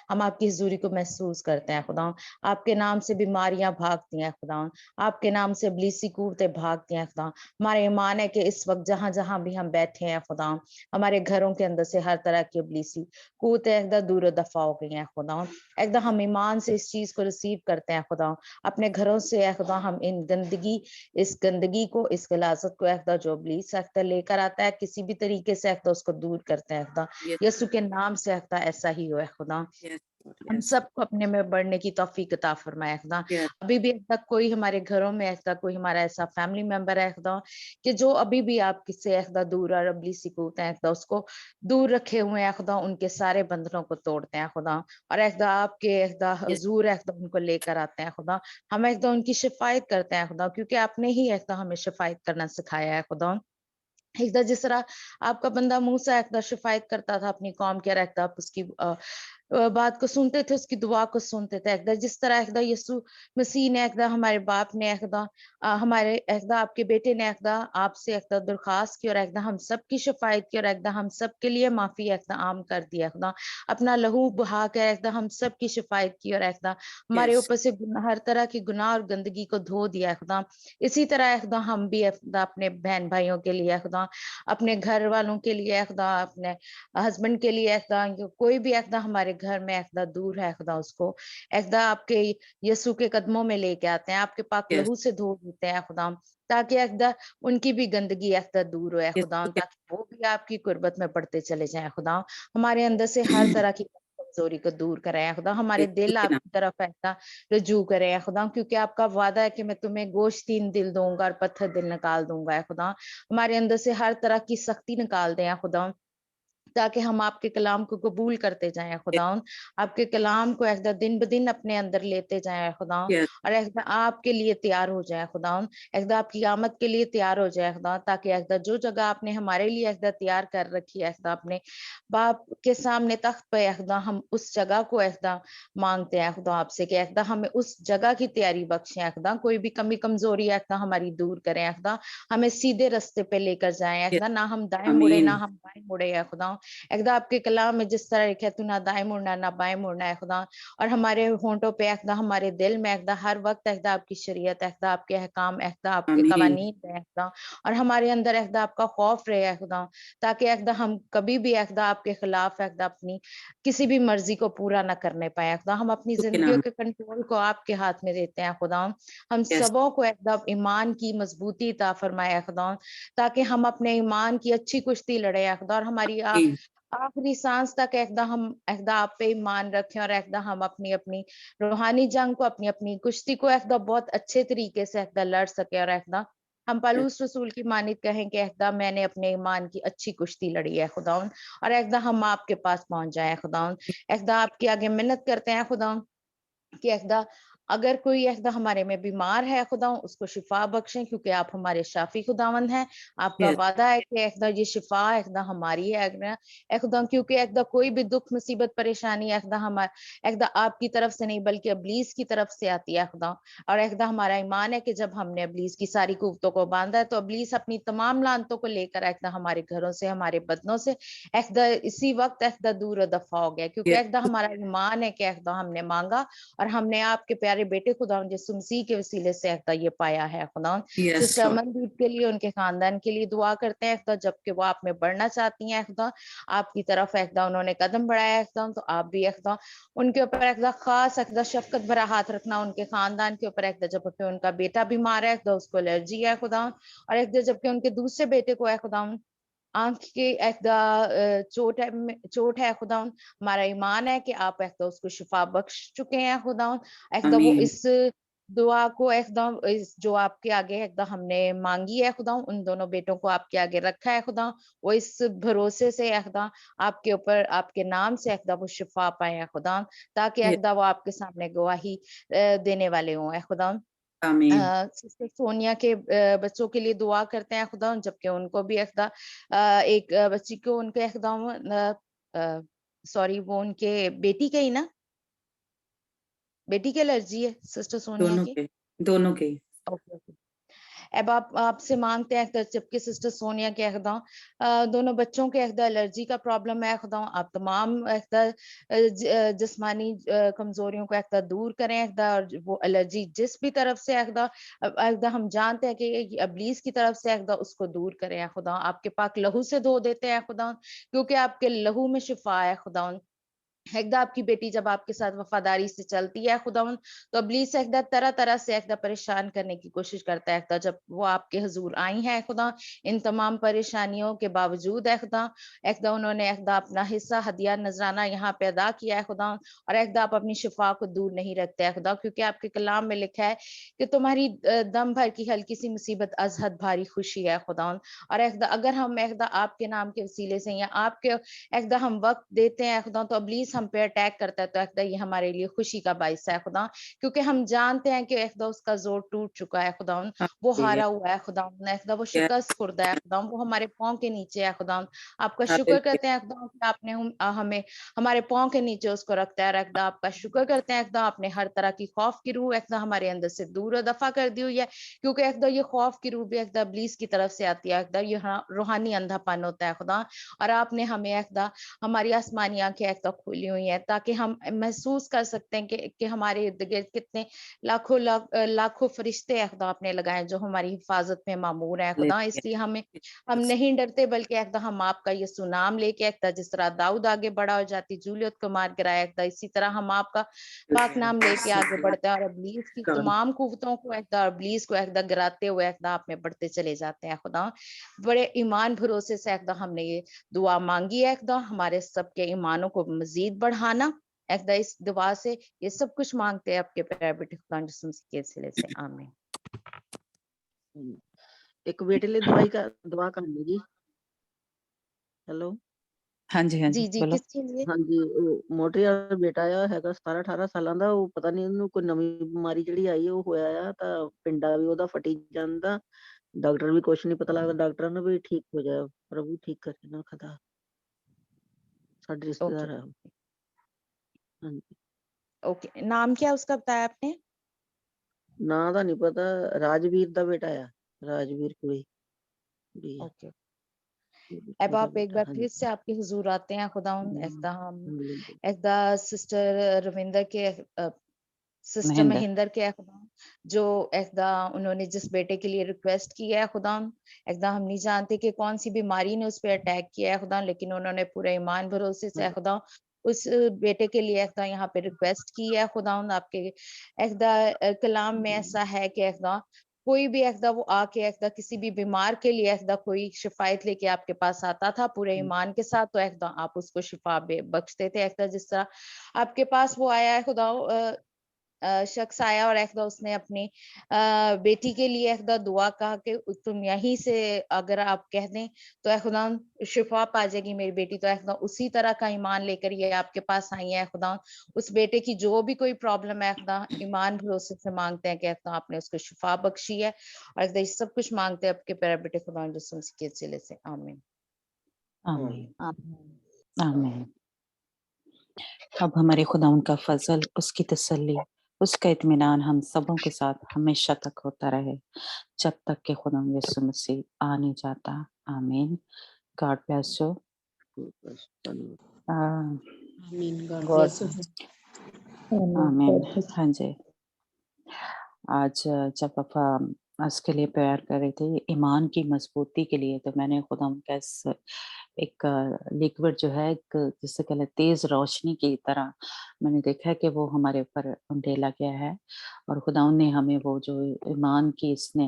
हम आपकी हुजूरी को महसूस करते हैं खुदा। आपके नाम से बीमारियां भागती हैं खुदा, आपके नाम से इब्लीसी कुव्वतें भागती हैं खुदा। हमारा ईमान है कि इस वक्त जहां जहां भी हम बैठे हैं खुदा, हमारे घरों के अंदर से हर तरह की इब्लीसी कुव्वतें एकदम दूर दफा हो गई हैं खुदा। एकदम हम ईमान से इस चीज को रिसीव करते हैं खुदा। अपने घरों से खुदा हम इस गंदगी को, इस गलाजत को एकदम जो इब्लीस एकदम लेकर आता है, किसी भी तरीके से एकदम उसको दूर करते हैं खुदा। Yes, यीशु के नाम से खुदा ऐसा ही हो खुदा। yes, Lord, हम yes, सबको अपने में बढ़ने की तौफीक अता फरमाए खुदा। yes, अभी भी तक कोई हमारे घरों में ऐसा कोई हमारा ऐसा फैमिली मेंबर है खुदा कि जो अभी भी आप किससे खुदा दूर और इब्लीसी कुव्वतें हैं खुदा उसको दूर रखे हुए हैं खुदा, उनके सारे बंधनों को तोड़ते हैं खुदा, और खुदा आपके खुदा yes, हुजूर खुदा उनको लेकर आते हैं खुदा। हम खुदा उनकी शिफायत करते हैं खुदा, क्योंकि आपने ही खुदा हमें शिफायत करना सिखाया है खुदा। एकदा जिस तरह आपका बंदा मूसा एकदा शिफायत करता था अपनी कौम के, एकदा आप उसकी बात को सुनते थे, उसकी दुआ को सुनते थे। एकदा जिस तरह एकदा यीशु मसीह ने एकदा हमारे बाप ने एकदा हमारे एकदा आपके बेटे ने एकदा आपसे एकदा दरखास्त की और एकदा हम सब की शिफायत की और एकदा हम सब के लिए माफी एकदा आम कर दिया एकदा, अपना लहू बहा कर एकदा हम सब की शिफायत की और एकदा हमारे yes, ऊपर से हर तरह की गुनाह और गंदगी को धो दिया एकदा। इसी तरह एकदा हम भी एकदा अपने बहन भाइयों के लिए एकदा, अपने घर वालों के लिए खुदा, अपने हस्बैंड के लिए खुदा, कोई भी खुदा हमारे घर में खुदा दूर है खुदा, उसको खुदा आपके यीशु के कदमों में लेके आते हैं, आपके पाक yes, लहू से धो देते हैं खुदा, ताकि खुदा उनकी भी गंदगी खुदा दूर हो yes, खुदा, yes, ताकि वो भी आपकी कुर्बत में बढ़ते चले जाएं खुदा। हमारे अंदर से हर तरह की कमजोरी को दूर कराया खुदा, हमारे दिल के नाम, आपकी तरफ ऐसा रुजू करे खुदा, क्योंकि आपका वादा है कि मैं तुम्हें गोश्तीन दिल दूंगा और पत्थर दिल निकाल दूंगा खुदा। हमारे अंदर से हर तरह की सख्ती निकाल दें खुदा, ताकि हम आपके कलाम को कबूल करते जाएं खुदा, आपके कलाम को एकदा दिन ब दिन अपने अंदर लेते जाएं खुदा, yes, और एकदा आपके लिए तैयार हो जाए खुदा, एकदा आपकी आमद के लिए तैयार हो जाए खुदा, ताकि एकदा जो जगह आपने हमारे लिए एकदा तैयार कर रखी है एकदा अपने बाप के सामने तख्त पे एकदा हम उस जगह को एकदा मांगते हैं खुदा आपसे कि एकदा हमें उस जगह की तैयारी बख्शें एकदा, कोई भी कमी कमजोरी एकदा हमारी दूर करें एकदा, हमें सीधे रास्ते पे लेकर जाएं yes, एकदा, ना हम दाएं मुड़े ना आमीन, हम बाएं मुड़े है खुदा। एकदा आपके कलाम में जिस तरह लिखा है तू ना दाएं मुड़ना ना बाएं मुड़ना है खुदा, और हमारे होंठों पे एकदा हमारे दिल में एकदा हर वक्त एकदा आपकी शरीयत एकदा आपके अहकाम एकदा आपके आमीन, कवानीन रहे एकदा, और हमारे अंदर एकदा आपका खौफ रहे खुदा, ताकि एकदा हम कभी भी एकदा आपके खिलाफ एकदा अपनी किसी भी मर्जी को पूरा ना करने पाए खुदा। हम अपनी यीशु के जिंदगियों नाम, के कंट्रोल को आपके हाथ में देते हैं खुदा। हम yes, सबों को एकदम ईमान की मजबूती अता फरमाए खुदा, ताकि हम अपने ईमान की अच्छी कुश्ती लड़े खुदा, और हमारी आमीन, आखिरी सांस तक एकदा हम एकदा आप पे ईमान रखें, और एकदा हम अपनी अपनी रूहानी जंग को, अपनी अपनी कुश्ती को एकदा बहुत अच्छे तरीके से एकदा लड़ सके, और एकदा हम yes, पलूस रसूल की मानित कहें कि एकदा मैंने अपने ईमान की अच्छी कुश्ती लड़ी है खुदा, और एकदा हम आपके पास पहुंच जाए खुदा, एकदा आपके आगे मिन्नत करते हैं खुदा कि एकदा अगर कोई एकदा हमारे में बीमार है खुदा उसको शिफा बख्शें, क्योंकि आप हमारे शाफी खुदावंद हैं। आपका yes, वादा है कि एकदा ये शिफा एकदा हमारी है खुदा, क्योंकि एकदा कोई भी दुख मुसीबत परेशानी एकदा हमारे एकदा आपकी तरफ से नहीं बल्कि इब्लीस की तरफ से आती है खुदा, और एकदा हमारा ईमान है कि जब हमने इब्लीस की सारी कुव्वतों को बांधा है तो इब्लीस अपनी तमाम लानतों को लेकर एकदा हमारे घरों से, हमारे बदनों से एकदा इसी वक्त एकदा दूर दफा हो गया, क्योंकि yes, एकदा हमारा ईमान है कि एकदा हमने मांगा और हमने आपके प्यारे बेटे खुदा यीशु मसीह के वसीले से एकदा ये पाया है खुदा। yes, सिस्टर Lord, अमनदीप के लिए, उनके खानदान के लिए दुआ करते हैं खुदा, जबकि वो आप में बढ़ना चाहती हैं खुदा, आपकी तरफ एकदा उन्होंने कदम बढ़ाया है खुदा, तो आप भी एकदा उनके ऊपर एकदा खास एकदा शफकत भरा हाथ रखना, उनके खानदान के ऊपर एकदा, जबकि उनका बेटा बीमार है खुदा, उसको एलर्जी है खुदा, और एकदा जबकि उनके दूसरे बेटे को है खुदा आंख के एकदा चोट है खुदा, हमारा ईमान है कि आप एकदा उसको शिफा बख्श चुके हैं खुदा, एकदा वो आमीन, इस दुआ को एकदम जो आपके आगे एकदम हमने मांगी है खुदा, उन दोनों बेटों को आपके आगे रखा है खुदा, वो इस भरोसे से एकदम आपके ऊपर आपके नाम से एकदम वो शिफा पाए हैं खुदा, ताकि Yes. एकदम वो आपके सामने गवाही देने वाले हों खुदा। Amen. सिस्टर सोनिया के बच्चों के लिए दुआ करते हैं खुदा, जबकि उनको भी एकदम एक बच्ची को उनके एकदम सॉरी वो उनके बेटी के ही ना, बेटी की एलर्जी है सिस्टर सोनिया की। दोनों के ओके ओके। अब आप आपसे मांगते हैं खुदा, जबकि सिस्टर सोनिया के खुदा दोनों बच्चों के खुदा एलर्जी का प्रॉब्लम है खुदा, आप तमाम खुदा जिस्मानी कमजोरियों को खुदा दूर करें खुदा, और वो एलर्जी जिस भी तरफ से खुदा हम जानते हैं कि इब्लीस की तरफ से खुदा उसको दूर करें खुदा, आपके पाक लहू से धो देते हैं खुदा, क्योंकि आपके लहू में शिफा है खुदा। एकदा आपकी बेटी जब आपके साथ वफादारी से चलती है खुदावन, तो इब्लीस एकदा तरह तरह से एकदा परेशान करने की कोशिश करता है एकदा, जब वो आपके हुजूर आई है खुदा, इन तमाम परेशानियों के बावजूद एकदा एकदा उन्होंने एकदा अपना हिस्सा हदिया नजराना यहाँ पे अदा किया है खुदा, और एकदा आप अपनी शिफा को दूर नहीं रखते है खुदा, क्योंकि आपके कलाम में लिखा है कि तुम्हारी दम भर की हल्की सी मुसीबत अजहद भारी खुशी है खुदा। और एकदा अगर हम एकदा आपके नाम के वसीले से या आपके एकदा हम वक्त देते हैं खुदा, तो इब्लीस हम पे अटैक करता है, तो एकदा ये हमारे लिए खुशी का बाइस है खुदा, क्योंकि हम जानते हैं कि एकदा उसका जोर टूट चुका है खुदा, वो हारा हुआ है खुदा, एकदा वो शिकस्त खुर्दा है खुदा, वो हमारे पांव के नीचे है खुदा। आपका शुक्र करते हैं खुदा कि आपने हमें हमारे पांव के नीचे उसको रखता है, एकदा आपका शुक्र करते हैं एकदा आपने हर तरह की खौफ की रूह एकदा हमारे अंदर से दूर और दफा कर दी हुई है, क्योंकि एकदा ये खौफ की रूह भी एकदा इब्लीस की तरफ से आती है, एकदा ये रूहानी अंधापन होता है खुदा, और आपने हमें एकदा हमारी आसमानी आंखें एकदा खोली हुई हैं, ताकि हम महसूस कर सकते हैं कि हमारे इर्द गिर्द कितने लाखों फरिश्ते खुदा आपने लगाए जो हमारी हिफाजत में मामूर हैं खुदा, इसलिए हम नहीं डरते, बल्कि एकदा हम आपका ये सुनाम लेके एकदा जिस तरह दाऊद आगे बढ़ा और जाती जूलियत को मार गिराया एकदा, इसी तरह हम आपका पाक नाम लेके आगे बढ़ते हैं, और इब्लीस की तमाम कुव्वतों को एकदा इब्लीस को एकदा गिराते हुए एकदा आप में बढ़ते चले जाते हैं खुदा। बड़े ईमान भरोसे से एकदा हमने ये दुआ मांगी है एकदा, हमारे सबके ईमानों को मजीद बढ़ाना एकदा, इस दुआ से ये सब कुछ मांगते हैं आपके प्यारे बेटे खुदा यीशु मसीह के वसीले से, आमीन। एक बेटे लिए दुआ करनी जी। हेलो हाँ जी जी जी, बोलो। किसके लिए? हाँ जी, ਉਹ ਮੋਟਰੀ ਵਾਲਾ ਬੇਟਾ ਆ ਹੈਗਾ 17-18 ਸਾਲਾਂ ਦਾ, ਉਹ ਪਤਾ ਨਹੀਂ ਉਹਨੂੰ ਕੋਈ ਨਵੀਂ ਬਿਮਾਰੀ ਜਿਹੜੀ ਆਈ ਉਹ ਹੋਇਆ ਆ, ਤਾਂ ਪਿੰਡਾ ਵੀ ਉਹਦਾ ਫਟੀ ਜਾਂਦਾ, ਡਾਕਟਰ ਵੀ ਕੁਛ ਨਹੀਂ ਪਤਾ ਲੱਗਦਾ, ਡਾਕਟਰਾਂ ਨੇ ਵੀ ਠੀਕ ਹੋ ਜਾ ਪ੍ਰਭੂ ਠੀਕ ਕਰੇ ਨਾ ਖੁਦਾ, ਸਾਡੇ ਰਿਸ਼ਤੇਦਾਰ ਆ। ਹਾਂਜੀ ओके, नाम क्या उसका बताया आपने? ਨਾਂ ਦਾ ਨਹੀਂ ਪਤਾ, ਰਾਜਵੀਰ ਦਾ ਬੇਟਾ ਆ, ਰਾਜਵੀਰ ਕੁੜੀ ਵੀ ਆ। ओके, अब आप एक बार फिर से आपके हुजूर आते हैं खुदा, एकदा हम एकदा सिस्टर रविंदर के सिस्टर महेंद्र के खुदा, जो एकदा उन्होंने जिस बेटे के लिए रिक्वेस्ट की है खुदा, एकदा हम नहीं जानते कि कौन सी बीमारी ने उस पर अटैक किया है खुदा, लेकिन उन्होंने पूरे ईमान भरोसे से खुदा उस बेटे के लिए एकदा यहाँ पे रिक्वेस्ट की है खुदा। आपके एकदा कलाम में ऐसा है कि एकदा कोई भी एकदा वो आके एकदा किसी भी बीमार के लिए एकदा कोई शिफायत लेके आपके पास आता था पूरे ईमान के साथ, तो एकदा आप उसको शिफा बख्शते थे, एकदा जिस तरह आपके पास वो आया है खुदा, शख्स आया और एकदा उसने अपनी बेटी के लिए एकदा दुआ कहा कि तुम यहीं से अगर आप कह दें तो खुदा शिफा पा जाएगी मेरी बेटी, तो एकदा उसी तरह का ईमान लेकर ये आपके पास आई है खुदा। उस बेटे की जो भी कोई प्रॉब्लम है खुदा, ईमान भरोसे से मांगते हैं कि खुदा आपने उसको शिफा बख्शी है, और एकदा सब कुछ मांगते हैं आपके प्यारे बेटे खुदा यीशु मसीह के वसीले से, आमीन आमीन आमीन। अब हमारे खुदा उनका फजल, उसकी तसल्ली, उसका इत्मीनान हम सबों के साथ हमेशा तक होता रहे, जब तक कि खुदा यीशु मसीह आ नहीं जाता। आमीन। God bless you. आमीन। हाँ जी, आज जब आप उसके लिए प्यार कर रहे थे ईमान की मजबूती के लिए, तो मैंने खुदा उनका एक लिक्विड जो है एक जिसे कहते तेज रोशनी की तरह मैंने देखा है कि वो हमारे ऊपर डाला गया है, और खुदा ने हमें वो जो ईमान की इसने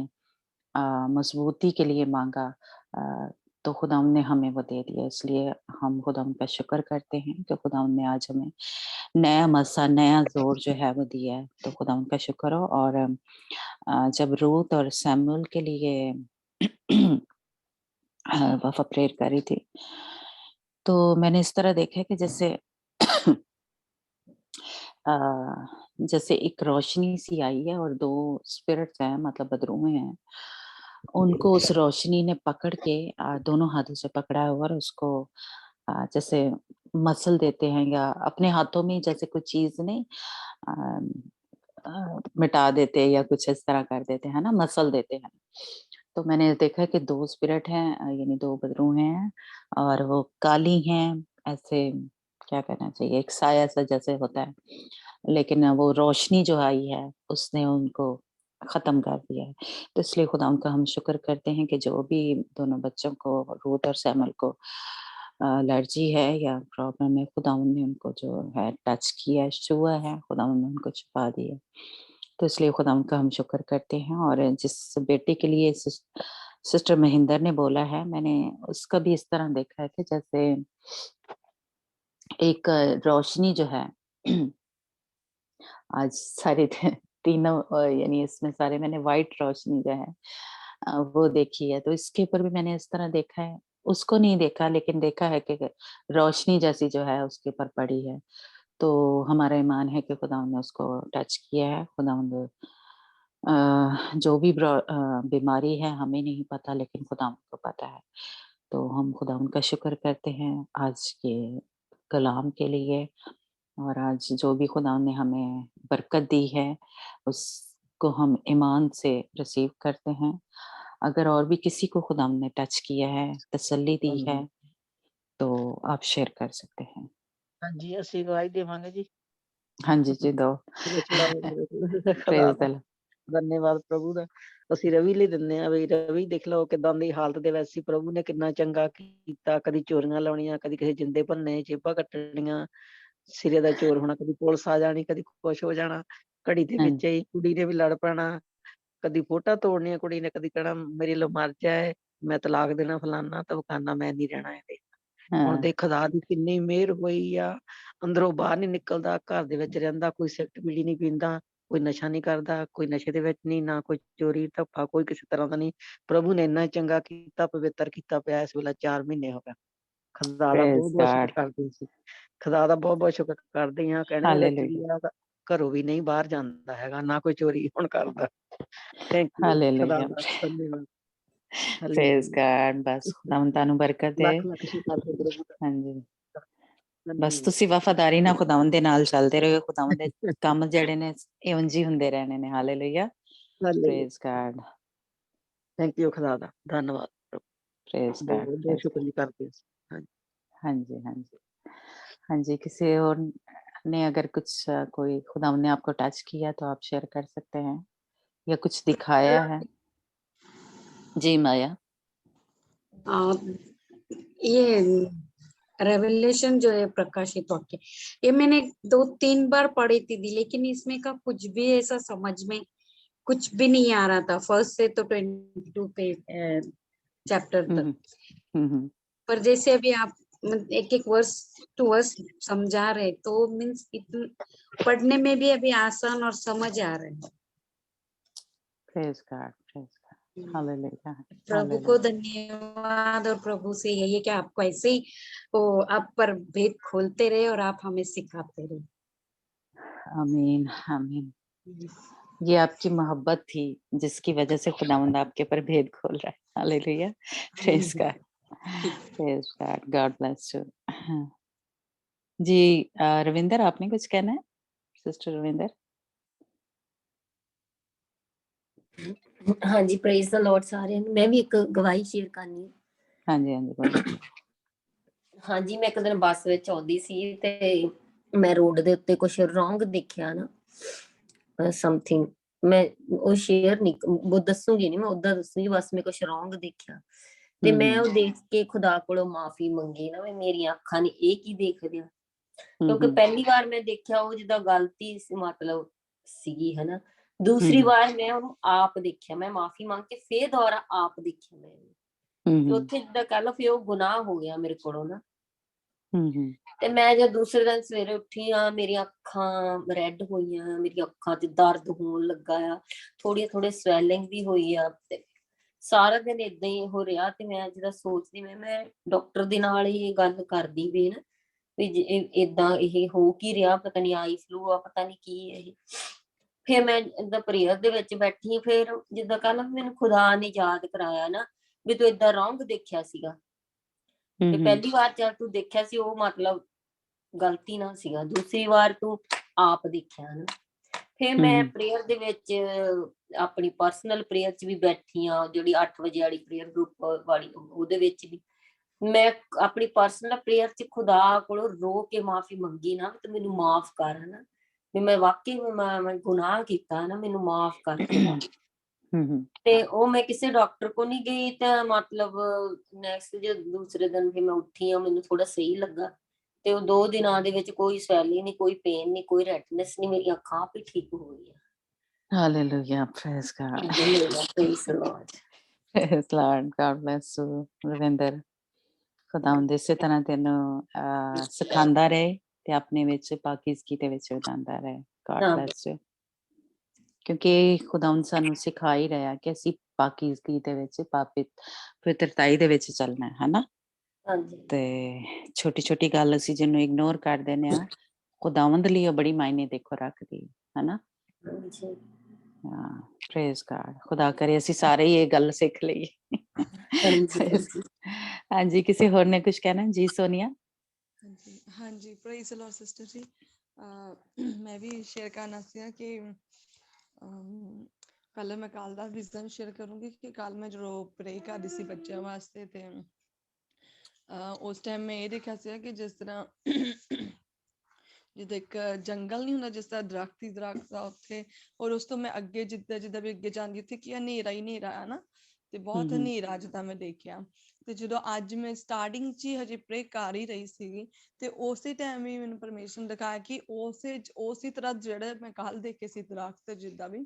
मजबूती के लिए मांगा, तो खुदावंद ने हमें वो दे दिया, इसलिए हम खुदावंद का शुक्र करते हैं कि खुदावंद ने आज हमें नया मसा, नया जोर जो है वो दिया है। तो खुदावंद का शुक्र हो। और जब रूथ और सैमुअल के लिए वफ़ा प्रेयर कर रही थी, तो मैंने इस तरह देखा है कि जैसे जैसे एक रोशनी सी आई है और 2 स्पिरिट्स हैं, मतलब बदरूहें हैं, उनको उस रोशनी ने पकड़ के दोनों हाथों से पकड़ा हुआ और उसको जैसे मसल देते हैं, या अपने हाथों में जैसे कुछ चीज नहीं मिटा देते या कुछ इस तरह कर देते हैं ना, मसल देते हैं। तो मैंने देखा है कि 2 स्पिरिट हैं, यानी 2 बदरूहें हैं और वो काली हैं, ऐसे क्या कहना चाहिए, एक साया सा जैसे होता है, लेकिन वो रोशनी जो आई है उसने उनको खत्म कर दिया है। तो इसलिए खुदा उनका हम शुक्र करते हैं कि जो भी दोनों बच्चों को, रूथ और सैमुअल को एलर्जी है या प्रॉब्लम है, खुदा ने उनको जो है टच किया, छुआ है, खुदा ने उनको छुपा दिया। तो इसलिए खुदा उनका हम शुक्र करते हैं। और जिस बेटे के लिए सिस्टर महेंद्र ने बोला है, मैंने उसका भी इस तरह देखा है कि जैसे एक रोशनी जो है आज सारे तीनों यानी इसमें सारे मैंने व्हाइट रोशनी जो है वो देखी है। तो इसके ऊपर भी मैंने इस तरह देखा है, उसको नहीं देखा लेकिन देखा है कि रोशनी जैसी जो है उसके ऊपर पड़ी है। तो हमारा ईमान है कि खुदा ने उसको टच किया है। खुदा जो भी बीमारी है हमें नहीं पता, लेकिन खुदा को पता है। तो हम खुदा उनका शुक्र करते हैं आज के कलाम के लिए, और आज जो भी खुदा ने हमें बरकत दी है उसको हम ईमान से रिसीव करते हैं। अगर और भी किसी को खुदा ने टच किया है, तसल्ली दी है, तो आप शेयर कर सकते हैं। हाँ जी, ਅਸੀਂ ਗਵਾਹੀ ਦੇਵਾਂਗੇ ਜੀ। हाँ जी जी, दो। Praise the Lord। ਧੰਨਵਾਦ ਪ੍ਰਭੂ ਦਾ। ਅਸੀਂ ਰਵੀ ਲਈ ਦਿੰਦੇ ਆ ਵੀ ਰਵੀ ਦੇਖ ਲਓ ਕਿਦਾਂ ਦੀ ਹਾਲਤ ਦੇ ਵਿੱਚ ਸੀ, ਪ੍ਰਭੂ ਨੇ ਕਿੰਨਾ ਚੰਗਾ ਕੀਤਾ। ਕਦੀ ਚੋਰੀਆਂ ਲਾਉਣੀਆਂ, ਕਦੀ ਕਿਸੇ ਜਿੰਦੇ ਭੰਨੇ, ਜੇਬਾਂ ਕੱਟਣੀਆਂ, ਸਿਰੇ ਦਾ ਚੋਰ ਹੋਣਾ, ਕਦੀ ਪੁਲਿਸ ਆ ਜਾਣੀ, ਕਦੀ ਕੁਛ ਹੋ ਜਾਣਾ। ਘੜੀ ਦੇ हाँ ਵਿੱਚ ਹੀ ਕੁੜੀ ਨੇ ਵੀ ਲੜ ਪੈਣਾ, ਕਦੀ ਫੋਟਾ ਤੋੜਨੀਆਂ ਕੁੜੀ ਨੇ, ਕਦੀ ਕਹਿਣਾ ਮੇਰੇ ਲਈ ਮਰ ਜਾਏ, ਮੈਂ ਤਲਾਕ ਦੇਣਾ, ਫਲਾਨਾ ਧਮਕਾਨਾ, ਮੈਂ ਨਹੀਂ ਰਹਿਣਾ ਇਹਦੇ। ਹੁਣ हाँ ਦੇ ਖੁਦਾ ਦੀ ਕਿੰਨੀ ਮਿਹਰ ਹੋਈ ਆ, ਅੰਦਰੋਂ ਬਾਹਰ ਨਹੀਂ ਨਿਕਲਦਾ, ਘਰ ਦੇ ਵਿੱਚ ਰਹਿੰਦਾ, ਕੋਈ ਸਿਗਰਟ ਬੀੜੀ ਨਹੀਂ ਪੀਂਦਾ, ਕੋਈ ਨਸ਼ਾ ਨਹੀਂ ਕਰਦਾ, ਕੋਈ ਨਸ਼ੇ ਦੇ ਵਿੱਚ ਨਹੀਂ, ਨਾ ਕੋਈ ਚੋਰੀ ਧੱਫਾ, ਕੋਈ ਕਿਸੇ ਤਰ੍ਹਾਂ ਦਾ ਨਹੀਂ। ਪ੍ਰਭੂ ਨੇ ਇੰਨਾ ਚੰਗਾ ਕੀਤਾ, ਪਵਿੱਤਰ ਕੀਤਾ ਪਿਆ। ਇਸ ਵੇਲੇ 4 ਮਹੀਨੇ ਹੋ ਗਏ। ਖੁਦਾ ਦਾ praise ਬਹੁਤ ਬਹੁਤ ਸ਼ੁਕਰ God। ਕਰਦੇ ਸੀ, ਖੁਦਾ ਦਾ ਬਹੁਤ ਬਹੁਤ ਸ਼ੁਕਰ ਕਰਦੇ ਹਾਂ। ਕਹਿਣੇ ਦੇ ਵਿੱਚ ਵੀ Hallelujah। ਆ, ਘਰੋਂ ਵੀ ਨਹੀਂ ਬਾਹਰ ਜਾਂਦਾ ਹੈਗਾ, ਨਾ ਕੋਈ ਚੋਰੀ ਹੁਣ ਕਰਦਾ। ਥੈਂਕ ਯੂ ਖੁਦਾ Hallelujah। ਦਾ, ਧੰਨਵਾਦ। Praise hallelujah. God। बस खुदा ਤੁਹਾਨੂੰ ਬਰਕਤ ਦੇ। ਲੱਖ ਲੱਖ ਸ਼ੁਕਰ ਹੈ ਪ੍ਰਭੂ ਦਾ। ਹਾਂਜੀ, ਬਸ ਧੰਨਵਾਦ। ਤੁਸੀਂ ਵਫਾਦਾਰੀ ਨਾਲ ਖੁਦਾਵੰਦ ਦੇ ਨਾਲ ਚੱਲਦੇ ਰਹੋ। ਖੁਦਾਵੰਦ ਦੇ ਕੰਮ ਜਿਹੜੇ ਨੇ ਇਹ ਉਂਝ ਹੀ ਹੁੰਦੇ ਰਹਿਣੇ ਨੇ। Hallelujah. Hallelujah. Praise God। Thank you ਖੁਦਾ ਦਾ, ਧੰਨਵਾਦ ਪ੍ਰਭੂ। Praise God। ਬਹੁਤ ਬਹੁਤ Praise God। ਸ਼ੁਕਰੀਆ ਕਰਦੇ ਹਾਂ। ਹਾਂਜੀ। ਹਾਂਜੀ ਹਾਂਜੀ ਹਾਂਜੀ, किसी और ने अगर कुछ कोई खुदावंद ने आपको टच किया तो आप शेयर कर सकते हैं, या कुछ दिखाया है। जी माया। ये रेवलेशन जो है प्रकाशित वाक्य, ये मैंने 2-3 बार पढ़ी थी, लेकिन इसमें का कुछ भी ऐसा समझ में कुछ भी नहीं आ रहा था, फर्स्ट से तो 22 पे चैप्टर तक। पर जैसे अभी आप एक एक वर्स टू वर्स समझा रहे, तो मीन्स पढ़ने में भी अभी आसान और समझ आ रहे हैं। Praise God। Praise God। Hallelujah। प्रभु को धन्यवाद, और प्रभु से यही है कि आपको ऐसे ही वो आप पर भेद खोलते रहे और आप हमें सिखाते रहे। आमीन आमीन। ये आपकी मोहब्बत थी जिसकी वजह से खुदावंद आपके पर भेद खोल रहा है। Hallelujah. Praise God. Praise God. God bless you. जी रविंदर, आपने कुछ कहना है? सिस्टर रविंदर। हाँ जी, प्रेज द लॉर्ड सारे। मैं भी एक गवाही शेयर करनी। हाँ जी हाँ जी बोलो। हाँ जी, मैं एक दिन ਬੱਸ ਵਿੱਚ ਆਉਂਦੀ ਸੀ ਤੇ ਮੈਂ ਰੋਡ ਦੇ ਉੱਤੇ ਕੁਝ ਰੋਂਗ ਦੇਖਿਆ ਨਾ, ਸਮਥਿੰਗ ਮੈਂ ਉਹ ਸ਼ੇਅਰ ਨਹੀਂ ਉਹ ਦੱਸੂਗੀ ਨਹੀਂ, ਮੈਂ ਉਦਾਂ ਦੱਸੂਗੀ ਬਸ। ਮੈਂ ਕੁਝ ਰੋਂਗ ਦੇਖਿਆ ਤੇ ਮੈਂ ਉਹ ਦੇਖ ਕੇ ਖੁਦਾ ਕੋਲੋਂ ਮਾਫੀ ਮੰਗੀ ਨਾ, ਵੀ ਮੇਰੀਆਂ ਅੱਖਾਂ ਨੇ ਇਹ ਕੀ ਦੇਖ ਲਿਆ। ਕਿਉਂਕਿ ਪਹਿਲੀ ਵਾਰ ਮੈਂ ਦੇਖਿਆ ਉਹ ਜਿੱਦਾਂ ਗਲਤੀ ਸੀ, ਮਤਲਬ ਸੀਗੀ ਹਨਾ। ਦੂਸਰੀ ਵਾਰ ਮੈਂ ਉਹਨੂੰ ਆਪ ਦੇਖਿਆ, ਮੈਂ ਮਾਫੀ ਮੰਗ ਕੇ ਫੇਰ ਦੁਬਾਰਾ ਆਪ ਦੇਖਿਆ। ਮੈਂ ਹੂੰ ਤੇ ਹੂੰ ਉੱਥੇ ਜਿੱਦਾਂ ਕਹਿ ਲਓ ਫਿਰ ਉਹ ਗੁਨਾਹ ਹੋ ਗਿਆ ਮੇਰੇ ਕੋਲੋਂ ਨਾ। ਹੂੰ ਤੇ ਮੈਂ ਜਦ ਦੂਸਰੇ ਦਿਨ ਸਵੇਰੇ ਉੱਠੀ ਆ, ਮੇਰੀਆਂ ਅੱਖਾਂ ਰੈਡ ਹੋਈਆਂ, ਮੇਰੀਆਂ ਅੱਖਾਂ 'ਚ ਦਰਦ ਹੋਣ ਲੱਗਾ ਆ, ਥੋੜੀ ਸਵੈਲਿੰਗ ਵੀ ਹੋਈ ਆ, ਤੇ ਸਾਰਾ ਦਿਨ ਏਦਾਂ ਹੀ ਹੋ ਰਿਹਾ। ਤੇ ਮੈਂ ਜਿਹੜਾ ਸੋਚਦੀ ਮੈਂ ਡਾਕਟਰ ਦੇ ਨਾਲ ਹੀ ਗੱਲ ਕਰਦੀ ਵੀ ਨਾ, ਵੀ ਏਦਾਂ ਇਹ ਹੋ ਕੀ ਰਿਹਾ, ਪਤਾ ਨੀ ਆਈ ਫਲੂ ਆ, ਪਤਾ ਨੀ ਕੀ ਇਹ। ਫਿਰ ਮੈਂ ਏਦਾਂ ਪ੍ਰੇਅਰ ਦੇ ਵਿੱਚ ਬੈਠੀ, ਫਿਰ ਜਿੱਦਾਂ ਕੱਲ ਮੈਨੂੰ ਖੁਦਾ ਨੇ ਯਾਦ ਕਰਾਇਆ ਨਾ ਵੀ ਤੂੰ ਏਦਾਂ ਰੋਂਗ ਦੇਖਿਆ ਸੀਗਾ, ਵੀ ਹੂੰ ਪਹਿਲੀ ਵਾਰ ਜਦ ਤੂੰ ਦੇਖਿਆ ਸੀ ਉਹ ਮਤਲਬ ਗਲਤੀ ਨਾਲ ਸੀਗਾ, ਦੂਸਰੀ ਵਾਰ ਤੂੰ ਆਪ ਦੇਖਿਆ ਨਾ। ਫਿਰ ਮੈਂ ਹੂੰ ਪ੍ਰੇਅਰ ਦੇ ਵਿੱਚ ਆਪਣੀ ਪਰਸਨਲ ਪ੍ਰੇਅਰ 'ਚ ਵੀ ਬੈਠੀ ਆ, ਜਿਹੜੀ 8 ਵਜੇ ਵਾਲੀ ਪ੍ਰੇਅਰ ਗਰੁੱਪ ਵਾਲੀ, ਉਹਦੇ ਵਿੱਚ ਵੀ ਮੈਂ ਆਪਣੀ ਪਰਸਨਲ ਪ੍ਰੇਅਰ 'ਚ ਖੁਦਾ ਕੋਲੋਂ ਰੋ ਕੇ ਮਾਫੀ ਮੰਗੀ ਨਾ, ਤੇ ਮੈਨੂੰ ਮਾਫ ਕਰ ਹਨਾ, ਵੀ ਮੈਂ ਵਾਕਈ ਮੈਂ ਗੁਨਾਹ ਕੀਤਾ ਨਾ, ਮੈਨੂੰ ਮਾਫ ਕਰ ਖੁਦਾ। ਹੂੰ ਤੇ ਉਹ ਮੈਂ ਕਿਸੇ ਡਾਕਟਰ ਕੋ ਨਹੀਂ ਗਈ, ਤਾਂ ਮਤਲਬ ਨੈਕਸਟ ਜੇ ਦੂਸਰੇ ਦਿਨ ਫਿਰ ਮੈਂ ਉੱਠੀ ਆ, ਮੈਨੂੰ ਥੋੜਾ ਸਹੀ ਲੱਗਾ। ਤੇ ਉਹ 2 ਦਿਨਾਂ ਦੇ ਵਿੱਚ ਕੋਈ ਸਵੈਲਿੰਗ ਨਹੀਂ, ਕੋਈ ਪੇਨ ਨਹੀਂ, ਕੋਈ ਰੈਡਨੈਸ ਨਹੀਂ, ਮੇਰੀਆਂ ਅੱਖਾਂ ਆਪ ਹੀ ਠੀਕ ਹੋ ਗਈਆਂ। Hallelujah, praise god, Praise the Lord. Praise Lord, god bless you Ravinder. ਖੁਦਾਵੰਦ ਇਸੇ ਤਰ੍ਹਾਂ ਤੈਨੂੰ ਸਿਖਾਉਂਦਾ ਰਹੇ ਤੇ ਆਪਣੇ ਵਿੱਚ ਪਾਕੀਜ਼ਗੀ ਦੇ ਵਿੱਚ ਵਧਾਉਂਦਾ ਰਹੇ। ਗॉड ਹਾਂ ਬlesਸ ਯੂ। ਕਿਉਂਕਿ ਖੁਦਾਵੰਦ ਸਾਨੂੰ ਸਿਖਾ ਹੀ ਰਿਹਾ ਕਿ ਅਸੀਂ ਪਾਕੀਜ਼ਗੀ ਦੇ ਵਿੱਚ, ਪਵਿੱਤਰਤਾਈ ਦੇ ਵਿੱਚ ਚੱਲਣਾ ਹੈ, ਹਨਾ। ਹਾਂਜੀ ਤੇ ਛੋਟੀ ਗੱਲ ਅਸੀਂ ਜਿਹਨੂੰ ਇਗਨੋਰ ਕਰ ਦਿੰਦੇ ਆ, ਖੁਦਾਵੰਦ ਲਈ ਉਹ ਬੜੀ ਮਾਇਨੇ ਦੇਖੋ ਰੱਖਦੀ ਹੈ, ਹਨਾ। ਹਾਂਜੀ ਹਾਂ, ਪ੍ਰੇਜ਼ ਗॉड। ਖੁਦਾ ਕਰੇ ਅਸੀਂ ਸਾਰੇ ਹੀ ਇਹ ਗੱਲ ਸਿੱਖ ਲਈਏ। ਹਾਂਜੀ Praise- ਹਾਂਜੀ, ਕਿਸੇ ਹੋਰ ਨੇ ਕੁਝ ਕਹਿਣਾ? ਜੀ ਸੋਨੀਆ। ਹਾਂਜੀ ਹਾਂਜੀ, ਪ੍ਰਾਈਜ਼ ਲਾਰਡ ਸਿਸਟਰ ਜੀ। ਮੈਂ ਵੀ ਸ਼ੇਅਰ ਕਰਨਾ ਸੀ ਕਿ ਕੱਲ ਮੈਂ ਕੱਲ ਦਾ ਵਿਜ਼ਨ ਸ਼ੇਅਰ ਕਰੂੰਗੀ ਕਿ ਕੱਲ ਮੈਂ ਜਦੋਂ ਪ੍ਰੇ ਕਰ ਰਹੀ ਸੀ ਬੱਚਿਆਂ ਵਾਸਤੇ, ਤੇ ਉਸ ਟਾਈਮ ਮੈਂ ਇਹ ਦੇਖਿਆ ਸੀ ਕਿ ਜਿਸ ਤਰ੍ਹਾਂ ਜਿੱਦਾਂ ਇੱਕ ਜੰਗਲ ਨਹੀਂ ਹੁੰਦਾ, ਜਿਸ ਤਰ੍ਹਾਂ ਦਰਖਤ ਹੀ ਦਰਖਤ ਆ ਉੱਥੇ, ਔਰ ਉਸ ਤੋਂ ਮੈਂ ਅੱਗੇ ਜਿੱਦਾਂ ਵੀ ਅੱਗੇ ਜਾਂਦੀ ਉੱਥੇ ਕੀ ਹਨੇਰਾ ਹੀ ਹਨੇਰਾ ਆ ਨਾ, ਤੇ ਬਹੁਤ ਹੂੰ ਹਨੇਰਾ ਜਿੱਦਾਂ ਮੈਂ ਦੇਖਿਆ। ਤੇ ਜਦੋਂ ਅੱਜ ਮੈਂ ਸਟਾਰਟਿੰਗ 'ਚ ਹੀ ਹਜੇ ਪ੍ਰੇ ਕਰ ਹੀ ਰਹੀ ਸੀਗੀ, ਤੇ ਉਸੇ ਟਾਈਮ ਹੀ ਮੈਨੂੰ ਪਰਮੇਸ਼ਰ ਨੇ ਦਿਖਾਇਆ ਕਿ ਉਸੇ ਤਰ੍ਹਾਂ ਜਿਹੜਾ ਮੈਂ ਕੱਲ ਦੇਖੇ ਸੀ ਦਰਖਤ, ਜਿੱਦਾਂ ਵੀ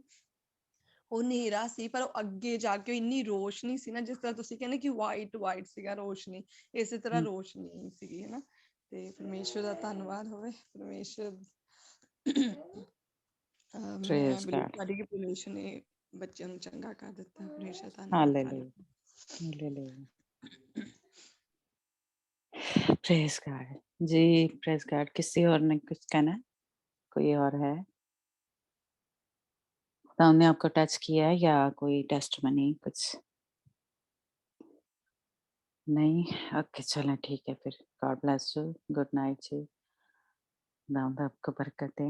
ਉਹ ਹਨੇਰਾ ਸੀ, ਪਰ ਉਹ ਅੱਗੇ ਜਾ ਕੇ ਇੰਨੀ ਰੋਸ਼ਨੀ ਸੀ ਨਾ, ਜਿਸ ਤਰ੍ਹਾਂ ਤੁਸੀਂ ਕਹਿੰਦੇ ਕਿ ਵਾਈਟ ਸੀਗਾ ਰੋਸ਼ਨੀ, ਇਸੇ ਤਰ੍ਹਾਂ ਰੋਸ਼ਨੀ ਸੀਗੀ, ਹਨਾ। ਤੇ ਪਰਮੇਸ਼ਰ ਦਾ ਧੰਨਵਾਦ ਹੋਵੇ। ਪਰਮੇਸ਼ਰ ਮੈਂ ਪ੍ਰੇਜ਼ ਬਿਲੀਵ ਗॉड। ਕਰਦੀ ਕਿ ਪਰਮੇਸ਼ਰ ਨੇ ਬੱਚਿਆਂ ਨੂੰ ਚੰਗਾ ਕਰ ਦਿੱਤਾ। ਪਰਮੇਸ਼ਰ ਧੰਨਵਾਦ ਤੁਹਾਡਾ। ਹਾਲੇਲੂਇਆ, ਹਾਲੇਲੂਇਆ, प्रेज गॉड जी, प्रेज गॉड। किसी और ने कुछ कहना है? कोई और है? खुदा ने आपको टच किया है या कोई टेस्टमनी कुछ? नहीं? ओके, चलें, ठीक है फिर। God bless you, good night जी। खुदा आपको बरकत दे।